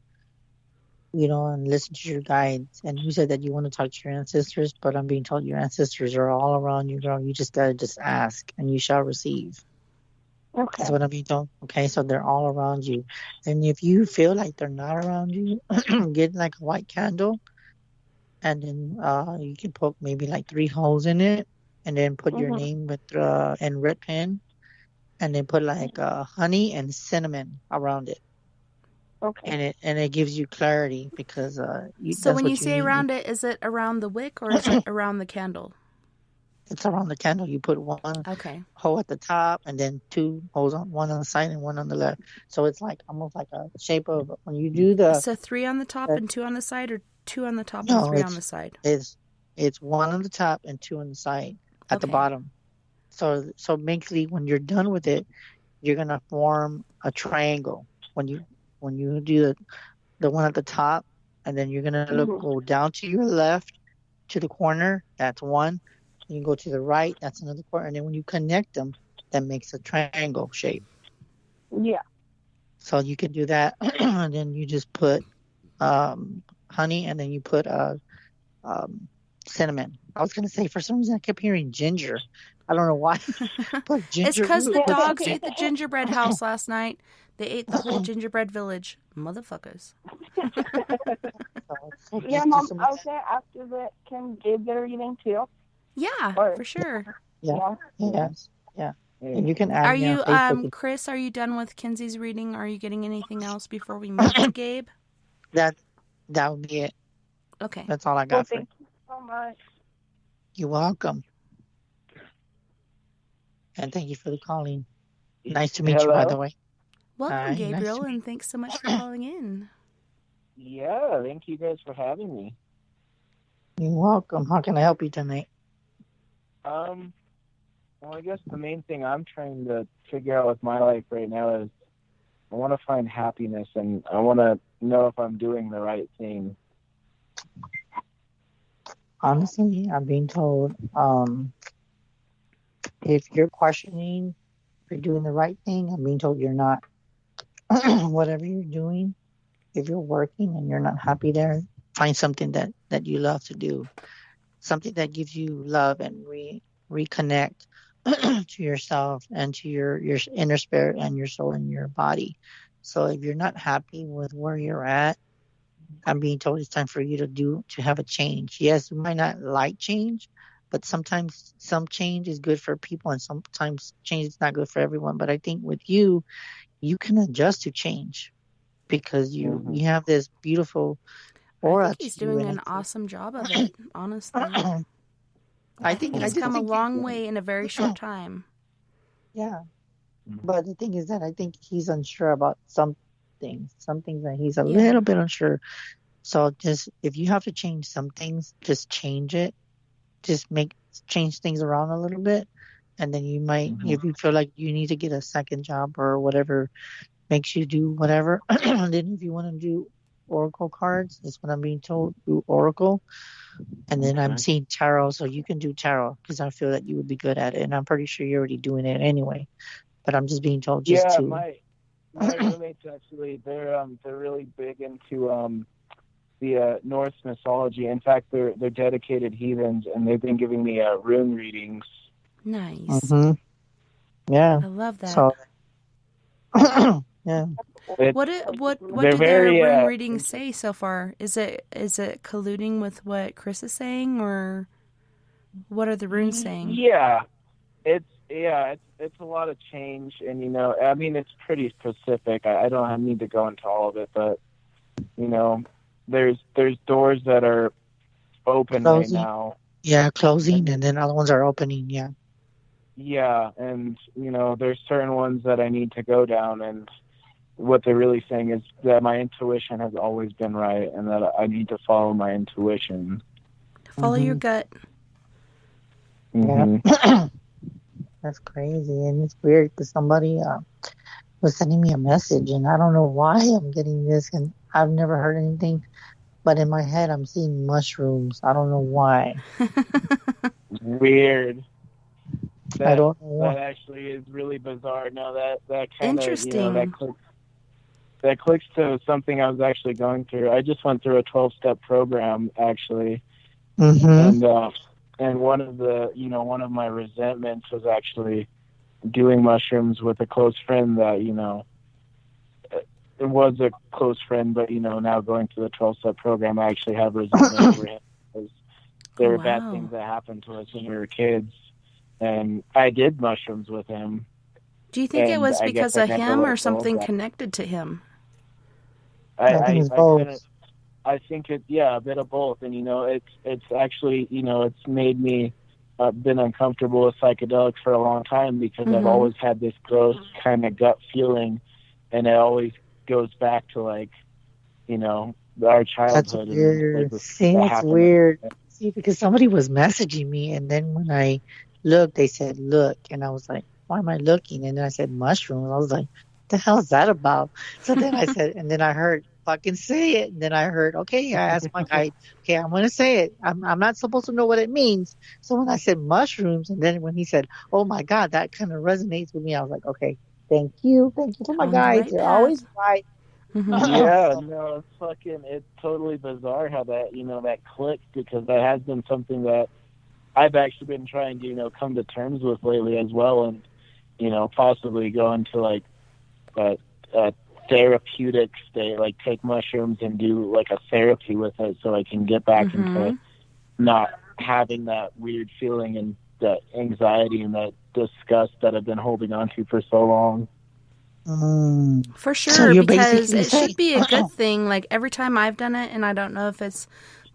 and listen to your guides. And you said that you want to talk to your ancestors, but I'm being told your ancestors are all around you, girl. You just gotta just ask, and you shall receive. Okay. That's what I'm being told. Okay, so they're all around you, and if you feel like they're not around you, get like a white candle, and then you can poke maybe like 3 holes in it, and then put your name with in red pen, and then put like honey and cinnamon around it. Okay. And it gives you clarity because So that's when what you say need. around it, is it around the wick or is it around the candle? It's around the candle. You put one hole at the top, and then 2 holes one on the side and one on the left. So it's like almost like a shape of when you do the. So 3 on the top and 2 on the side, or 2 on the top and No, 3 on the side? it's 1 on the top and 2 on the side at the bottom. So basically, when you're done with it, you're gonna form a triangle. When you do the one at the top, and then you're gonna go down to your left to the corner. That's 1. You can go to the right. That's another corner. And then when you connect them, that makes a triangle shape. Yeah. So you can do that, and then you just put honey, and then you put cinnamon. I was gonna say, for some reason I kept hearing ginger. I don't know why. But ginger. It's because the dogs ate the gingerbread house last night. They ate the whole gingerbread village. Motherfuckers. Yeah, Mom, I was there after that. Can Gabe get a reading too? Yeah, for sure. Yeah. Yes. Yeah. And you can add Are me you, on Facebook. Chris, are you done with Kenzie's reading? Are you getting anything else before we move to Gabe? That would be it. Okay. That's all I got for you. Thank you so much. You're welcome. And thank you for the calling. Nice to meet you, by the way. Welcome, Gabriel, and thanks so much for calling in. Yeah, thank you guys for having me. You're welcome. How can I help you tonight? Well, I guess the main thing I'm trying to figure out with my life right now is I want to find happiness, and I want to know if I'm doing the right thing. Honestly, I'm being told if you're questioning if you're doing the right thing, I'm being told you're not. Whatever you're doing, if you're working and you're not happy there, find something that you love to do. Something that gives you love and reconnect to yourself and to your inner spirit and your soul and your body. So if you're not happy with where you're at, I'm being told it's time for you to have a change. Yes, you might not like change, but sometimes some change is good for people and sometimes change is not good for everyone. But I think with you can adjust to change because you have this beautiful aura. I think he's doing an awesome job of it, honestly. I think he's come a long way in a very short time. Yeah. But the thing is that I think he's unsure about some things that he's a little bit unsure. So just, if you have to change some things, just change it. Just change things around a little bit. And then you might, if you feel like you need to get a second job or whatever makes you do whatever, then if you want to do Oracle cards, that's what I'm being told, do Oracle. And then I'm seeing tarot, so you can do tarot because I feel that you would be good at it. And I'm pretty sure you're already doing it anyway. But I'm just being told just to. My roommates actually, they're really big into the Norse mythology. In fact, they're dedicated heathens, and they've been giving me rune readings. Nice. Yeah. I love that. So, yeah. What do their rune readings say so far? Is it colluding with what Chris is saying, or what are the runes saying? Yeah, it's a lot of change, and I mean it's pretty specific. I don't need to go into all of it, but there's doors that are open closing. Right now. Yeah, closing, and then other ones are opening. Yeah. Yeah, and there's certain ones that I need to go down, and what they're really saying is that my intuition has always been right, and that I need to follow my intuition. Follow your gut. Yeah. That's crazy, and it's weird because somebody was sending me a message, and I don't know why I'm getting this, and I've never heard anything. But in my head, I'm seeing mushrooms. I don't know why. Weird. I don't know why. That actually is really bizarre. No, that kind of, Interesting. that clicks to something I was actually going through. I just went through a 12-step program, actually. Mm-hmm. And one of my resentments was actually doing mushrooms with a close friend that, it was a close friend, but, now going through the 12-step program, I actually have resentment over him because there were bad things that happened to us when we were kids. And I did mushrooms with him. Do you think it was because of him or something connected to him? I think it's both. I think a bit of both. And, it's actually, it's made me been uncomfortable with psychedelics for a long time because I've always had this gross kind of gut feeling, and it always goes back to, like, our childhood. That's weird. And, like, See, it's weird. See, because somebody was messaging me, and then when I looked, they said, look. And I was like, why am I looking? And then I said, mushrooms. I was like, what the hell is that about? So then I said, and then I heard, fucking say it. And then I heard, okay, I asked my guy, okay, I'm going to say it. I'm not supposed to know what it means. So when I said mushrooms, and then when he said, oh my God, that kind of resonates with me, I was like, okay, thank you to my guys. They're always right. Yeah, no, it's totally bizarre how that, that clicked, because that has been something that I've actually been trying to, come to terms with lately as well. And, possibly go into like a therapeutic state, like take mushrooms and do like a therapy with it so I can get back into not having that weird feeling and that anxiety and that disgust that I've been holding on to for so long. For sure, because it should be a good thing. Like every time I've done it, and I don't know if it's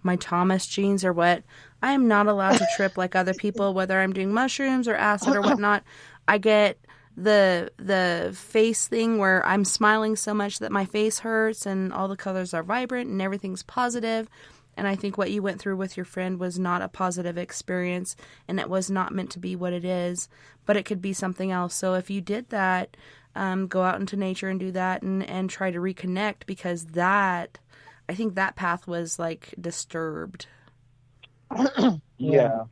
my Thomas genes or what, I am not allowed to trip like other people, whether I'm doing mushrooms or acid or whatnot. I get the face thing where I'm smiling so much that my face hurts and all the colors are vibrant and everything's positive. And I think what you went through with your friend was not a positive experience, and it was not meant to be what it is, but it could be something else. So if you did that, go out into nature and do that and try to reconnect, because I think that path was like disturbed. Yeah,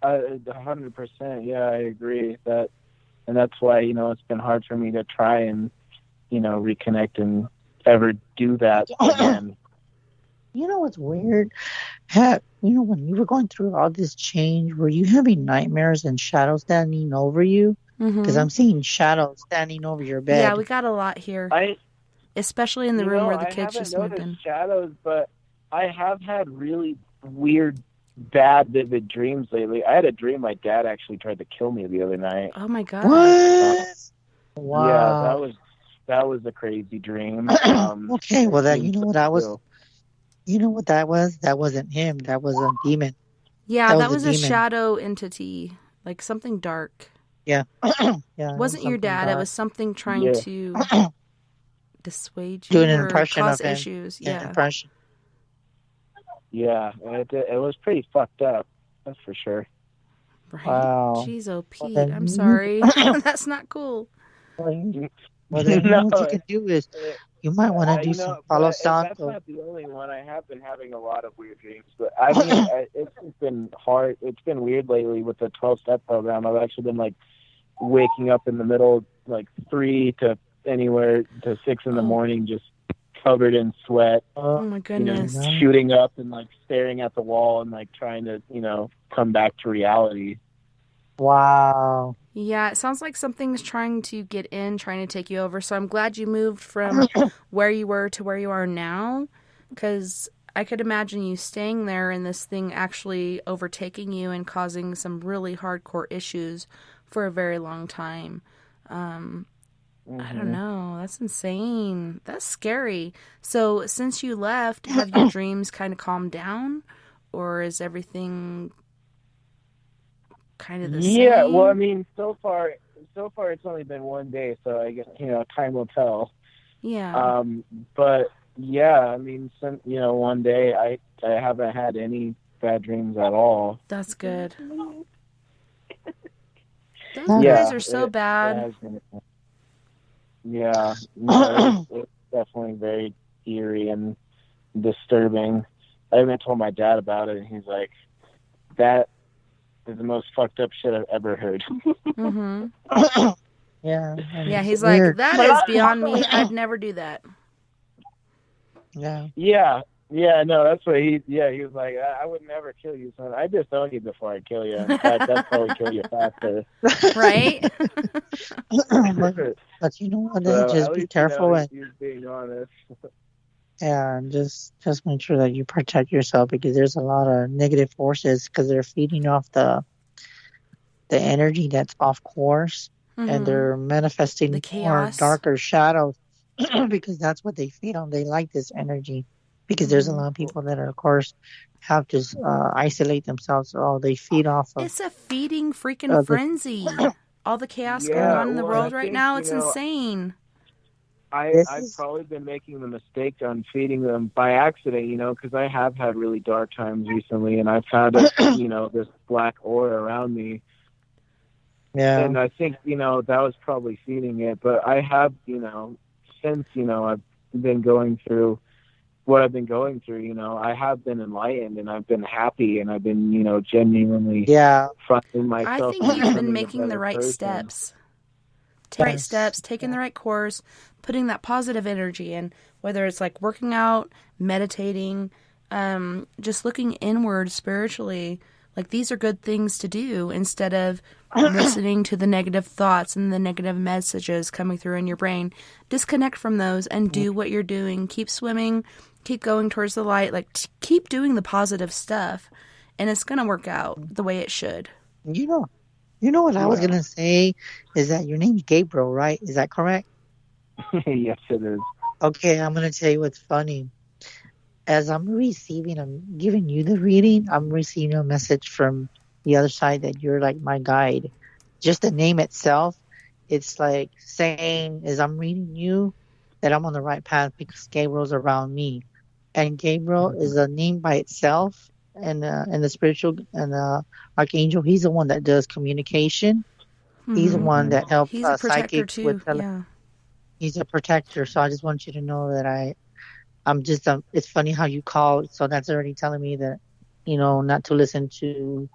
100%. Yeah, I agree that. And that's why, it's been hard for me to try and, reconnect and ever do that again. You know what's weird? When you were going through all this change, were you having nightmares and shadows standing over you? Because I'm seeing shadows standing over your bed. Yeah, we got a lot here. Especially in the room where the kids just moved in. I haven't noticed shadows, but I have had really weird, bad, vivid dreams lately. I had a dream my dad actually tried to kill me the other night. Oh my God! What? Wow. Yeah, that was a crazy dream. Okay, well that you know what that was? That wasn't him. That was a demon. Yeah, that was a shadow entity, like something dark. Yeah. Yeah. It wasn't your dad. It was something trying to dissuade you, doing an impression cause of him. issues. Yeah. Impression. Yeah, it was pretty fucked up. That's for sure. Right. Wow. Jeez, oh Pete, I'm sorry. That's not cool. Well, what you can do is you might want to do some Palo Santo. That's not the only one. I have been having a lot of weird dreams, but I mean, it's been hard. It's been weird lately with the 12-step program. I've actually been like waking up in the middle, like 3 to anywhere to 6 in the morning, just covered in sweat. Oh my goodness. Shooting up and like staring at the wall and like trying to, come back to reality. Wow. Yeah, it sounds like something's trying to get in, trying to take you over. So I'm glad you moved from where you were to where you are now, because I could imagine you staying there and this thing actually overtaking you and causing some really hardcore issues for a very long time. I don't know. That's insane. That's scary. So since you left, have your dreams kind of calmed down, or is everything kind of the same? Yeah, well, I mean, so far it's only been one day, so I guess, time will tell. Yeah. But yeah, I mean, one day I haven't had any bad dreams at all. That's good. Those guys are so bad. Yeah, no, it's definitely very eerie and disturbing. I even told my dad about it, and he's like, "That is the most fucked up shit I've ever heard." Mm-hmm. Yeah. Yeah, It's he's weird. like, that is beyond me. I'd never do that. Yeah. Yeah, no, that's what he was like, I would never kill you, son. I disown you before I kill you. In fact, I'd probably kill you faster. Right? But you know what? So Just at be least careful and he's being honest. yeah, just make sure that you protect yourself because there's a lot of negative forces because they're feeding off the energy that's off course and they're manifesting The more chaos. darker shadows because that's what they feed on. They like this energy because there's a lot of people that are, of course, have to isolate themselves. So they feed off of. It's a feeding freaking frenzy. All the chaos going on in the world right now, it's insane. I've probably been making the mistake on feeding them by accident, because I have had really dark times recently, and I've had, this black aura around me. Yeah. And I think, that was probably feeding it. But I have, since, I've been going through what I've been going through, I have been enlightened and I've been happy and I've been, genuinely finding myself. I think you've been making the right steps. Right steps, taking the right course, putting that positive energy in, whether it's like working out, meditating, just looking inward spiritually. Like these are good things to do instead of listening to the negative thoughts and the negative messages coming through in your brain. Disconnect from those and do what you're doing. Keep swimming, keep going towards the light, like keep doing the positive stuff and it's going to work out the way it should. You know what I was going to say is that your name's Gabriel, right? Is that correct? Yes, it is. Okay, I'm going to tell you what's funny. As I'm giving you the reading, I'm receiving a message from the other side that you're like my guide. Just the name itself, it's like saying as I'm reading you that I'm on the right path because Gabriel's around me. And Gabriel is a name by itself. And the spiritual and archangel, he's the one that does communication. He's the one that helps he's a protector psychics too. with he's a protector. So I just want you to know that I'm just it's funny how you called. So that's already telling me that not to listen to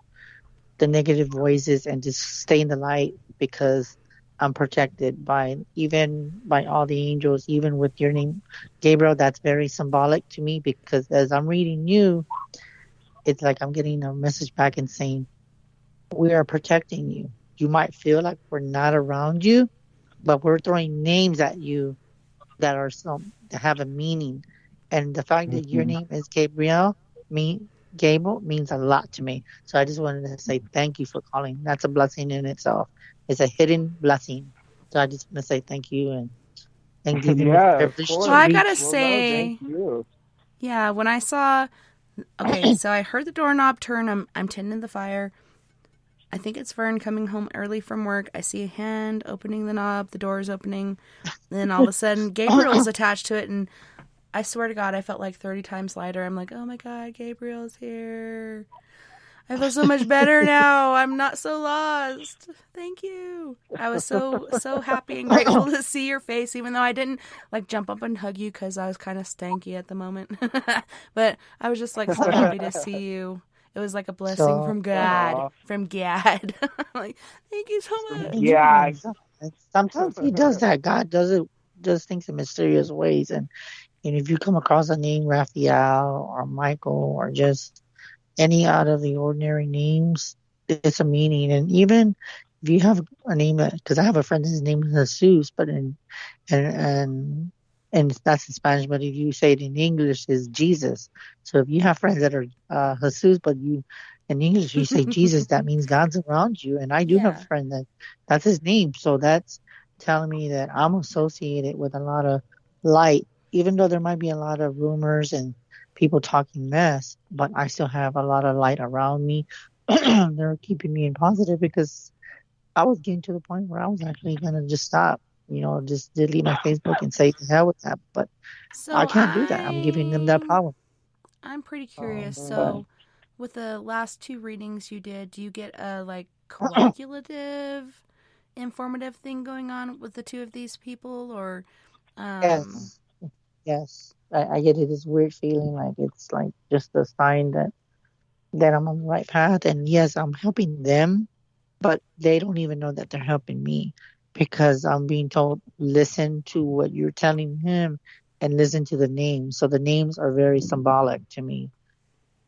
the negative voices and just stay in the light because I'm protected by all the angels, even with your name, Gabriel. That's very symbolic to me because as I'm reading you, it's like I'm getting a message back and saying, we are protecting you. You might feel like we're not around you, but we're throwing names at you that have a meaning. And the fact that your name is Gabriel means a lot to me. So I just wanted to say thank you for calling. That's a blessing in itself. It's a hidden blessing. So I just want to say thank you and give you the privilege to I gotta no, say, thank you. Yeah, when I saw, okay, so I heard the doorknob turn. I'm tending the fire. I think it's Vern coming home early from work. I see a hand opening the knob. The door is opening. And then all of a sudden, Gabriel's attached to it. And I swear to God, I felt like 30 times lighter. I'm like, oh my God, Gabriel's here. I feel so much better now. I'm not so lost. Thank you. I was so happy and grateful to see your face, even though I didn't like jump up and hug you because I was kind of stanky at the moment. But I was just like so happy to see you. It was like a blessing from God. From God. Like, thank you so much. Yeah. Sometimes he does that. God does things in mysterious ways. And if you come across a name, Raphael or Michael or just any out of the ordinary names, it's a meaning. And even if you have a name, because I have a friend, his name is Jesus, but and that's in Spanish, but if you say it in English, is Jesus. So if you have friends that are Jesus, but in English you say Jesus, that means God's around you. And I do have a friend that's his name. So that's telling me that I'm associated with a lot of light, even though there might be a lot of rumors and people talking mess, but I still have a lot of light around me. They're keeping me in positive because I was getting to the point where I was actually going to just stop. Just delete my Facebook and say to hell with that. But I can't do that. I'm giving them that power. I'm pretty curious. So with the last 2 readings you did, do you get a coagulative informative thing going on with the two of these people, or Yes, yes. I get it. This weird feeling like it's like just a sign that I'm on the right path. And yes, I'm helping them, but they don't even know that they're helping me because I'm being told, listen to what you're telling him and listen to the names. So the names are very symbolic to me.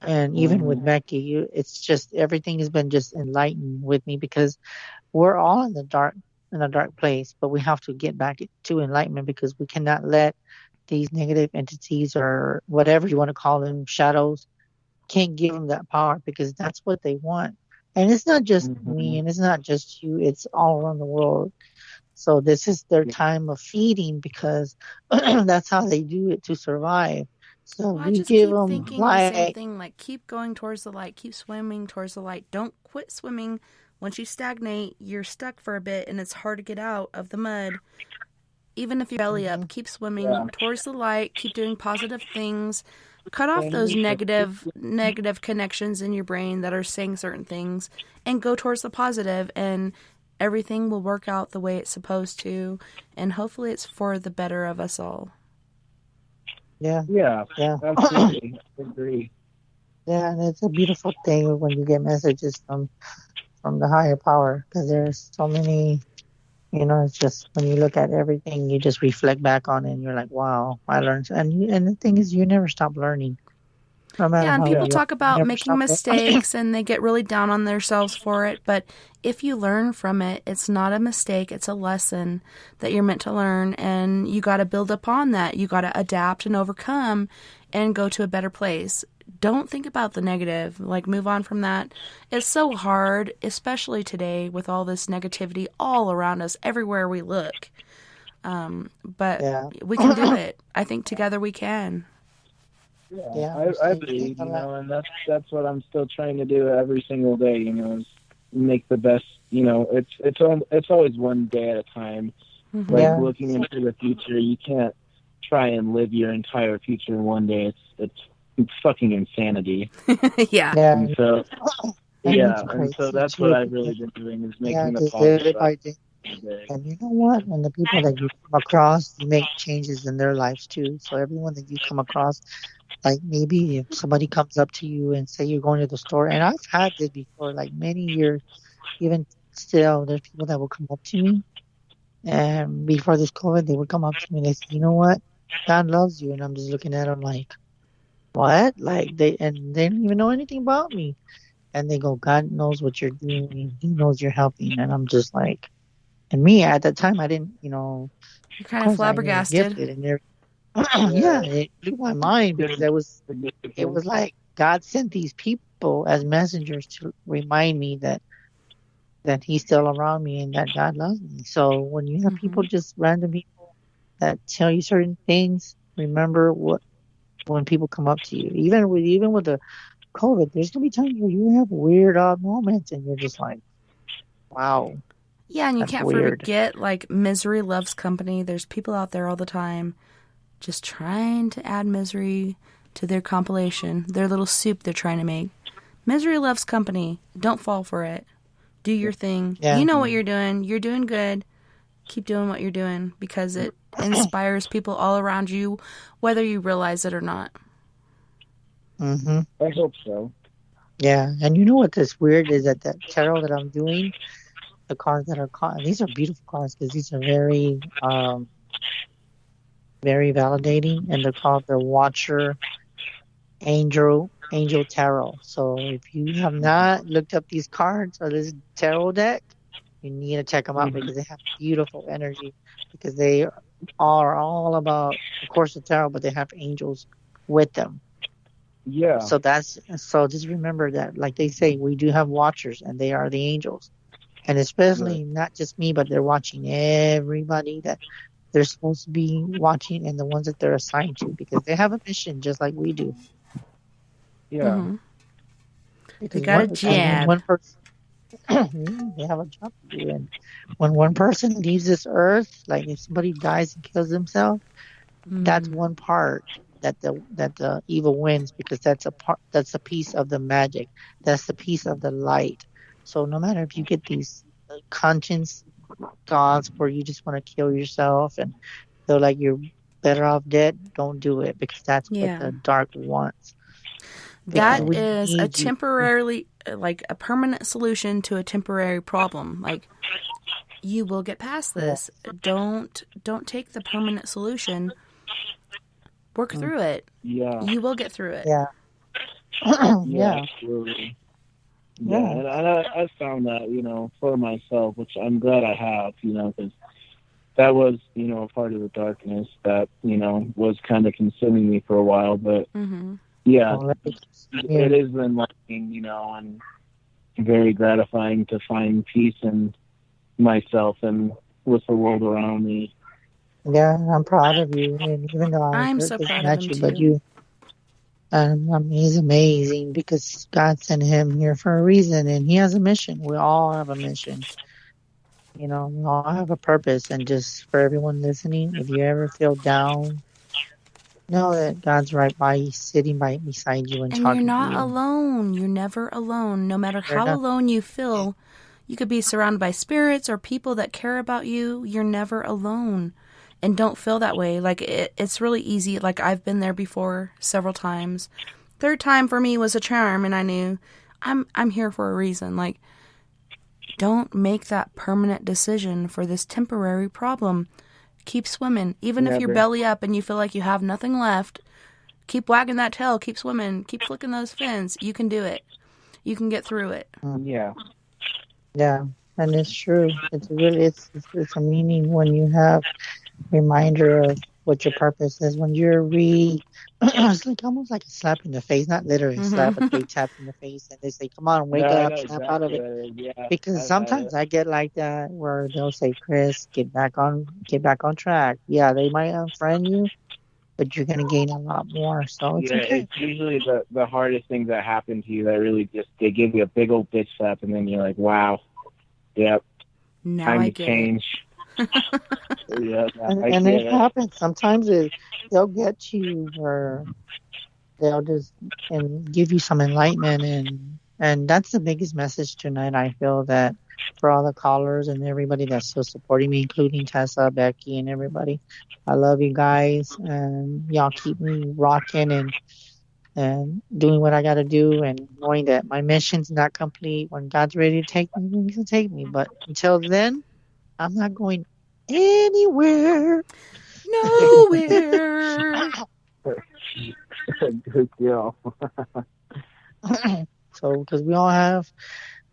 And even with Becky, it's just everything has been just enlightened with me because we're all in a dark place, but we have to get back to enlightenment because we cannot let these negative entities or whatever you want to call them, shadows, can't give them that power because that's what they want. And it's not just me and it's not just you, it's all around the world. So this is their time of feeding because that's how they do it to survive. So I we just give keep them thinking the same thing, like keep going towards the light, keep swimming towards the light. Don't quit swimming. Once you stagnate, you're stuck for a bit and it's hard to get out of the mud. Even if you're belly up, keep swimming towards the light, keep doing positive things. Cut off those negative connections in your brain that are saying certain things and go towards the positive, and everything will work out the way it's supposed to, and hopefully it's for the better of us all. Yeah, absolutely. I agree. Yeah, and it's a beautiful thing when you get messages from the higher power because there's so many, it's just when you look at everything, you just reflect back on it and you're like, wow, I learned. And the thing is, you never stop learning. No matter Yeah, and how people you talk about never making stop mistakes and they get really down on themselves for it. But if you learn from it, it's not a mistake. It's a lesson that you're meant to learn. And you got to build upon that. You got to adapt and overcome and go to a better place. Don't think about the negative. Like, move on from that. It's so hard, especially today with all this negativity all around us, everywhere we look. But we can do it. I think together we can. I agree, and that's what I'm still trying to do every single day, is make the best, it's always one day at a time. Like looking into the future, you can't try and live your entire future in one day. It's fucking insanity. Yeah. And so that's what I've really been doing is making the positive. And you know what? When the people that you come across, you make changes in their lives too. So everyone that you come across, like maybe if somebody comes up to you and say you're going to the store, and I've had this before, like many years, even still, there's people that will come up to me, and before this COVID, they would come up to me and they say, you know what? God loves you, and I'm just looking at them like, what? Like they don't even know anything about me, and they go, God knows what you're doing, He knows you're helping, and I'm just like, and me at that time, I didn't, you're kind of flabbergasted. Yeah, it blew my mind because it was like God sent these people as messengers to remind me that He's still around me and that God loves me. So when you have people, just random people that tell you certain things, remember when people come up to you, even with the COVID, there's gonna be times where you have weird odd moments and you're just like, wow. Yeah, and you can't forget, like, misery loves company. There's people out there all the time just trying to add misery to their compilation, their little soup they're trying to make. Misery loves company. Don't fall for it. Do your thing. Yeah. You know what you're doing. You're doing good. Keep doing what you're doing because it inspires people all around you, whether you realize it or not. Mm-hmm. I hope so. Yeah, and you know what this weird is that tarot that I'm doing, the cards that are these are beautiful cards because these are very very validating, and they're called the Watcher Angel Tarot. So if you have not looked up these cards or this tarot deck, you need to check them out because they have beautiful energy because they are all about, of course, the tarot, but they have angels with them. Yeah. So just remember that, like they say, we do have watchers, and they are the angels, and especially not just me, but they're watching everybody that they're supposed to be watching and the ones that they're assigned to because they have a mission just like we do. Yeah. Mm-hmm. They got a jab. One person, they have a job to do, and when one person leaves this earth, like if somebody dies and kills themselves, that's one part that the evil wins because that's a piece of the magic, that's the piece of the light. So no matter if you get these conscience thoughts where you just want to kill yourself and feel like you're better off dead, don't do it because that's what Yeah. the dark wants. Because That we is a need you. temporarily, like a permanent solution to a temporary problem. Like, you will get past this. Don't take the permanent solution. Work through it. Yeah. You will get through it. Yeah. Yeah, Yeah. absolutely. Yeah. And I found that, for myself, which I'm glad I have, because that was, a part of the darkness that, was kind of consuming me for a while. But Mm-hmm. yeah, Well, it has been enlightening, and very gratifying to find peace in myself and with the world around me. Yeah, I'm proud of you. And even though I'm I so just proud of met him you, but too. he's amazing because God sent him here for a reason and he has a mission. We all have a mission. We all have a purpose. And just for everyone listening, if you ever feel down, know that God's right by you, sitting right beside you and And you're talking to not you. alone. You're never alone. No matter You're how not- alone you feel, you could be surrounded by spirits or people that care about you. You're never alone. And don't feel that way. Like, it's really easy. Like, I've been there before several times. Third time for me was a charm, and I knew I'm here for a reason. Like, don't make that permanent decision for this temporary problem. Keep swimming. Even if you're Never. belly up and you feel like you have nothing left, keep wagging that tail, keep swimming, keep flicking those fins. You can do it. You can get through it. Yeah. Yeah, and it's true. It's really it's a meaning when you have reminder of what your purpose is. When you're it's like almost like a slap in the face, not literally a slap, but they tap in the face and they say, "Come on, wake No, I up, know snap out of exactly it." what it is. Yeah. Because I've had sometimes it. I get like that where they'll say, "Chris, get back on track." Yeah, they might unfriend you, but you're gonna gain a lot more. So it's Yeah, okay. it's usually the hardest things that happen to you that really just, they give you a big old bitch slap, and then you're like, wow, yep, Now time I to get change. Yeah, I And get it it. happens. Sometimes they'll get to you where they'll just and give you some enlightenment and that's the biggest message tonight. I feel that for all the callers and everybody that's still supporting me, including Tessa, Becky, and everybody. I love you guys and y'all keep me rocking and doing what I gotta do and knowing that my mission's not complete. When God's ready to take me, He'll take me. But until then, I'm not going anywhere. nowhere. Good deal. So, because we all have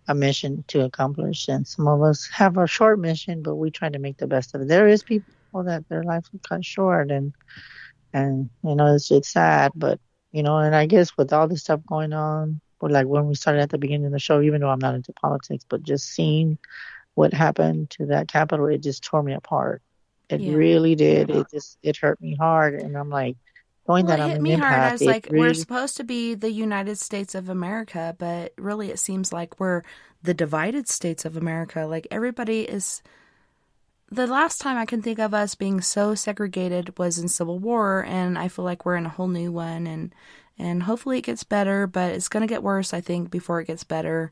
a mission to accomplish, and some of us have a short mission, but we try to make the best of it. There is people that their life is cut short, and it's sad, but and I guess with all this stuff going on, or like when we started at the beginning of the show, even though I'm not into politics, but just seeing what happened to that Capitol, it just tore me apart. It Yeah. really did. It hurt me hard, and I'm like, knowing Well, that it I'm hit an me hard. I empath, was it like, we're really. supposed to be the United States of America, but really it seems like we're the divided states of America. Like, everybody is... The last time I can think of us being so segregated was in Civil War, and I feel like we're in a whole new one, and hopefully it gets better, but it's going to get worse, I think, before it gets better.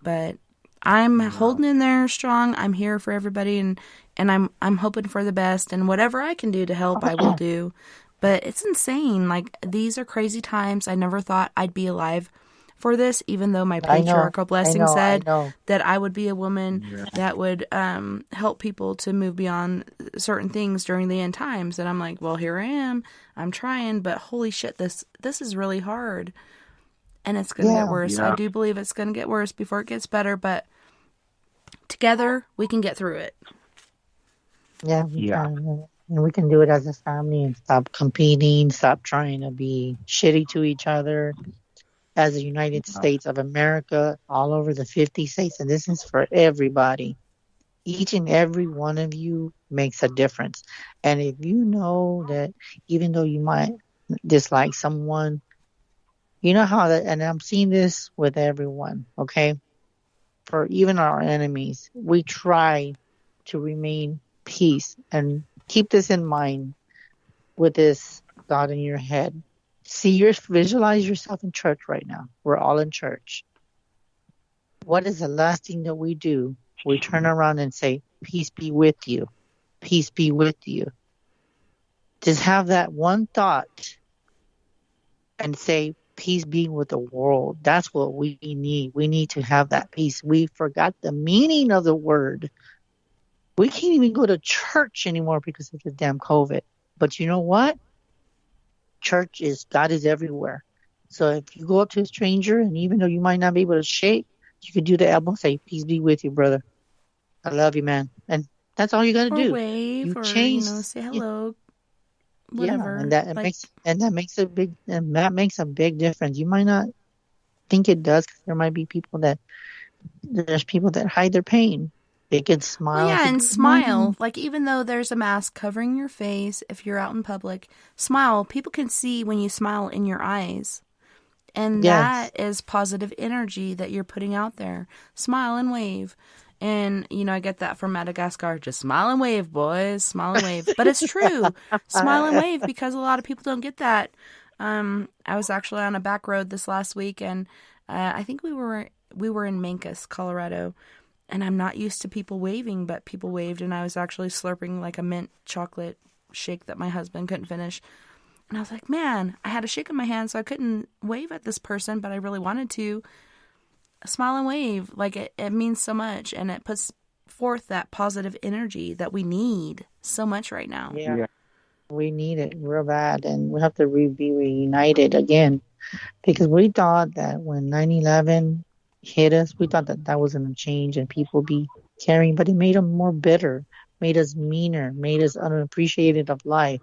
But I'm holding in there strong. I'm here for everybody, and I'm hoping for the best, and whatever I can do to help, I will do. But it's insane. Like, these are crazy times. I never thought I'd be alive for this, even though my patriarchal blessing said that I would be a woman that would help people to move beyond certain things during the end times. And I'm like, well, here I am. I'm trying, but holy shit, this is really hard. And it's going to get worse. Yeah. I do believe it's going to get worse before it gets better, but together we can get through it. Yeah, we can. And we can do it as a family and stop competing, stop trying to be shitty to each other. As the United States of America, all over the 50 states, and this is for everybody. Each and every one of you makes a difference. And if you know that even though you might dislike someone, you know how that, and I'm seeing this with everyone, okay? For even our enemies, we try to remain peace and keep this in mind with this thought in your head. Visualize yourself in church right now. We're all in church. What is the last thing that we do? We turn around and say, peace be with you. Peace be with you. Just have that one thought and say, peace be with the world. That's what we need. We need to have that peace. We forgot the meaning of the word. We can't even go to church anymore because of the damn COVID. But you know what? God is everywhere. So if you go up to a stranger, and even though you might not be able to shake, you could do the elbow and say, peace be with you, brother. I love you, man. And that's all you got to Or do. wave, You or change. say hello. Whatever. Yeah, and that makes a big difference. You might not think it does, because there's people that hide their pain. They can smile. Well, yeah, and "Good smile. morning." Like, even though there's a mask covering your face, if you're out in public, smile. People can see when you smile in your eyes. And Yes. that is positive energy that you're putting out there. Smile and wave. And, I get that from Madagascar. Just smile and wave, boys. Smile and wave. But it's true. Smile and wave, because a lot of people don't get that. I was actually on a back road this last week, and I think we were in Mancos, Colorado. And I'm not used to people waving, but people waved, and I was actually slurping like a mint chocolate shake that my husband couldn't finish. And I was like, man, I had a shake in my hand, so I couldn't wave at this person, but I really wanted to. Smile and wave. Like, it means so much, and it puts forth that positive energy that we need so much right now. Yeah. We need it real bad, and we have to be reunited again, because we thought that when 9/11 hit us, we thought that was going to change and people be caring, but it made them more bitter, made us meaner, made us unappreciated of life.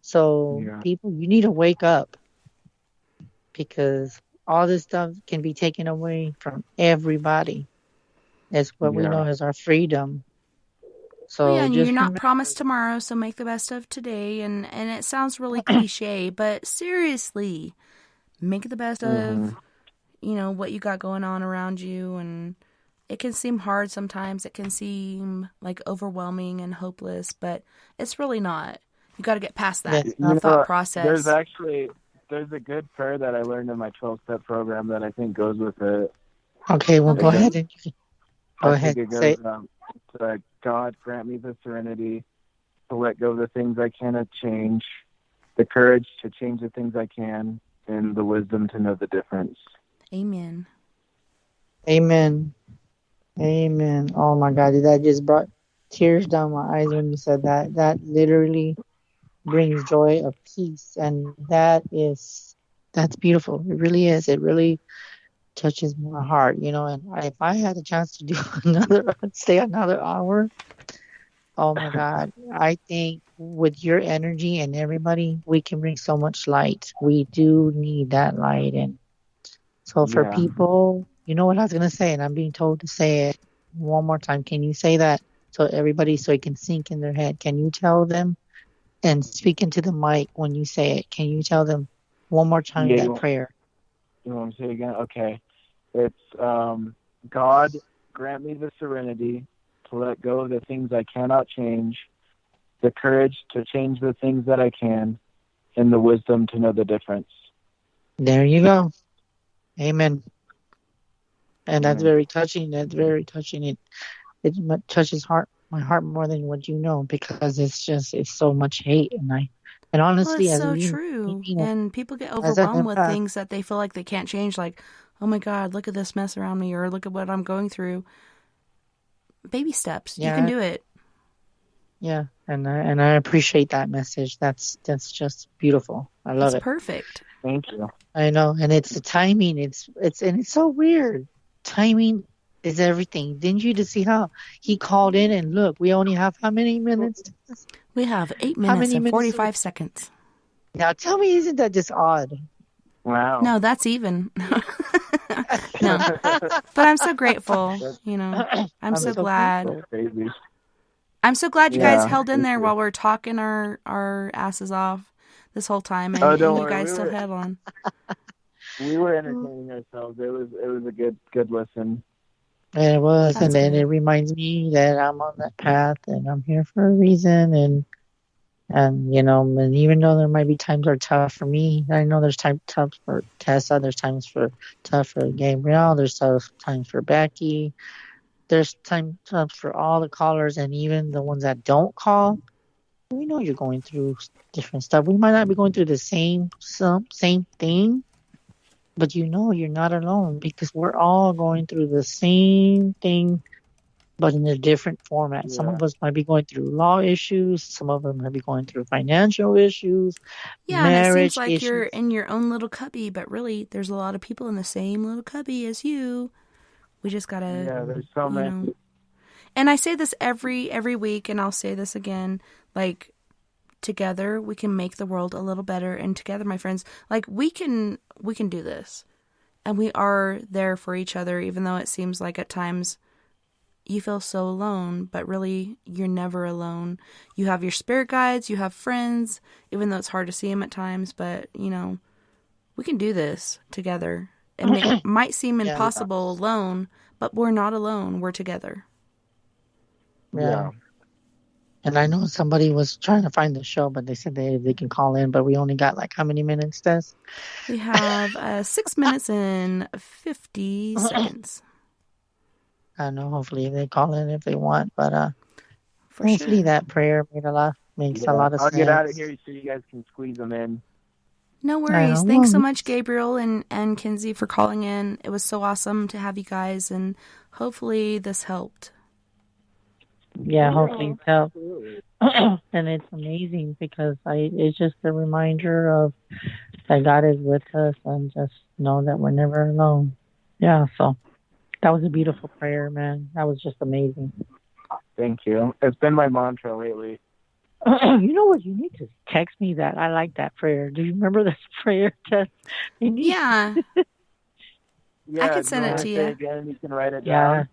So people, you need to wake up, because all this stuff can be taken away from everybody. It's what we know as our freedom. So and just you're not remember, promised tomorrow, so make the best of today. And it sounds really cliche, but seriously, make the best of what you got going on around you. And it can seem hard sometimes. It can seem like overwhelming and hopeless, but it's really not. You got to get past that thought process. There's a good prayer that I learned in my 12-step program that I think goes with it. Okay, well, go ahead and Go ahead. It goes, God, grant me the serenity to let go of the things I cannot change, the courage to change the things I can, and the wisdom to know the difference. Amen. Amen. Amen. Oh my God, that just brought tears down my eyes when you said that. That literally brings joy of peace, and that's beautiful. It really is. It really touches my heart, and if I had a chance to do stay another hour, oh my God, I think with your energy and everybody, we can bring so much light. We do need that light. And so for people, you know what I was going to say, and I'm being told to say it one more time. Can you say that so it can sink in their head? Can you tell them, and speak into the mic when you say it, can you tell them one more time that prayer? You want me to say it again? Okay. It's God, grant me the serenity to let go of the things I cannot change, the courage to change the things that I can, and the wisdom to know the difference. There you go. Amen. And that's very touching. That's very touching. It touches my heart more than what you know, because it's so much hate, and honestly, it's so true. And people get overwhelmed with things that they feel like they can't change. Like, oh my God, look at this mess around me, or look at what I'm going through. Baby steps. You can do it. Yeah, and I appreciate that message. That's just beautiful. I love it. It's perfect. Thank you. I know, and it's the timing. It's so weird. Timing is everything. Didn't you just see how he called in, and look, we only have how many minutes? We have 8 minutes and 45 seconds. Now tell me, isn't that just odd? Wow. No, that's even. No, but I'm so grateful. I'm so glad. That's crazy. I'm so glad you guys held in there while we're talking our asses off this whole time, and you guys still held on. We were entertaining ourselves. It was a good listen. And it was, and then it reminds me that I'm on that path, and I'm here for a reason, and and even though there might be times that are tough for me, I know there's tough for Tessa, there's times tough for Gabriel, there's times for Becky, there's times for all the callers and even the ones that don't call. We know you're going through different stuff. We might not be going through the same thing, but you're not alone because we're all going through the same thing, but in a different format. Some of us might be going through law issues. Some of them might be going through financial issues, Yeah, and it seems marriage like you're issues. in your own little cubby, but really, there's a lot of people in the same little cubby as you. We just gotta, there's so many. And I say this every week, and I'll say this again, like, together we can make the world a little better, and together, my friends, like, we can do this, and we are there for each other, even though it seems like at times you feel so alone, but really you're never alone. You have your spirit guides, you have friends, even though it's hard to see them at times, but we can do this together. It might seem impossible alone, but we're not alone. We're together. Yeah. And I know somebody was trying to find the show, but they said they can call in, but we only got like how many minutes, Tess? We have 6 minutes and 50 seconds. I don't know. Hopefully they call in if they want, but For hopefully sure. that prayer makes a lot of I'll sense. get out of here so you guys can squeeze them in. No worries. Thanks so much, Gabriel and Kinsey, for calling in. It was so awesome to have you guys, and hopefully this helped. Yeah, hopefully it helps. And it's amazing because it's just a reminder of that God is with us and just know that we're never alone. Yeah, so that was a beautiful prayer, man. That was just amazing. Thank you. It's been my mantra lately. You know what? You need to text me that. I like that prayer. Do you remember this prayer, Tess? Yeah. Yeah, I can send it to you. Again, you can write it down.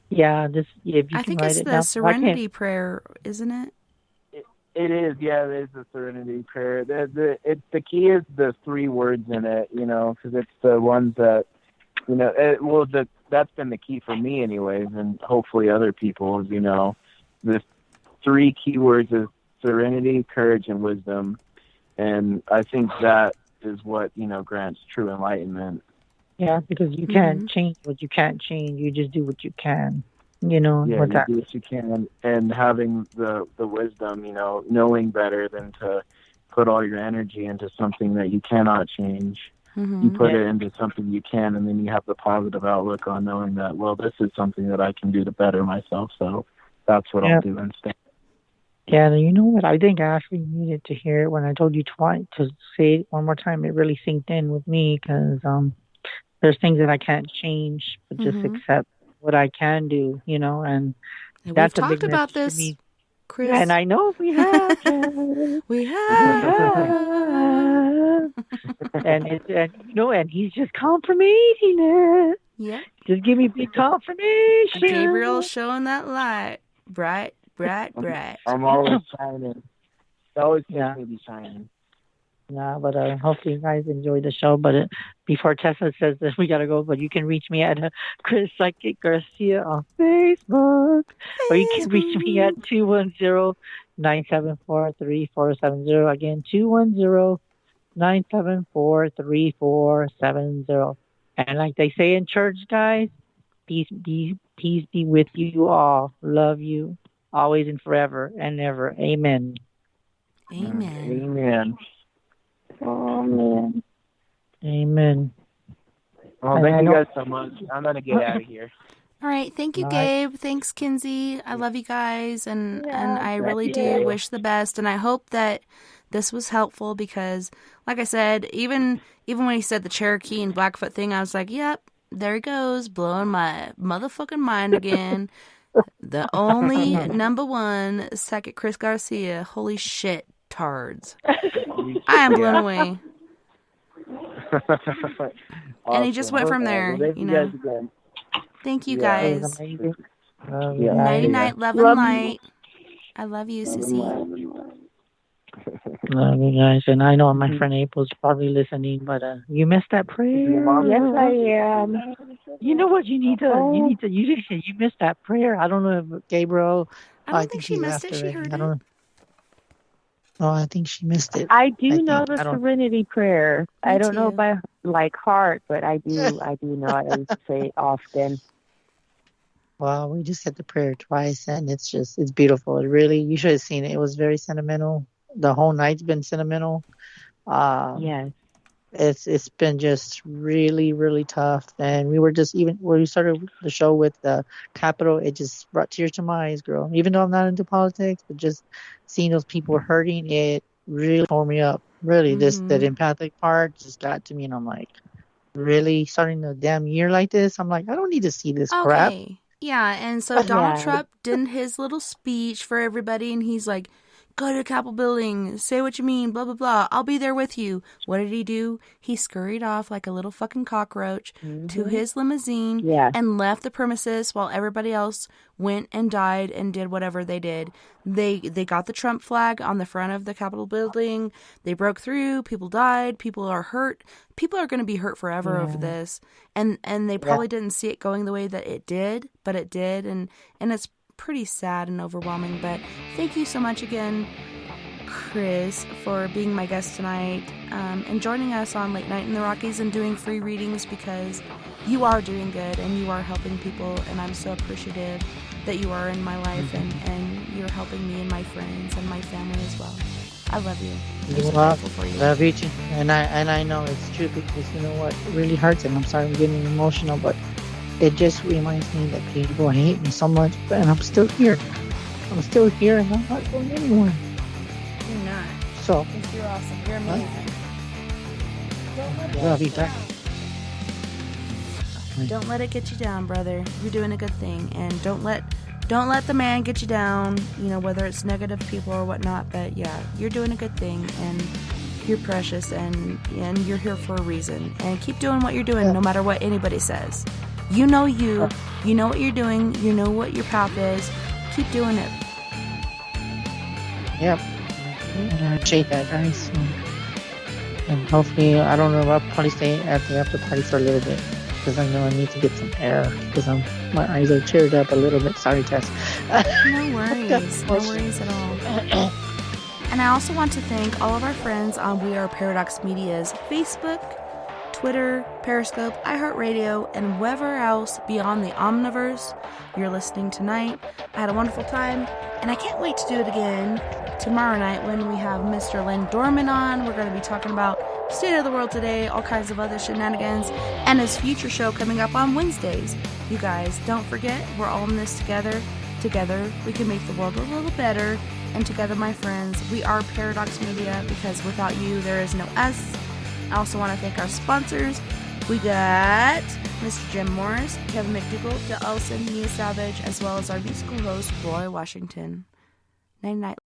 Yeah. If you I can think write it's it the down. Serenity Prayer, isn't it? It is, yeah, it is the Serenity Prayer. The key is the 3 words in it, because it's the ones that, that's been the key for me anyways, and hopefully other people, the 3 key words is serenity, courage, and wisdom. And I think that is what, grants true enlightenment. Yeah, because you can't change what you can't change. You just do what you can, Yeah, you do what you can. And having the wisdom, knowing better than to put all your energy into something that you cannot change. You put it into something you can, and then you have the positive outlook on knowing that, well, this is something that I can do to better myself. So that's what I'll do instead. Yeah, you know what? I think I actually needed to hear it when I told you twice to say it one more time. It really synced in with me because there's things that I can't change, but just accept what I can do, and that's we've a big talked about message this, to me. Chris. And I know we have. We have. And he's just confirming it. Yeah. Just give me big confirmation. Gabriel showing that light. Bright. I'm always shining. It always makes me be shining. Yeah, but hopefully you guys enjoy the show. But before Tessa says that we got to go, but you can reach me at Chris Psychic Garcia on Facebook. Or you can reach me at 210-974-3470. Again, 210-974-3470. And like they say in church, guys, peace be with you all. Love you always and forever and ever. Amen. Amen. Amen. Amen. Well, thank you guys so much. I'm going to get out of here. All right. Thank you, Gabe. Thanks, Kinsey. I love you guys. And I really do wish the best. And I hope that this was helpful because, like I said, even when he said the Cherokee and Blackfoot thing, I was like, yep, there he goes, blowing my motherfucking mind again. The only number 1 Psychic Chris Garcia. Holy shit, tards. I am blown away. Awesome. And he just went from there, Well, Thank you guys. Nighty night, love and light. I love you, Sissy. Love you guys. And I know my friend April's probably listening, but you missed that prayer. Yes, I am. You know what? You missed that prayer. I don't know if Gabriel. I don't think she missed it. She heard it. No, I think she missed it. I know the Serenity Prayer. I don't know by heart, but I do know it. I say it often. Well, we just said the prayer twice, and it's beautiful. It really, you should have seen it. It was very sentimental. The whole night's been sentimental. Yes. It's been just really, really tough. And we were just, even when we started the show with the Capitol, it just brought tears to my eyes, girl. Even though I'm not into politics, but just seeing those people hurting, it really tore me up. Really, that empathic part just got to me, and I'm like, really, starting a damn year like this? I'm like, I don't need to see this crap. Okay. Yeah, and so Donald Trump did his little speech for everybody, and he's like, go to the Capitol building, say what you mean, blah, blah, blah. I'll be there with you. What did he do? He scurried off like a little fucking cockroach to his limousine and left the premises while everybody else went and died and did whatever they did. They got the Trump flag on the front of the Capitol building. They broke through. People died. People are hurt. People are going to be hurt forever over this. And they probably didn't see it going the way that it did, but it did. And it's pretty sad and overwhelming. But thank you so much again, Chris, for being my guest tonight and joining us on Late Night in the Rockies and doing free readings, because you are doing good and you are helping people, and I'm so appreciative that you are in my life and you're helping me and my friends and my family as well. I love you. I'm so grateful for you. Love you too. And I know it's true, because you know what, it really hurts, and I'm sorry I'm getting emotional, but it just reminds me that people hate me so much, and I'm still here. I'm still here, and I'm not going anywhere. You're not. So, you're awesome. You're amazing. Love you back. Don't let it get you down, brother. You're doing a good thing, and don't let the man get you down. You know, whether it's negative people or whatnot. But yeah, you're doing a good thing, and you're precious, and you're here for a reason. And keep doing what you're doing, no matter what anybody says. You know you know what you're doing. You know what your path is. Keep doing it. Yep. I appreciate that, guys. And hopefully, I don't know, I'll probably stay at the after party for a little bit, because I know I need to get some air, because my eyes are teared up a little bit. Sorry, Tess. No worries. No worries at all. And I also want to thank all of our friends on We Are Paradox Media's Facebook, Twitter, Periscope, iHeartRadio, and wherever else beyond the Omniverse you're listening tonight. I had a wonderful time, and I can't wait to do it again tomorrow night when we have Mr. Len Dorman on. We're going to be talking about State of the World Today, all kinds of other shenanigans, and his future show coming up on Wednesdays. You guys, don't forget, we're all in this together. Together, we can make the world a little better. And together, my friends, we are Paradox Media, because without you, there is no us. I also want to thank our sponsors. We got Mr. Jim Morris, Kevin McDougall, Del Elson, Mia Savage, as well as our musical host, Roy Washington. Night night.